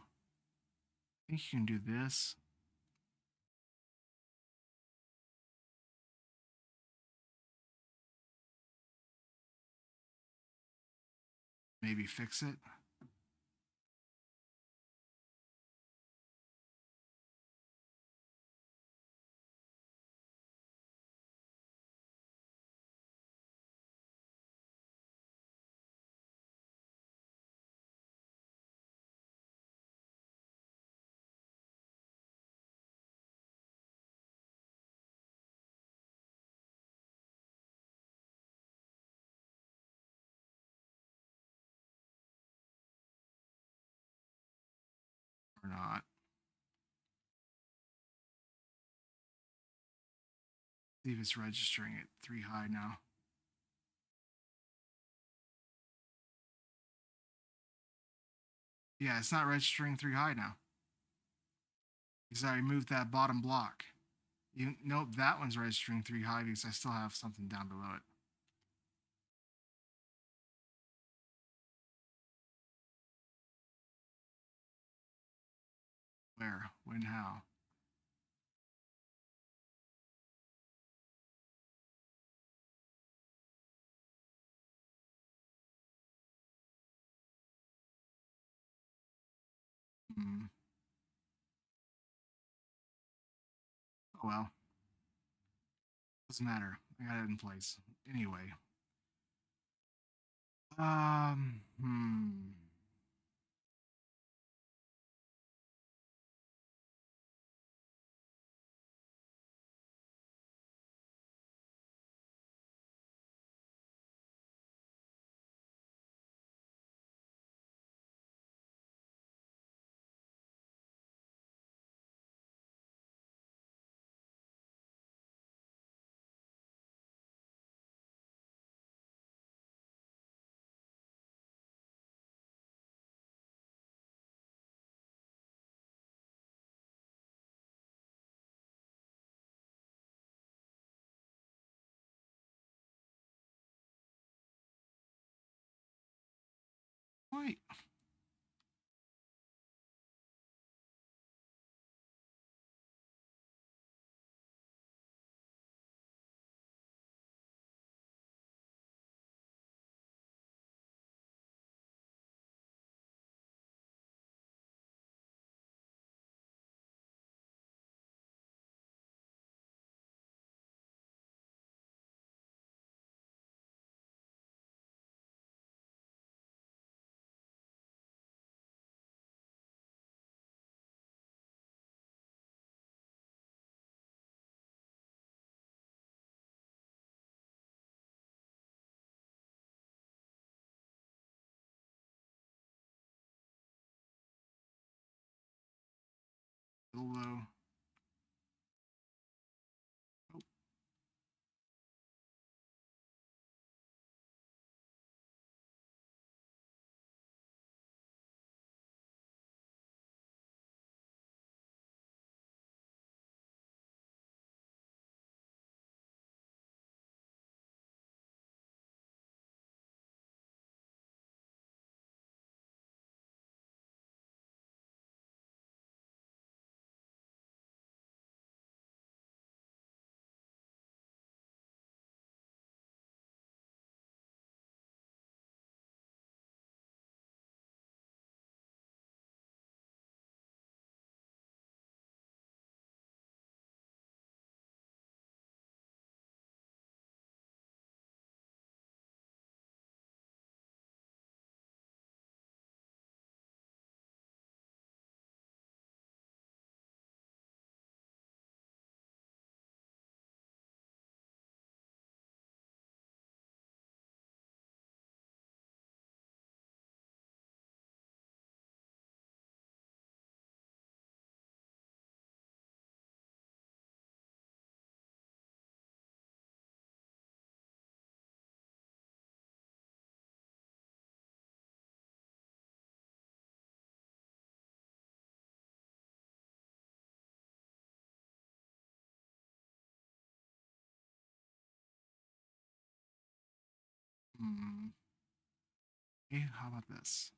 I think you can do this. Maybe fix it or not. See if it's registering at 3 high now. Yeah, it's not registering 3 high now because I removed that bottom block. Nope, that one's registering 3 high because I still have something down below it. Where? When? How? Hmm. Oh well, doesn't matter. I got it in place anyway. Hmm. Wait. Still low. Oh, Hmm. Hey, how about this?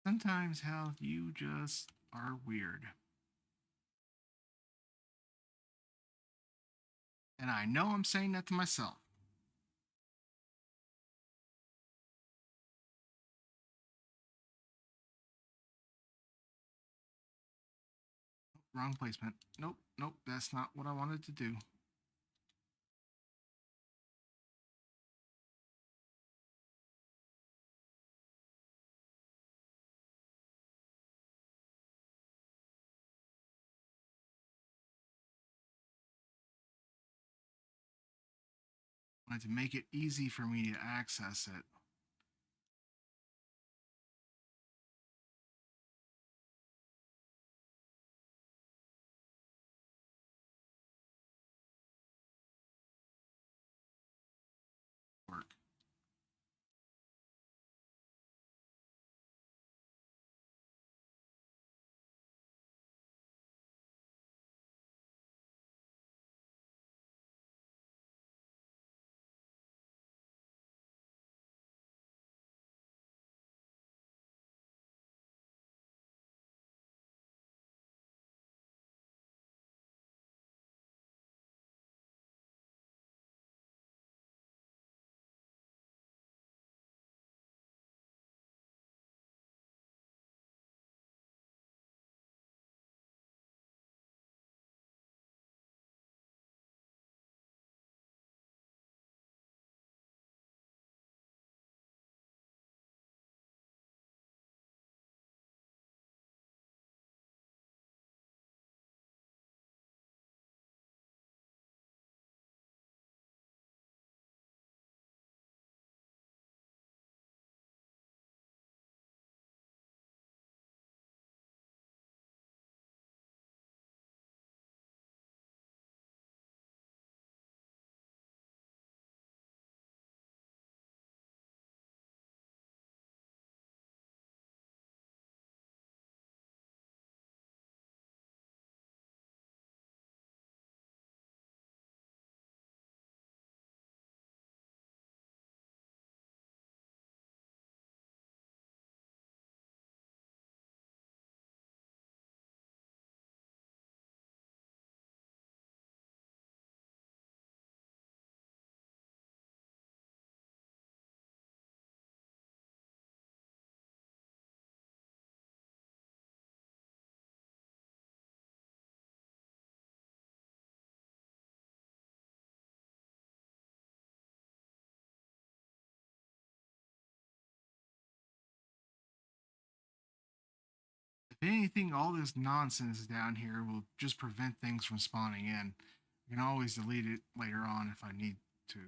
Sometimes, hell, you just are weird. And I know I'm saying that to myself. Wrong placement. Nope, nope, that's not what I wanted to do. I wanted to make it easy for me to access it. Work. If anything, all this nonsense down here will just prevent things from spawning in. I can always delete it later on if I need to.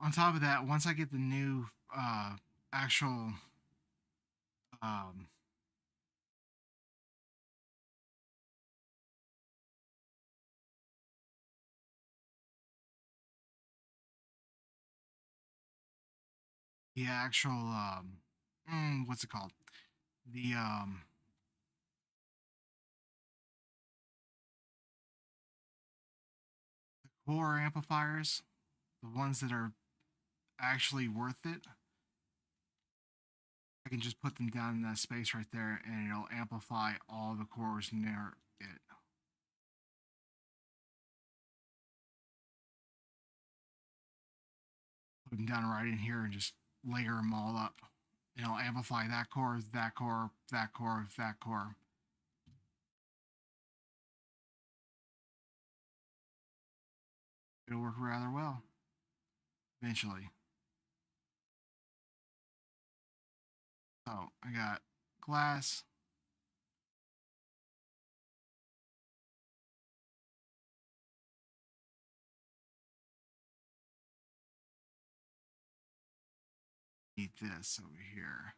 On top of that, once I get the new actual um, the actual what's it called? The core amplifiers, the ones that are actually worth it, I can just put them down in that space right there and it'll amplify all the cores near it. Put them down right in here and just layer them all up. It'll amplify that core, that core, that core, that core. It'll work rather well eventually. So I got glass. Need this over here.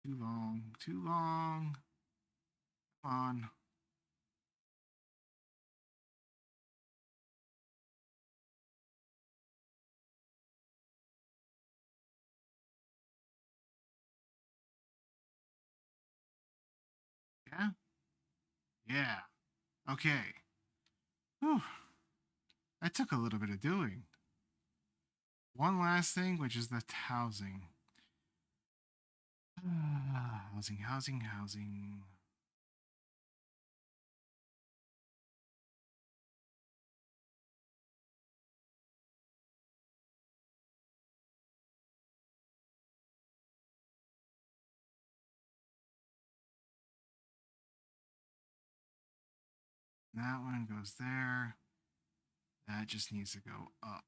Too long, too long. Come on. Yeah? Yeah. Okay. Whew. That took a little bit of doing. One last thing, which is the housing. Housing, housing, housing. That one goes there. That just needs to go up.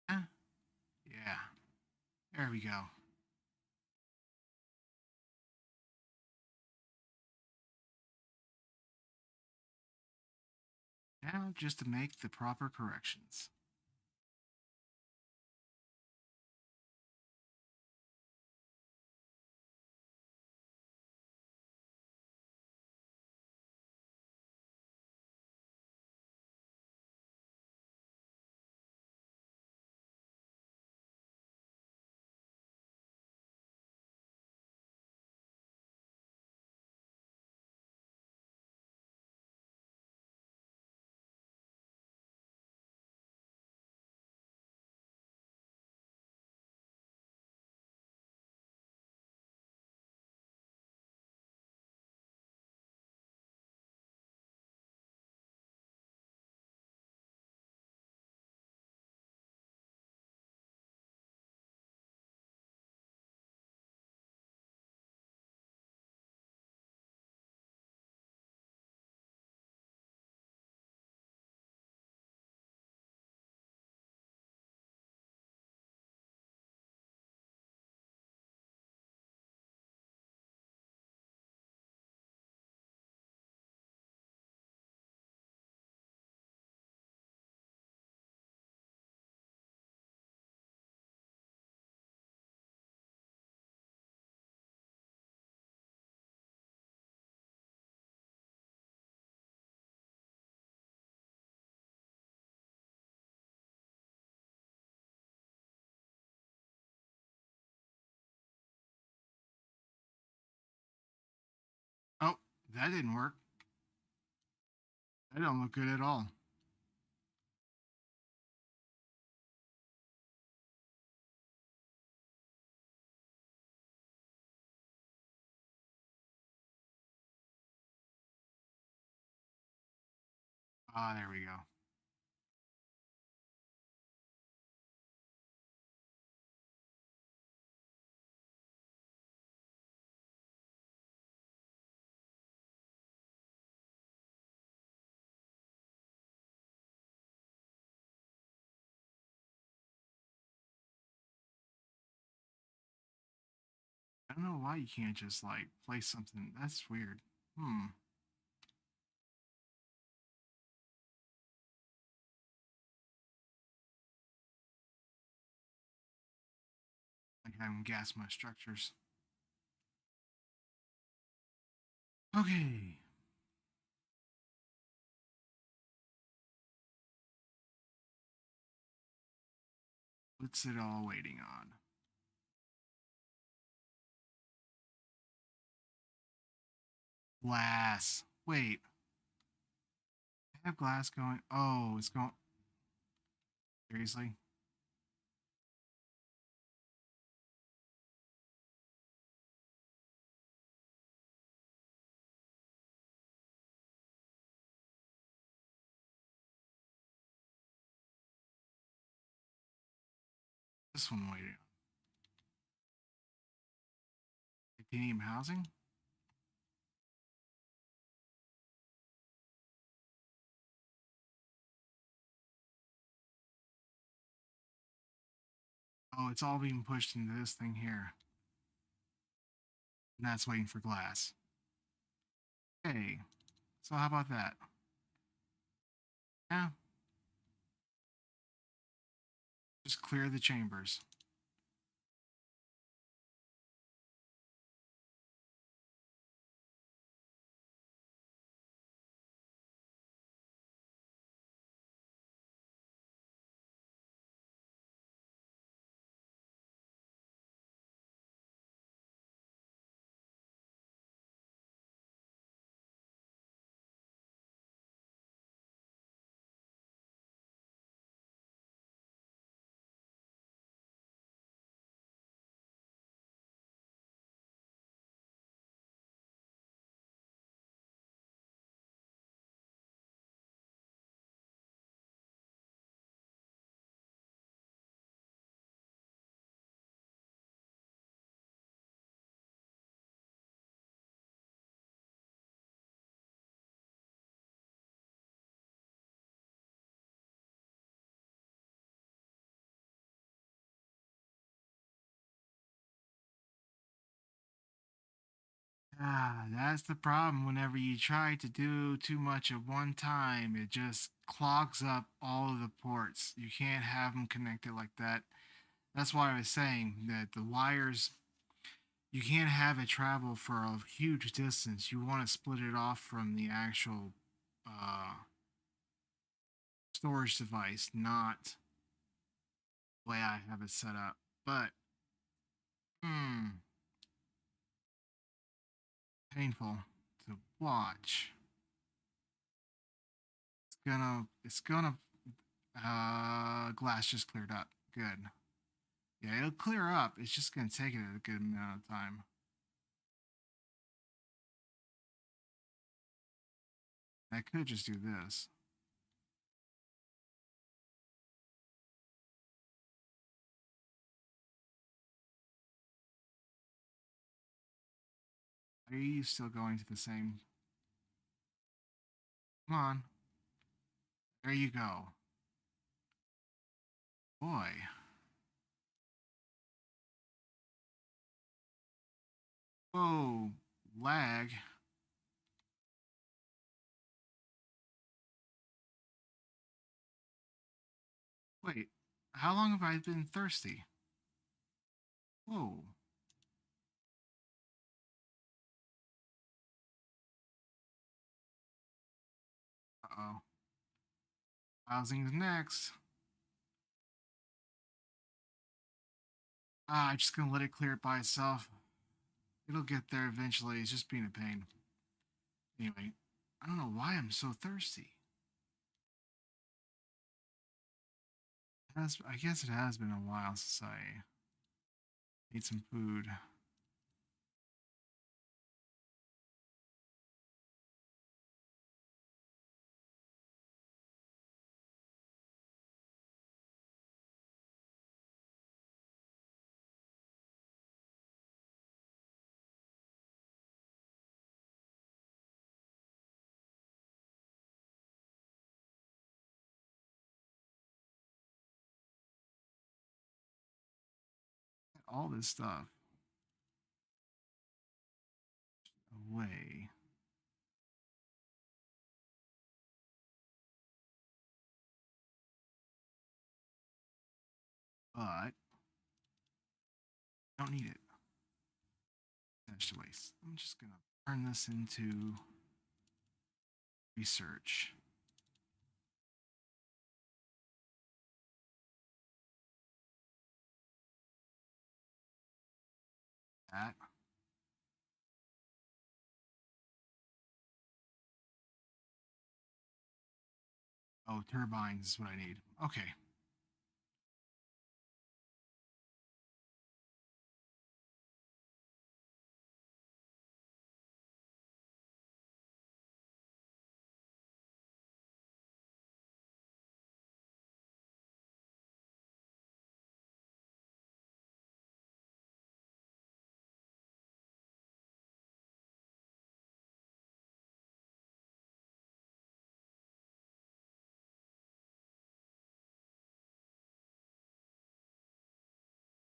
Yeah. Yeah. There we go. Now just to make the proper corrections. That didn't work. That don't look good at all. Ah, there we go. I don't know why you can't just like place something. That's weird. Hmm. Like having gas my structures. Okay. What's it all waiting on? Glass. Wait. I have glass going. Oh, it's going. Seriously? This one waiting. Titanium housing? Oh, it's all being pushed into this thing here. And that's waiting for glass. Okay. So how about that? Yeah. Just clear the chambers. Ah, that's the problem. Whenever you try to do too much at one time, it just clogs up all of the ports. You can't have them connected like that. That's why I was saying that the wires, you can't have it travel for a huge distance. You want to split it off from the actual uh, storage device, not the way I have it set up. But, hmm, painful to watch. It's gonna, glass just cleared up. Good. Yeah, it'll clear up. It's just gonna take it a good amount of time. I could just do this. Are you still going to the same? Come on. There you go. Boy. Whoa. Lag. Wait. How long have I been thirsty? Whoa. Uh-oh. Housing's next. Ah, I'm just gonna let it clear it by itself. It'll get there eventually. It's just being a pain. Anyway, I don't know why I'm so thirsty. I guess it has been a while since I ate some food. All this stuff away. But I don't need it. That's the waste. I'm just gonna turn this into research. That. Oh, turbines is what I need. Okay.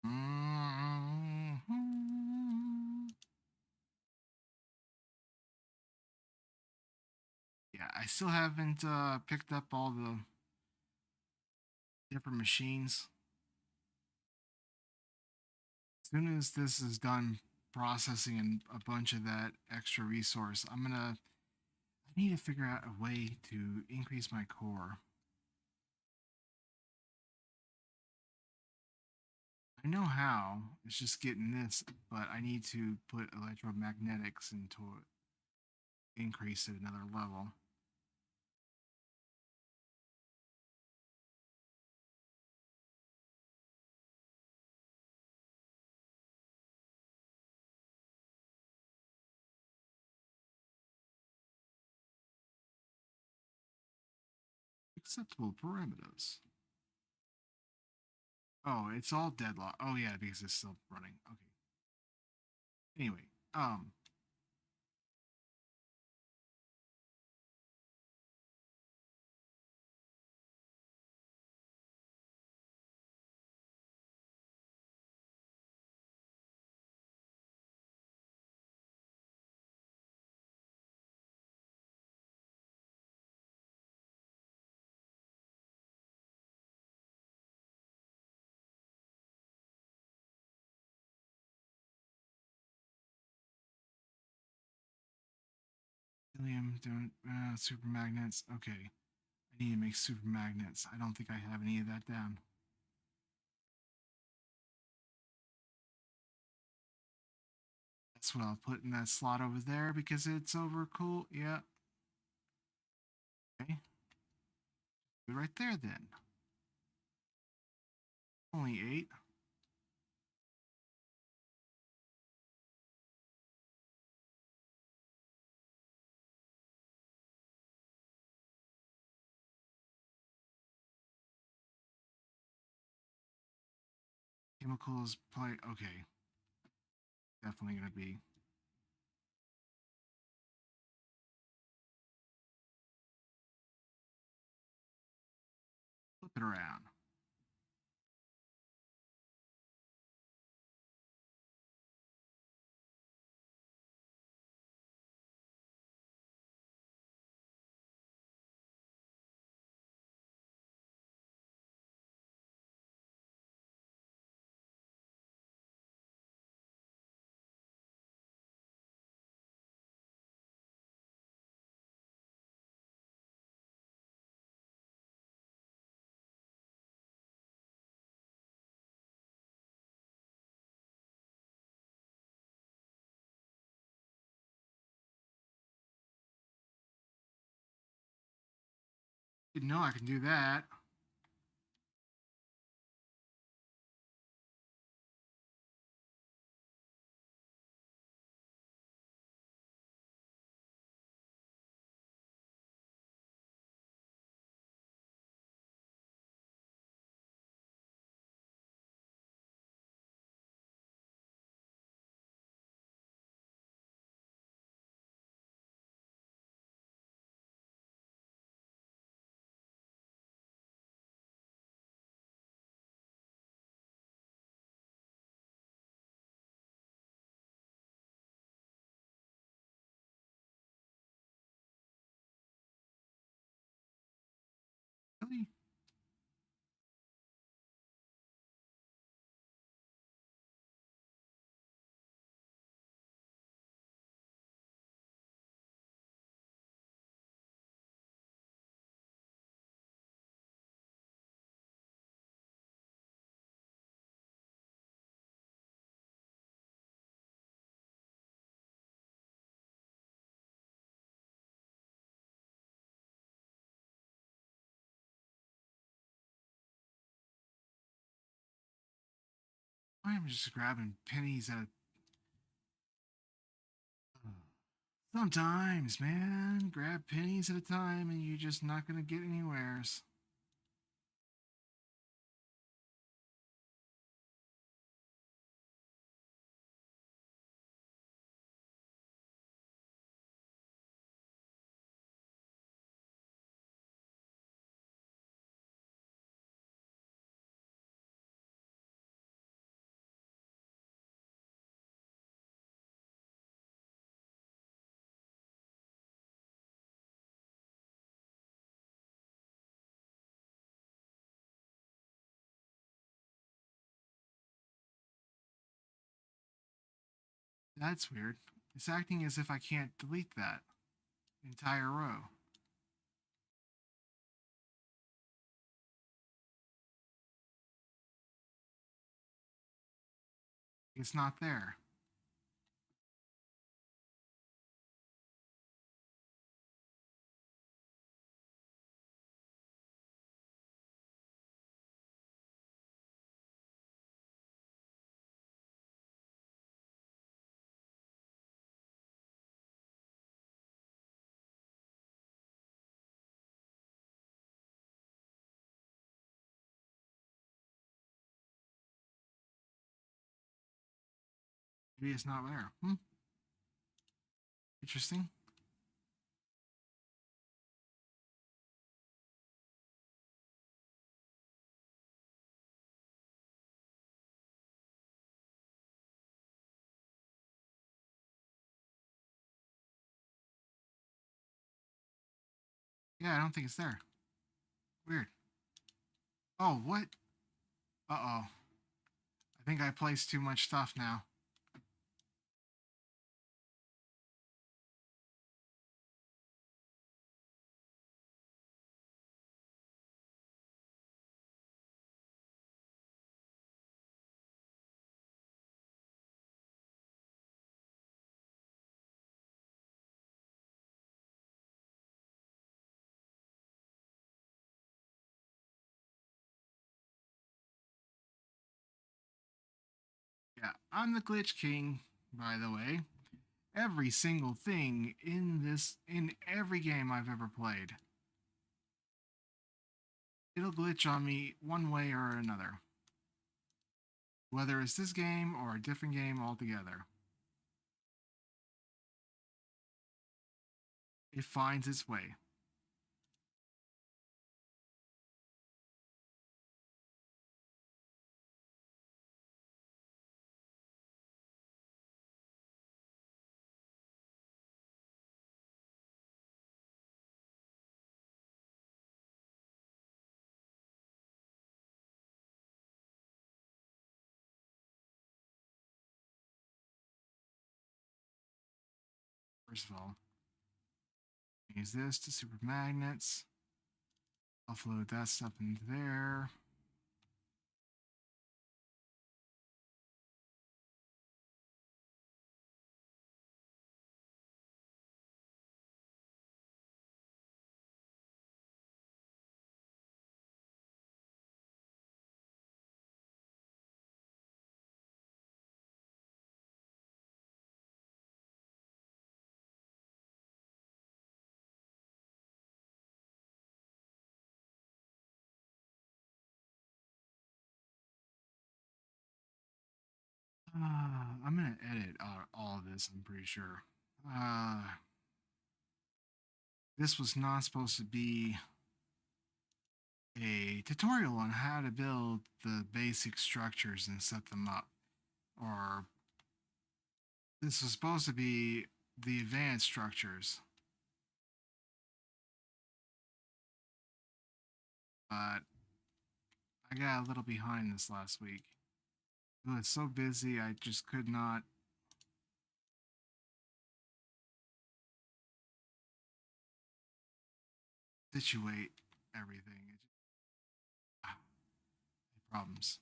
Mhm. Yeah, I still haven't picked up all the different machines. As soon as this is done processing and a bunch of that extra resource, I need to figure out a way to increase my core. I know how. It's just getting this, but I need to put electromagnetics into it, increase it another level. Acceptable parameters. Oh, it's all deadlock. Oh yeah, because it's still running. Okay. Anyway, helium doing super magnets. Okay, I need to make super magnets. I don't think I have any of that down. That's what I'll put in that slot over there because it's over cool. Yeah. Okay. Right there then. Only 8. Chemicals play. Okay. Definitely gonna be. Flip it around. Didn't know I can do that. Really? I'm just grabbing pennies at. Sometimes, man, grab pennies at a time and you're just not gonna get anywheres. That's weird. It's acting as if I can't delete that entire row. It's not there. Maybe it's not there. Interesting. Yeah, I don't think it's there. Weird. Oh, what? Uh-oh. I think I placed too much stuff now. Yeah, I'm the glitch king, by the way. Every single thing in every game I've ever played, it'll glitch on me one way or another. Whether it's this game or a different game altogether. It finds its way. First of all, use this to super magnets. Offload that stuff into there. I'm gonna edit out all of this. I'm pretty sure. Uh, this was not supposed to be a tutorial on how to build the basic structures and set them up, or this was supposed to be the advanced structures, but I got a little behind this last week. It was so busy, I just could not situate everything. It just, problems.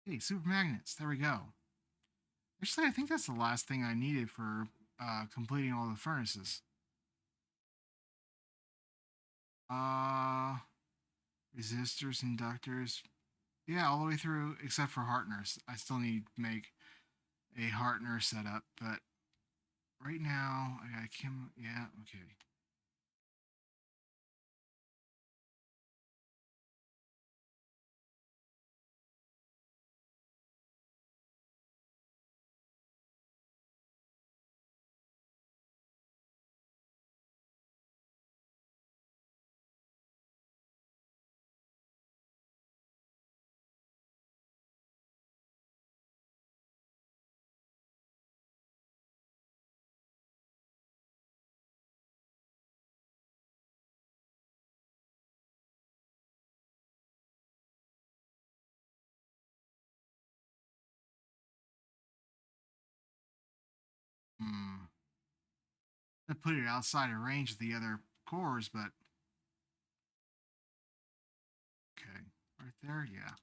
Hey, super magnets. There we go. Actually, I think that's the last thing I needed for completing all the furnaces. Uh, resistors, inductors. Yeah, all the way through except for hardeners. I still need to make a hardener setup, but right now I got Kim. Yeah, okay. Hmm. I put it outside of range of the other cores, but okay, right there. Yeah.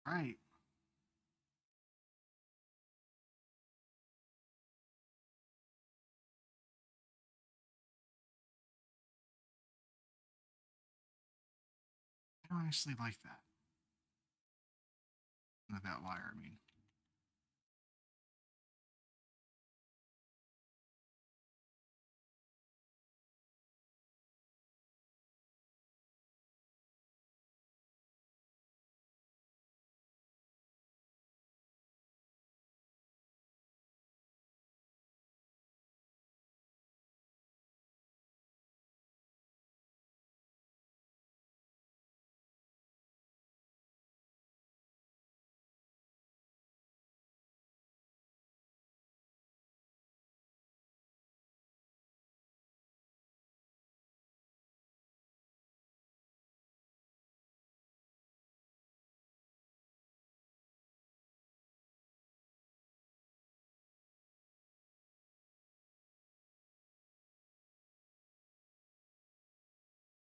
Right. I don't actually like that. Not that wire, I mean.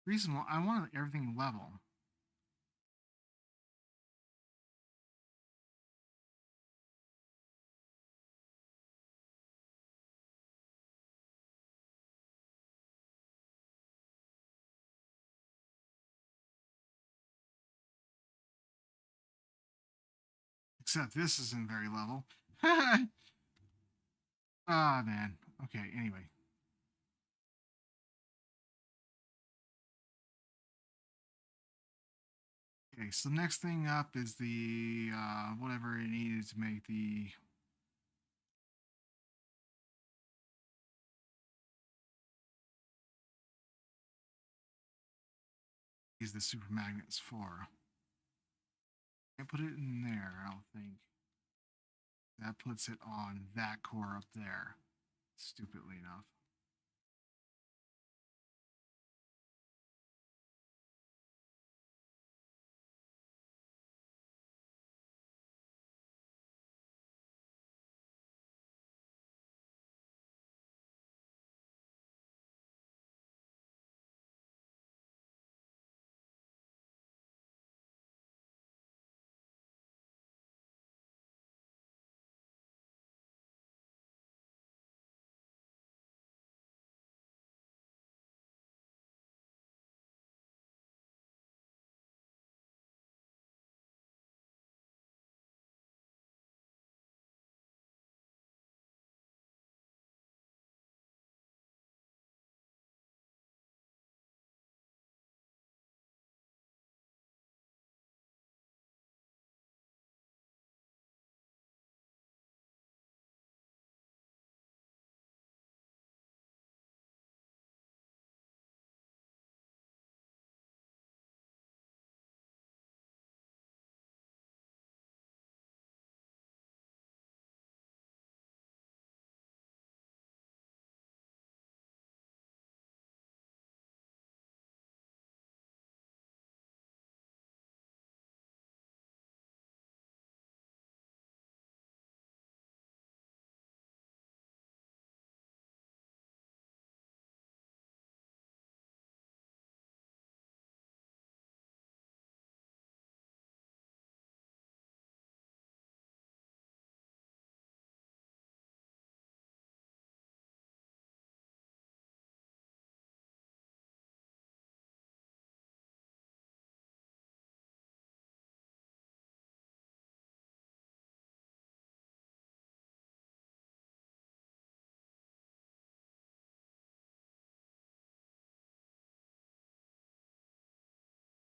Reasonable. I want everything level. Except this isn't very level. Ah, man. Okay, anyway. Okay, so next thing up is the whatever it needed to make the use the super magnets for. I put it in there, I don't think. That puts it on that core up there, stupidly enough.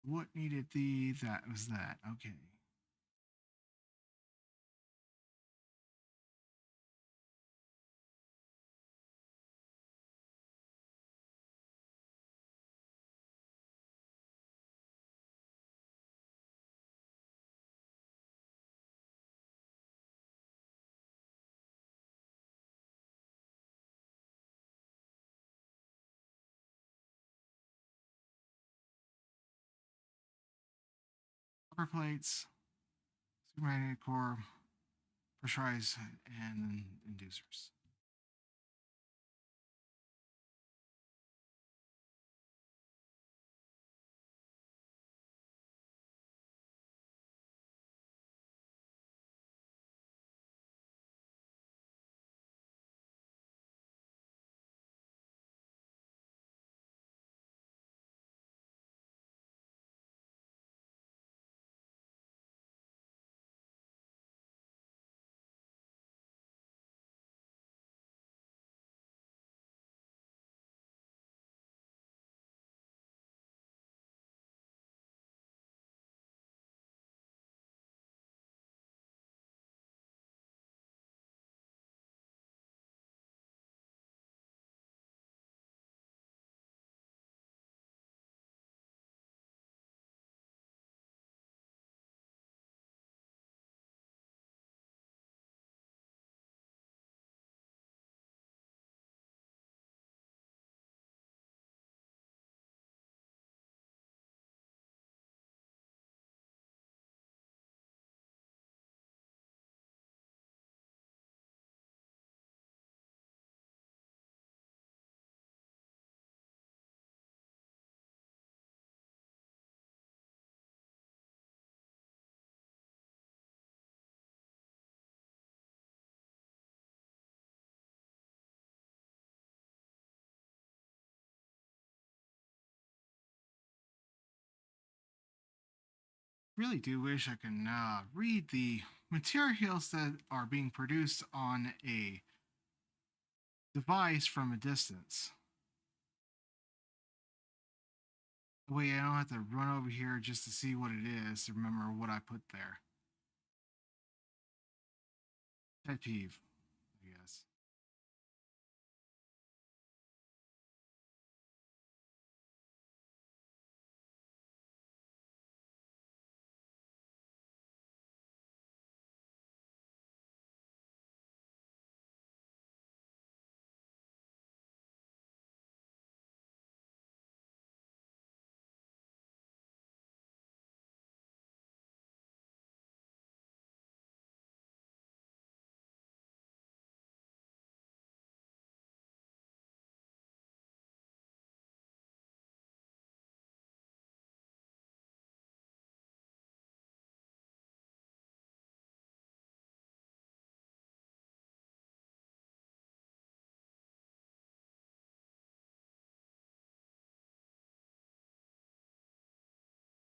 What needed the that was that. Okay. Upper plates, supermagnetic core, pressurized, and inducers. really do wish I can read the materials that are being produced on a device from a distance. Wait, I don't have to run over here just to see what it is to remember what I put there. Pet peeve, I guess.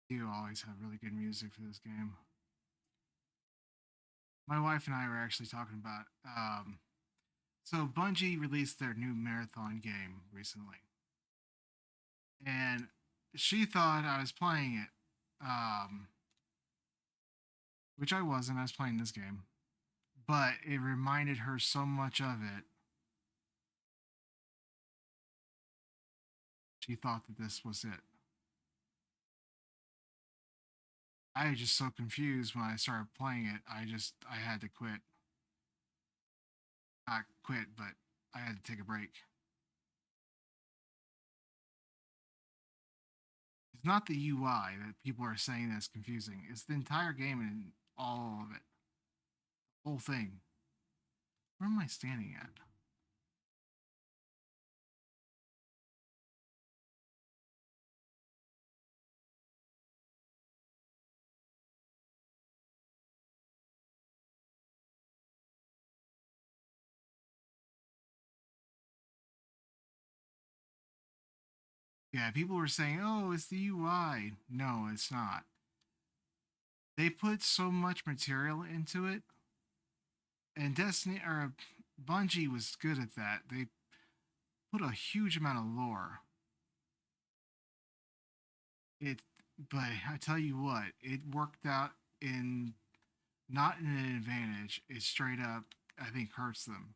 You always have really good music for this game. My wife and I were actually talking about. So Bungie released their new marathon game recently, and she thought I was playing it, um, which I wasn't. I was playing this game, but it reminded her so much of it. She thought that this was it. I was just so confused when I started playing it. I had to quit. Not quit, but I had to take a break. It's not the UI that people are saying that's confusing. It's the entire game and all of it. The whole thing. Where am I standing at? Yeah, people were saying, "Oh, it's the UI." No, it's not. They put so much material into it, and Destiny or Bungie was good at that. They put a huge amount of lore. It, but I tell you what, it worked out in not in an advantage. It straight up, I think, hurts them.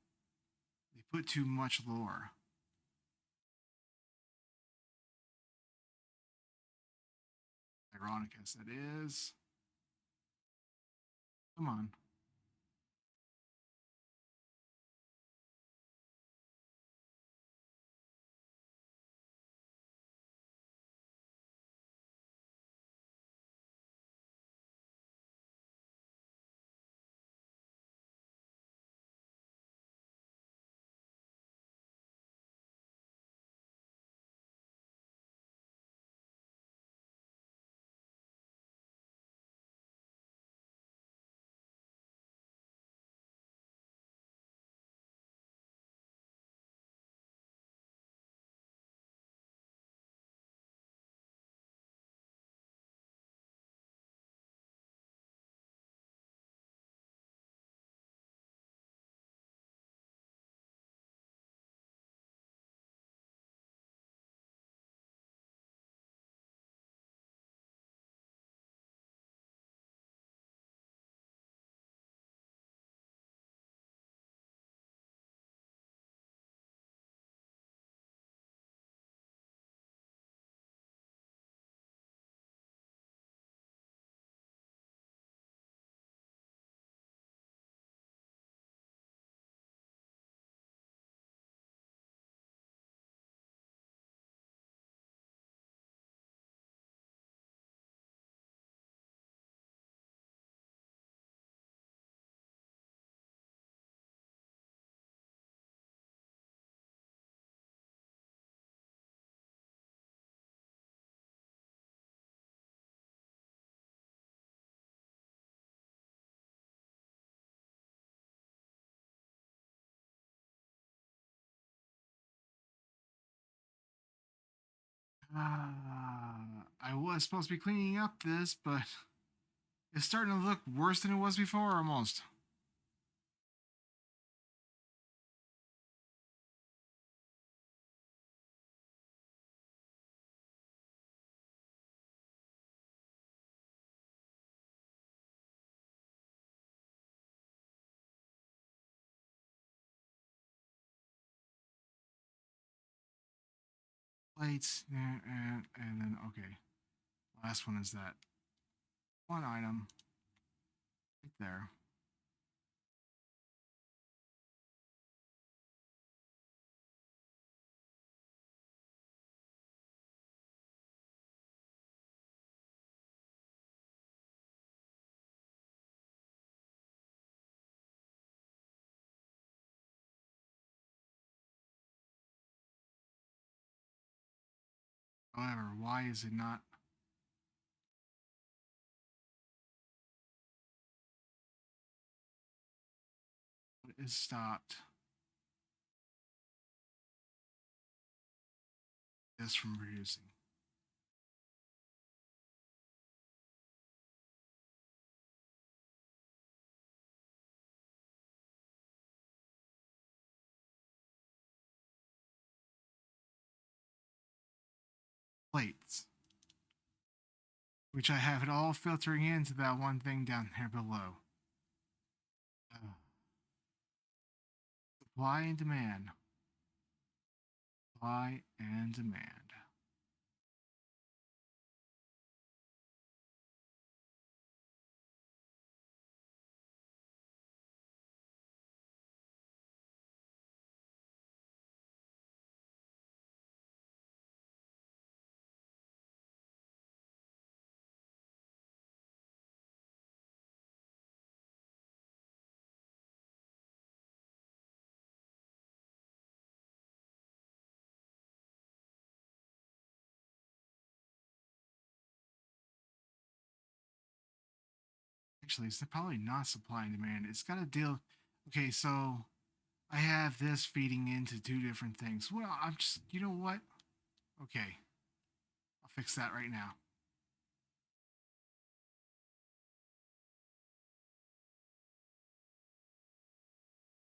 They put too much lore. Ironic as it is. Come on. I was supposed to be cleaning up this, but It's starting to look worse than it was before, almost. Plates, and then, okay. Last one is that one item right there. However, why is it not? What is stopped this from producing? Plates, which I have it all filtering into that one thing down there below. Supply and demand. Supply and demand. Actually, it's probably not supply and demand. It's got to deal. Okay, so I have this feeding into two different things. Well, I'm just, you know what? Okay, I'll fix that right now.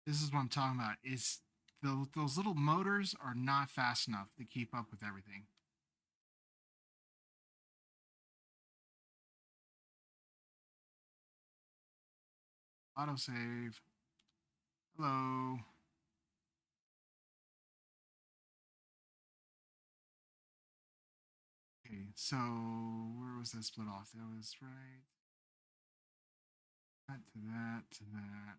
This is what I'm talking about. It's those little motors are not fast enough to keep up with everything. Autosave. Hello. Okay, so where was that split off? That was right. That to that to that.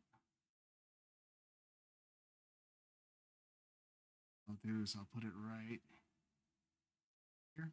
What I'll do is I'll put it right here.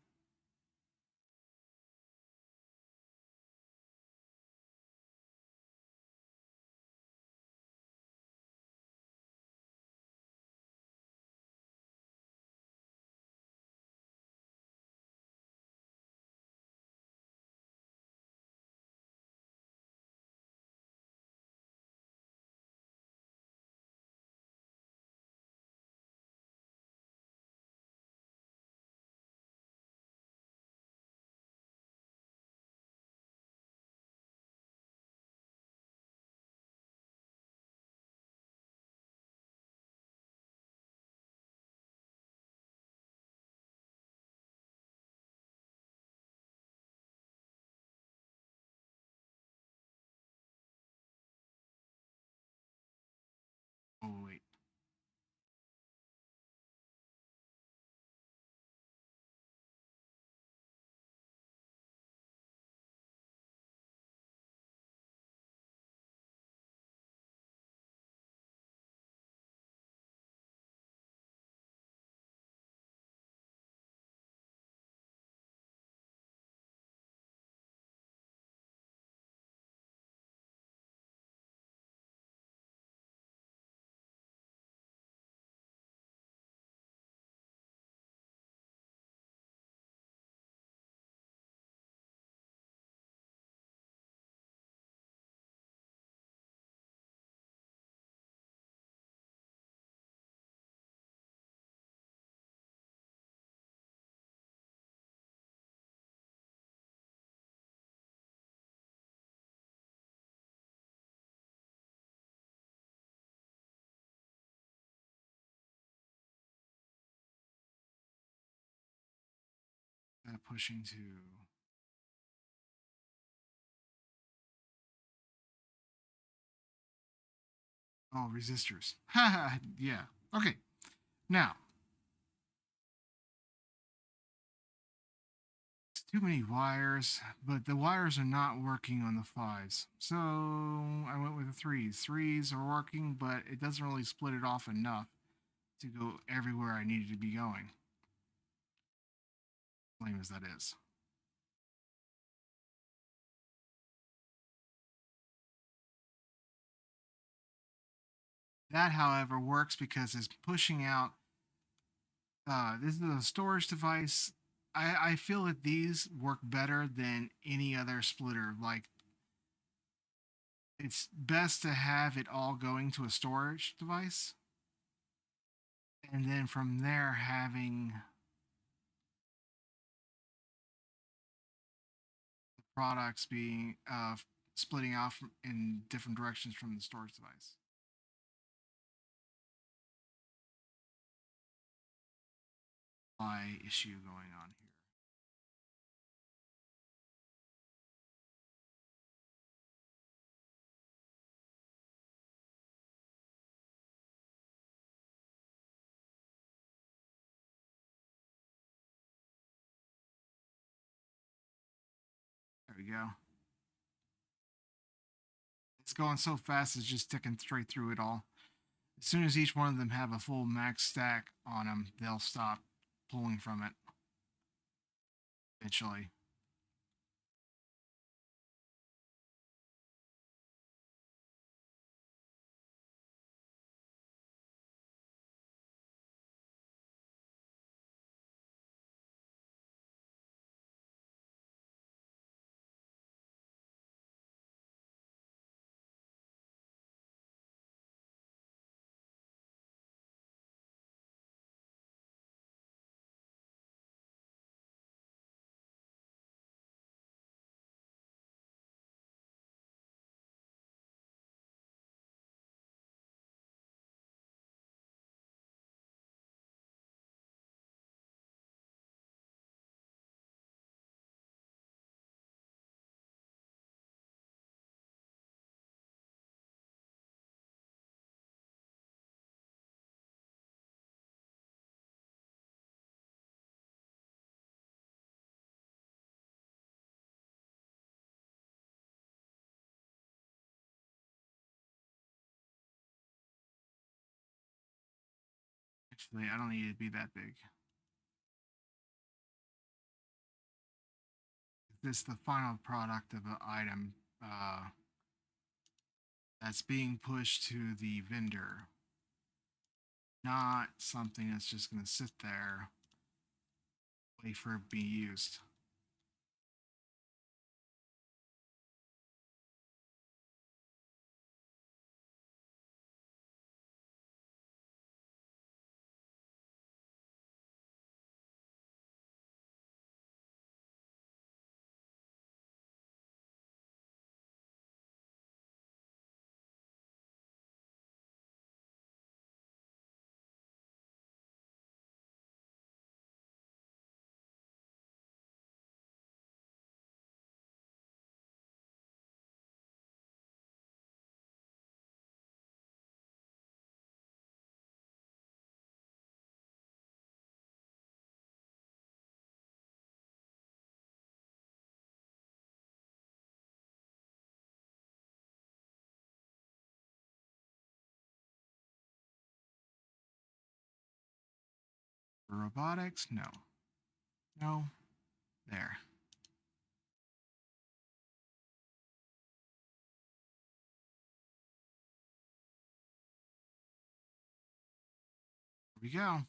pushing to. Oh, resistors. Haha, yeah. Okay. Now, it's too many wires, but the wires are not working on the fives. So I went with the threes. Threes are working, but it doesn't really split it off enough to go everywhere I needed to be going. Lame as that is. That, however, works because it's pushing out. This is a storage device. I feel that these work better than any other splitter. Like, it's best to have it all going to a storage device, and then from there having the products being splitting off in different directions from the storage device. Issue going on here. There we go. It's going so fast, it's just ticking straight through it all. As soon as each one of them have a full max stack on them, they'll stop pulling from it eventually. Actually, I don't need it to be that big. This is the final product of an item that's being pushed to the vendor, not something that's just going to sit there, wait for it to be used. For robotics, no. No. There. Here we go.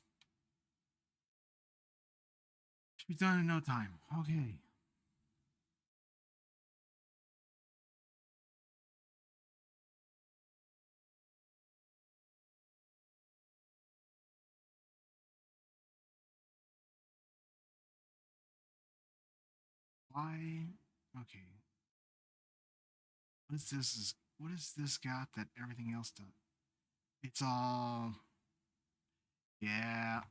Should be done in no time. Okay. Why? Okay. What is this got that everything else does? It's all. Yeah.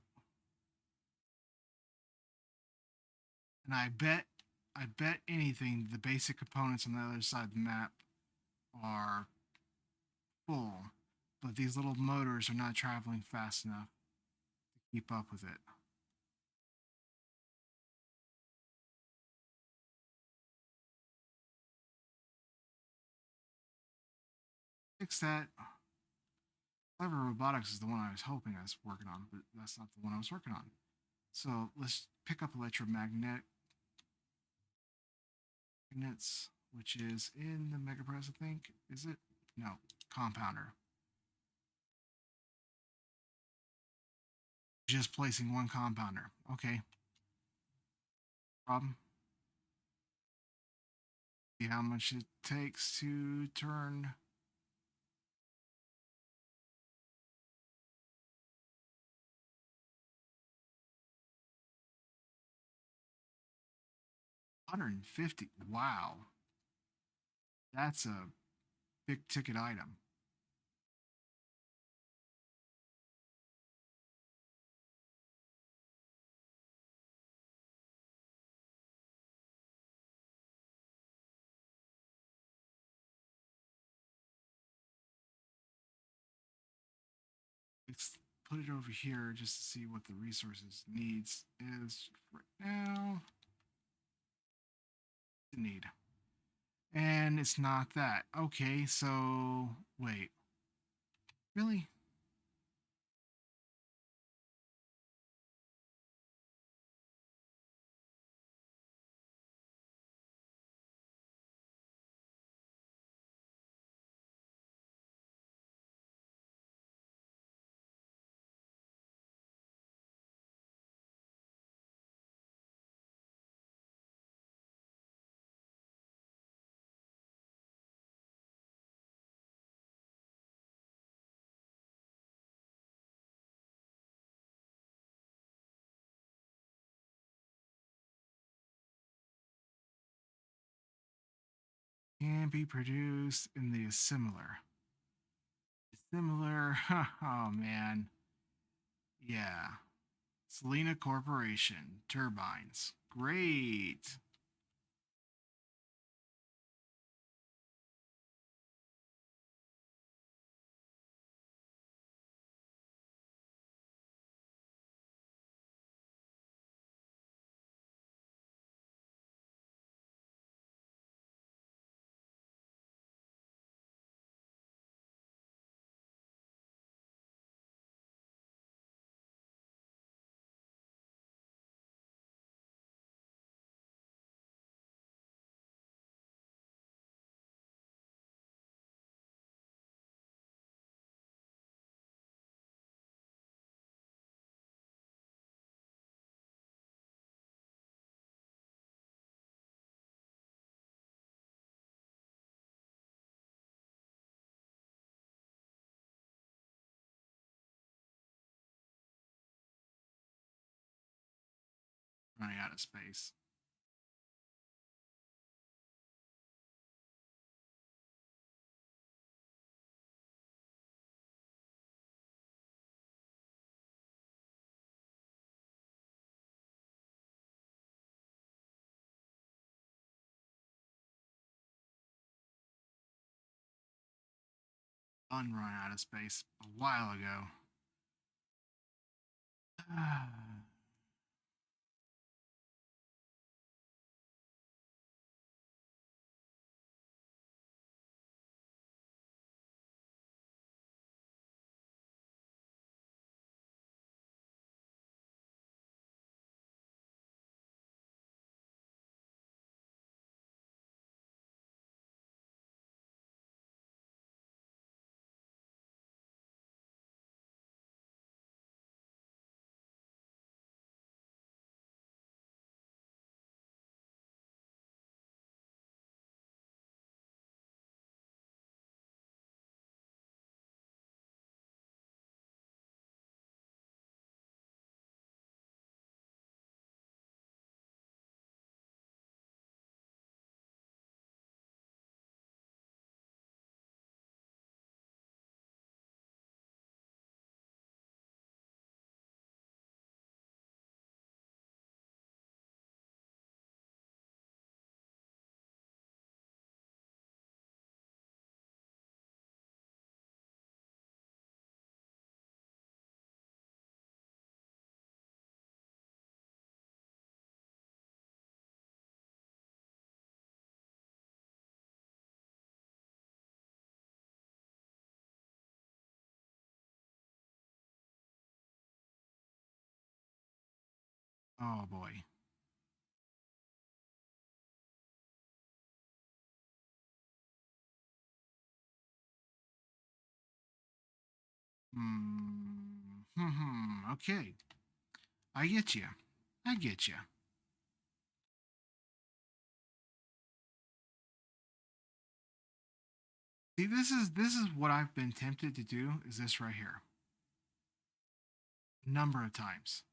And I bet anything the basic components on the other side of the map are full, but these little motors are not traveling fast enough to keep up with it. Fix that. Clever Robotics is the one I was hoping I was working on, but that's not the one I was working on. So let's pick up electromagnets, which is in the Mega Press, I think. Is it? No, compounder. Just placing one compounder. Okay. Problem. See how much it takes to turn. $150. Wow. That's a big ticket item. Let's put it over here just to see what the resources needs is right now. The need. And it's not that. Okay, so wait. Really? Can be produced in the assimilar. Similar. Oh man. Yeah. Selena Corporation. Turbines. Great. Running out of space. Run out of space a while ago. Oh boy. Okay. I get you. I get you. See, this is what I've been tempted to do. Is this right here? Number of times.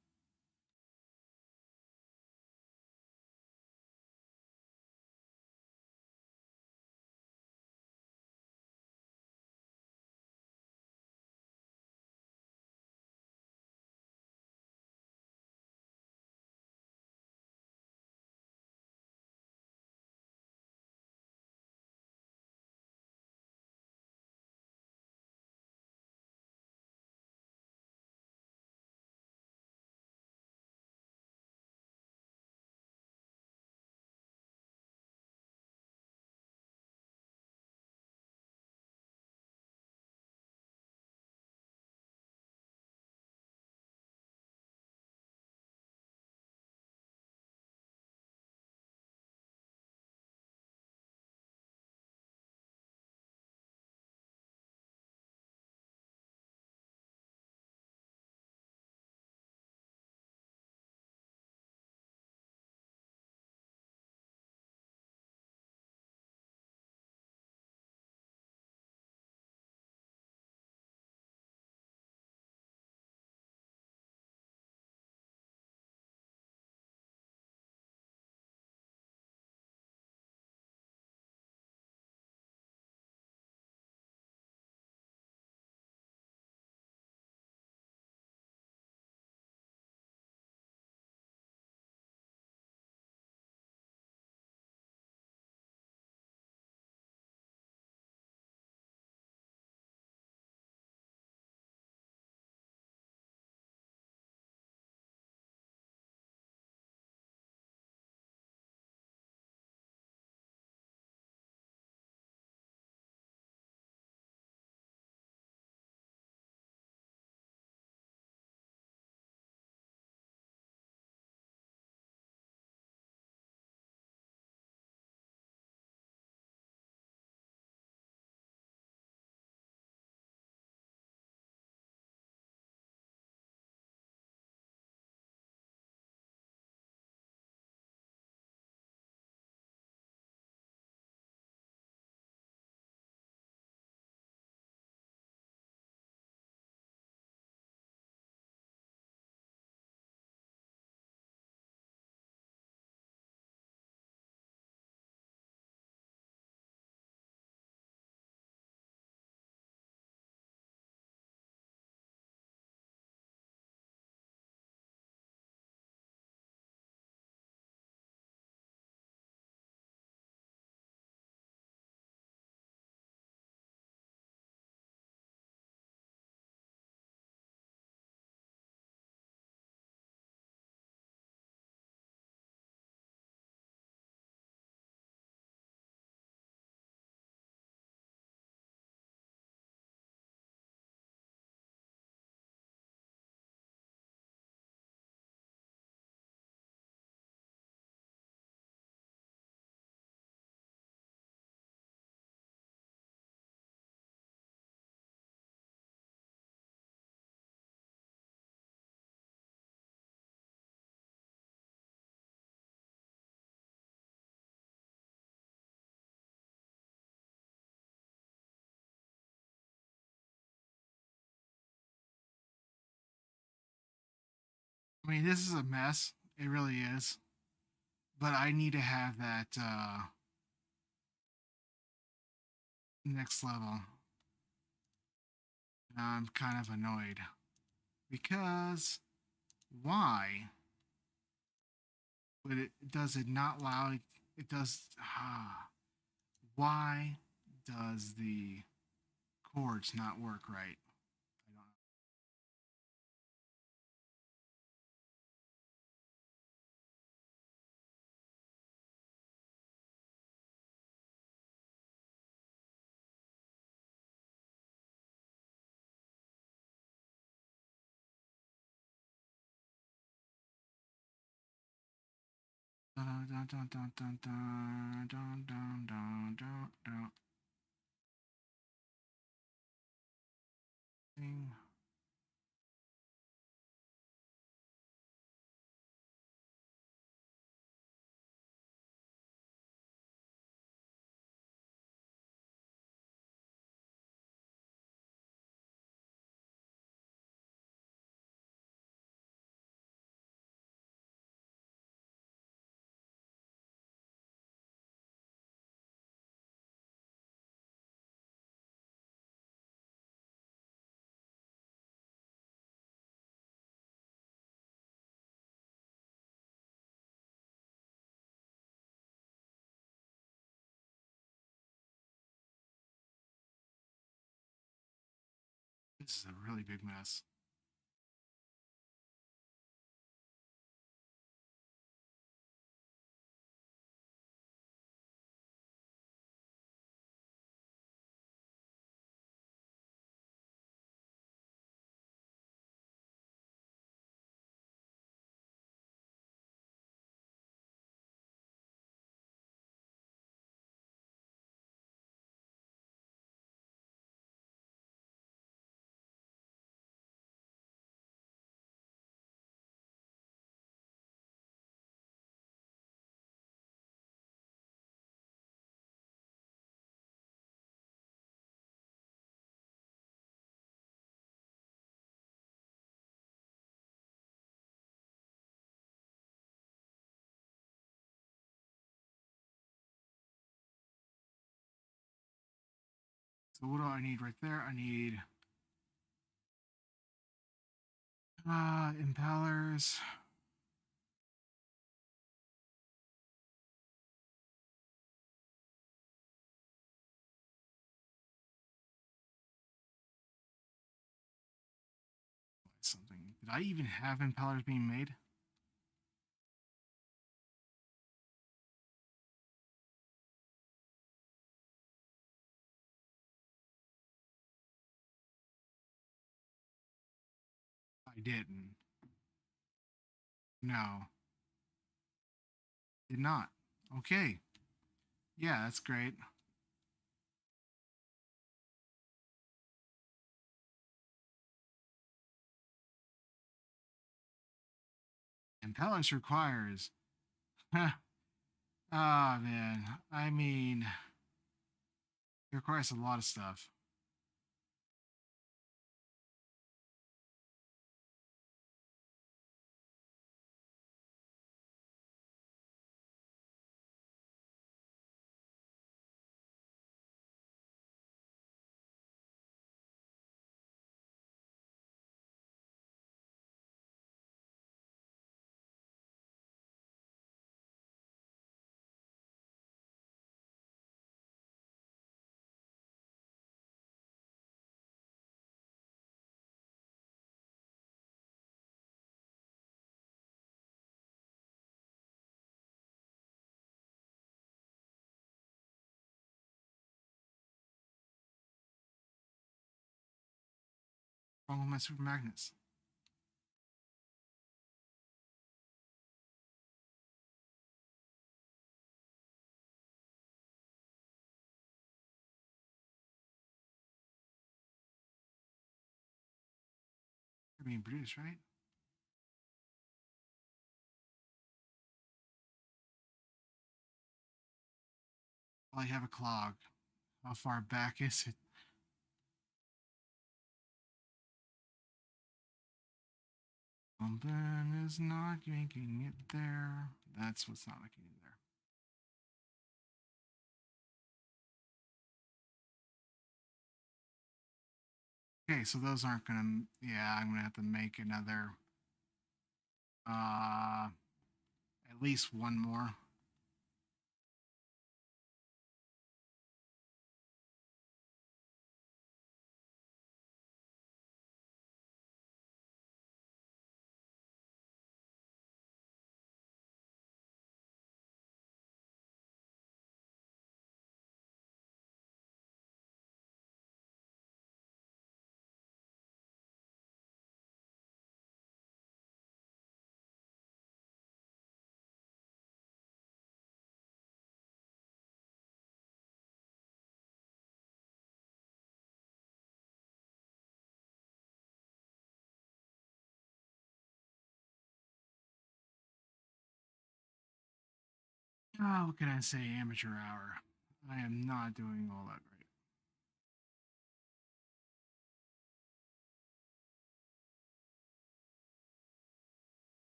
I mean, this is a mess. It really is. But I need to have that next level. I'm kind of annoyed because why would it does it not allow it does why does the chords not work right? I don't dun, dun, dun, dun, dun, dun, dun, dun, dun, dun. Ding. This is a really big mess. So what do I need right there? I need impellers. Something. Did I even have impellers being made? I didn't. No, did not. Okay. Yeah, that's great. Impellers requires. Huh. Oh man. I mean, it requires a lot of stuff. What's wrong with my super magnets? They're being produced, right? Well, I have a clog. How far back is it? Something is not making it there. That's what's not making it there. Okay, so those aren't gonna. Yeah, I'm gonna have to make another. Uh, at least one more. Oh, what can I say? Amateur hour. I am not doing all that great.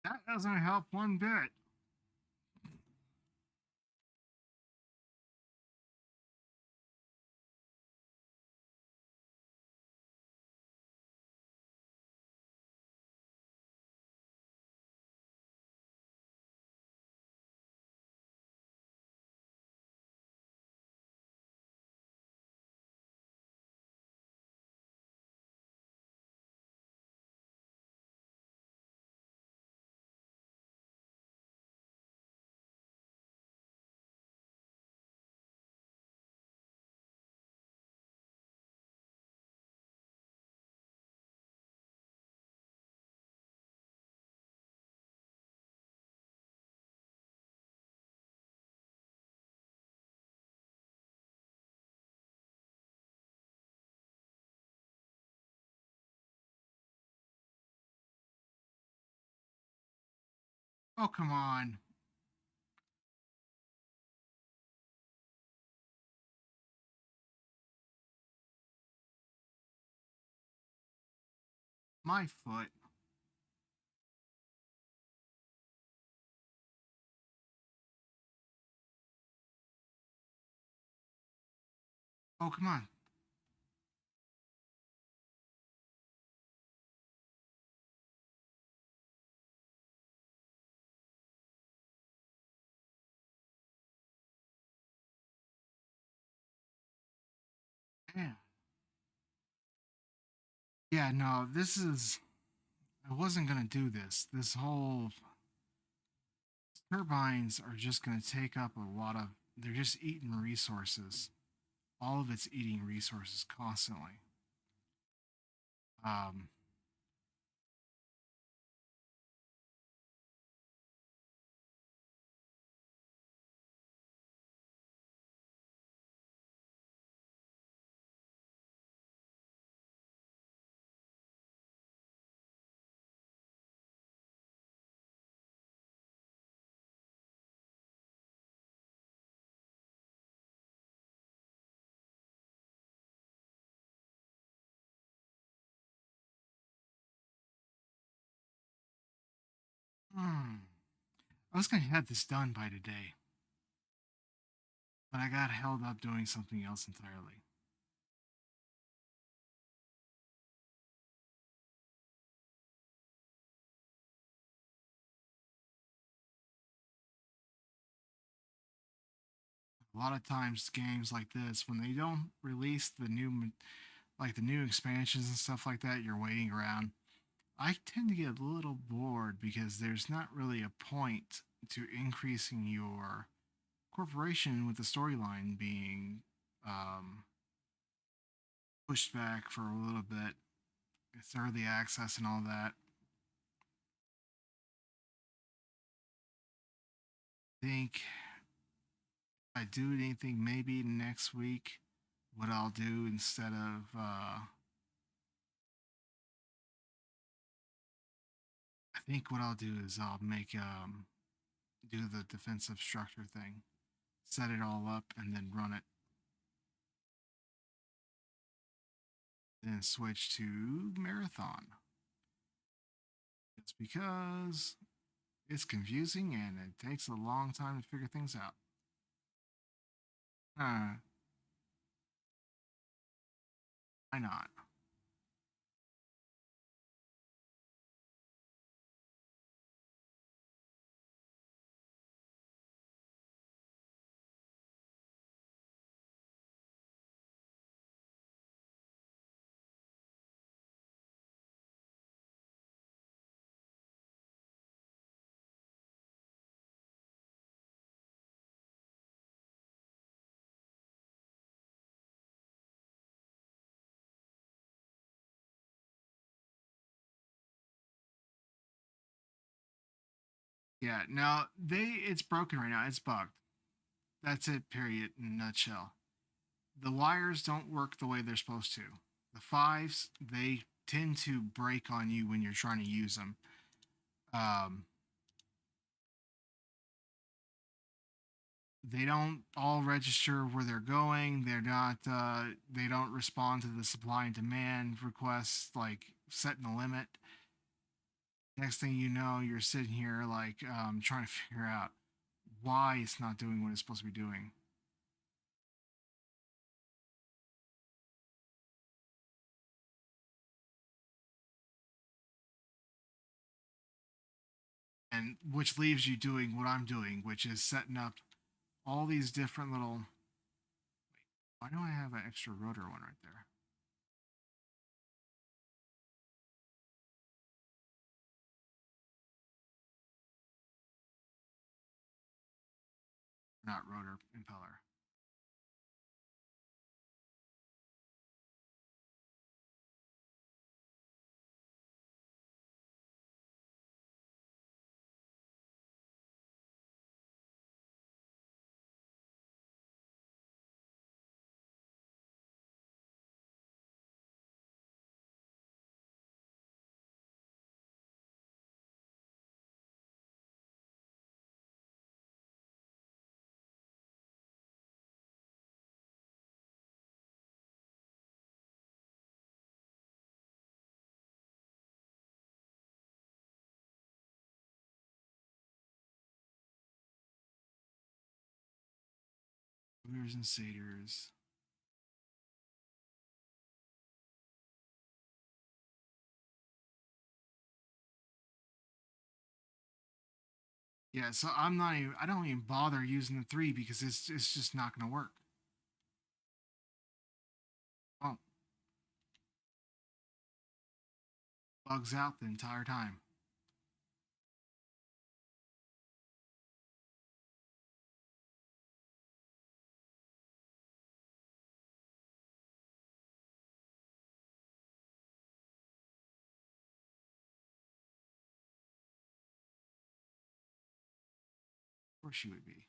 That doesn't help one bit. Oh, come on. My foot. Oh, come on. Man. Yeah, no, this is. I wasn't going to do this. This whole turbines are just going to take up a lot of. They're just eating resources. All of it's eating resources constantly. Um, hmm. I was going to have this done by today, but I got held up doing something else entirely. A lot of times, games like this, when they don't release the new, like the new expansions and stuff like that, you're waiting around. I tend to get a little bored because there's not really a point to increasing your corporation with the storyline being um, pushed back for a little bit. It's early access and all that. I think if I do anything maybe next week, what I'll do instead of I think what I'll do is I'll make do the defensive structure thing, set it all up, and then run it. Then switch to marathon. It's because it's confusing and it takes a long time to figure things out. Why not? Yeah, now it's broken right now. It's bugged. That's it, period, in a nutshell. The wires don't work the way they're supposed to. The fives, they tend to break on you when you're trying to use them. Um, they don't all register where they're going. They're not. They don't respond to the supply and demand requests, like setting a limit. Next thing you know, you're sitting here like trying to figure out why it's not doing what it's supposed to be doing, and which leaves you doing what I'm doing, which is setting up all these different little. Why do I have an extra rotor one right there? Not rotor, impeller. Rotors and stators. Yeah, so I'm not even. I don't even bother using the three because it's just not going to work. Oh, bugs out the entire time. Of course you would be.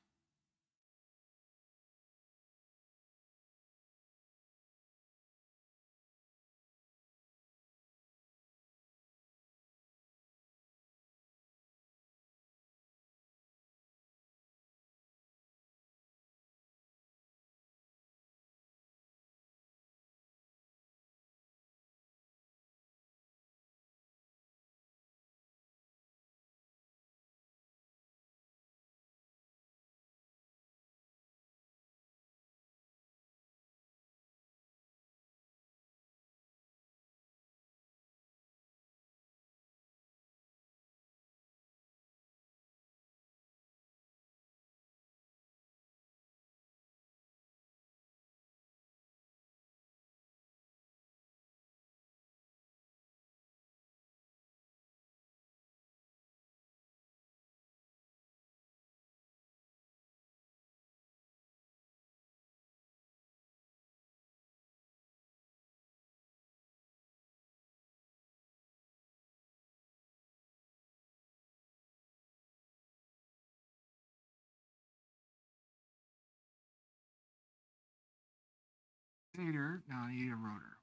Stator. Now I need a rotor.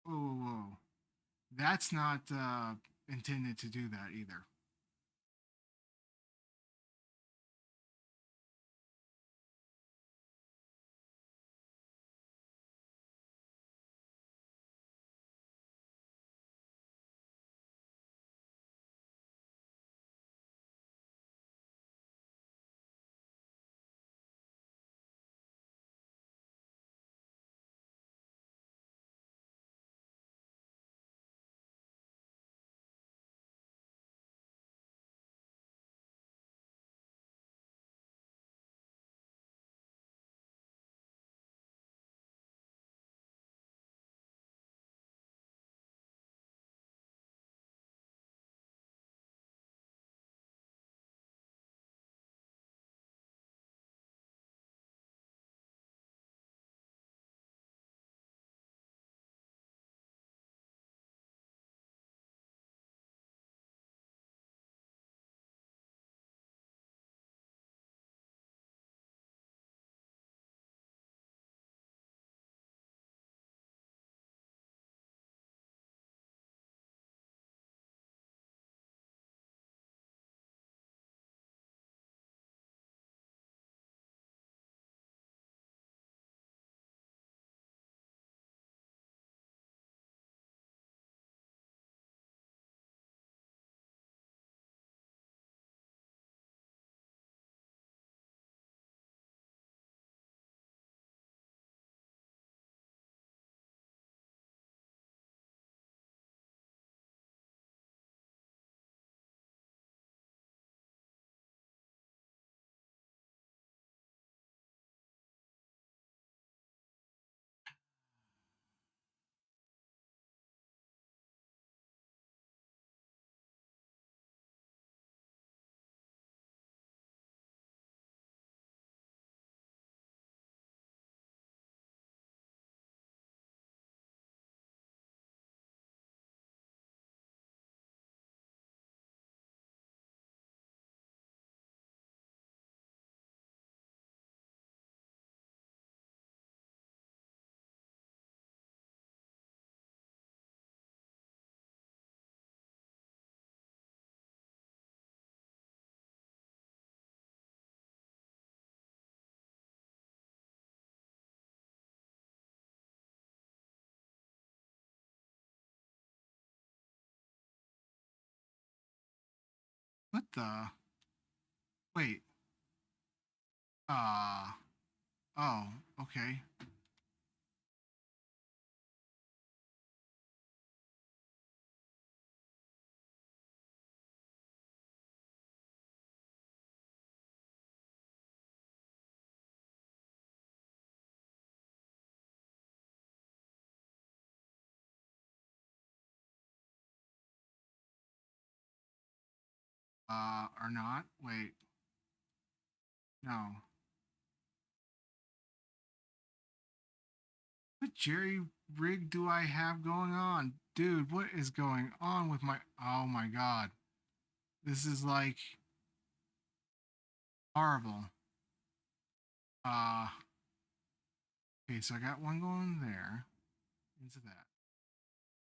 Whoa, whoa, whoa. That's not intended to do that either. What the? Wait. Ah. Oh, okay. Or not? Wait. No. What jerry rig do I have going on? Dude, what is going on with my. Oh my god. This is like horrible. Uh, okay, so I got one going there into that.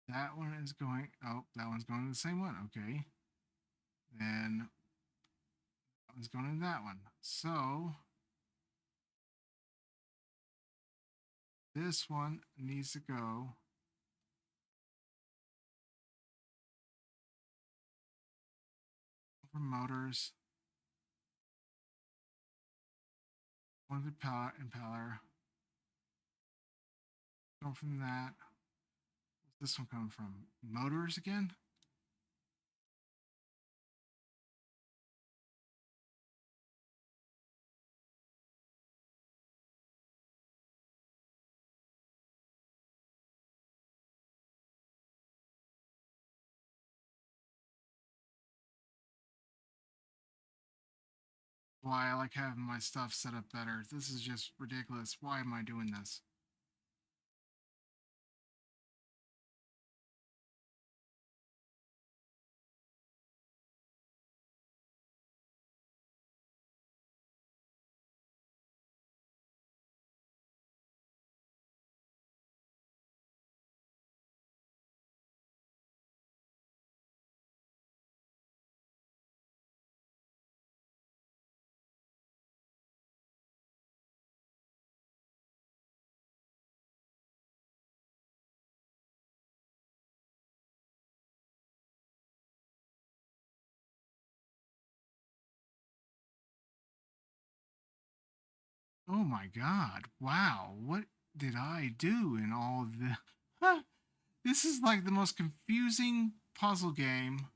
That one is going. Oh, that one's going to the same one. Okay. Then that one's going to that one. So this one needs to go over motors. One to impeller. Go from that. Where's this one coming from? Motors again? Why I like having my stuff set up better. This is just ridiculous. Why am I doing this? Oh my god. Wow. What did I do in all of this? This is like the most confusing puzzle game.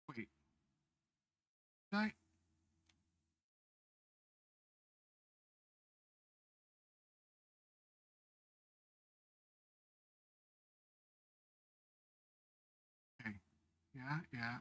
Wait. Did I? Okay. Yeah, yeah.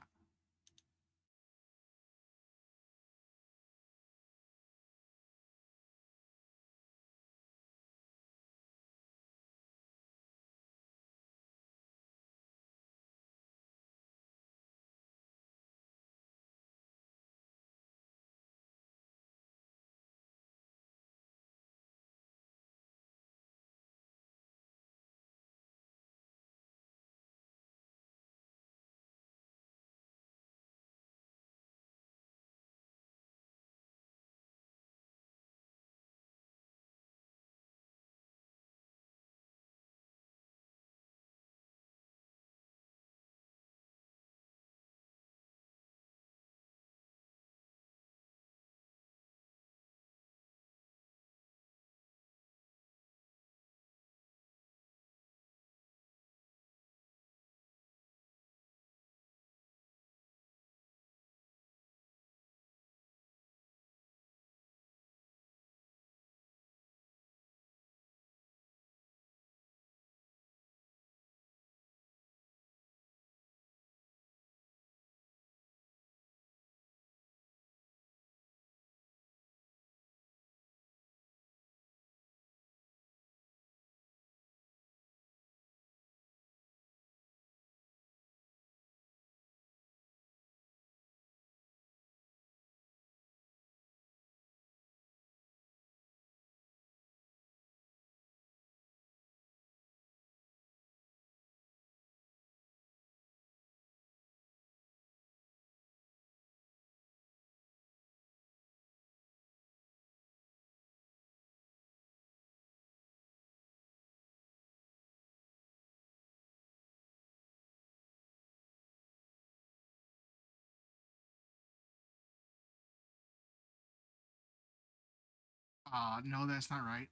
No, that's not right.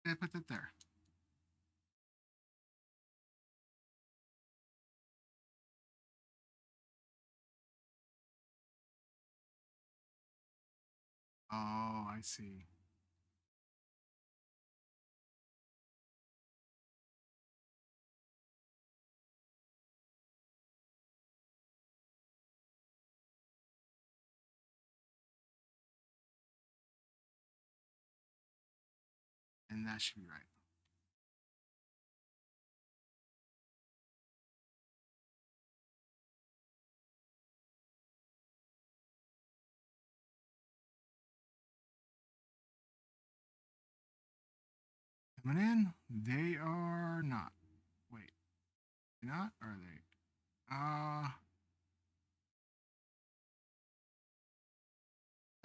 I put that there. Oh, I see. And that should be right. Coming in? They are not. Wait, not? Are they?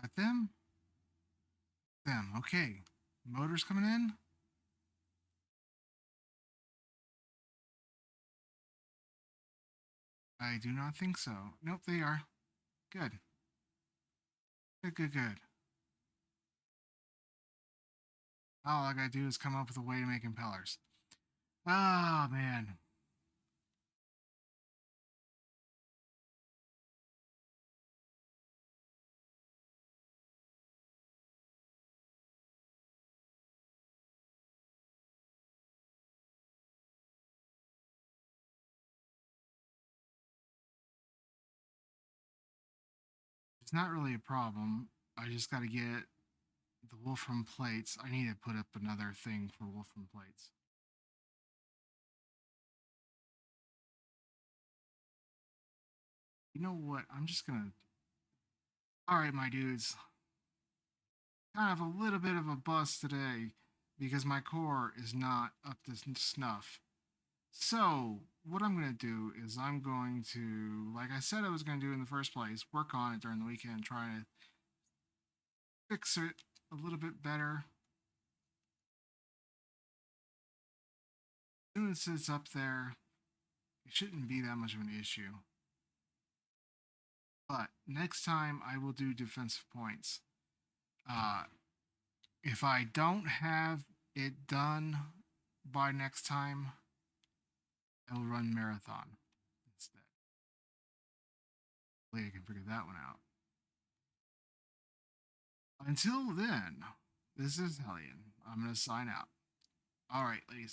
At them? Them. Okay. Motors coming in? I do not think so. Nope, they are. Good. Good, good, good. All I gotta do is come up with a way to make impellers. Oh, man. It's not really a problem. I just gotta get the Wolfram plates. I need to put up another thing for Wolfram plates. You know what? I'm just gonna. Alright, my dudes. Kind of a little bit of a bust today because my core is not up to snuff. So, what I'm going to do is I'm going to, like I said I was going to do in the first place, work on it during the weekend, try to fix it a little bit better. As soon as it's up there, it shouldn't be that much of an issue. But next time I will do defensive points. Uh, if I don't have it done by next time, I will run marathon instead. Hopefully I can figure that one out. Until then, this is Helyean. I'm going to sign out. All right, ladies.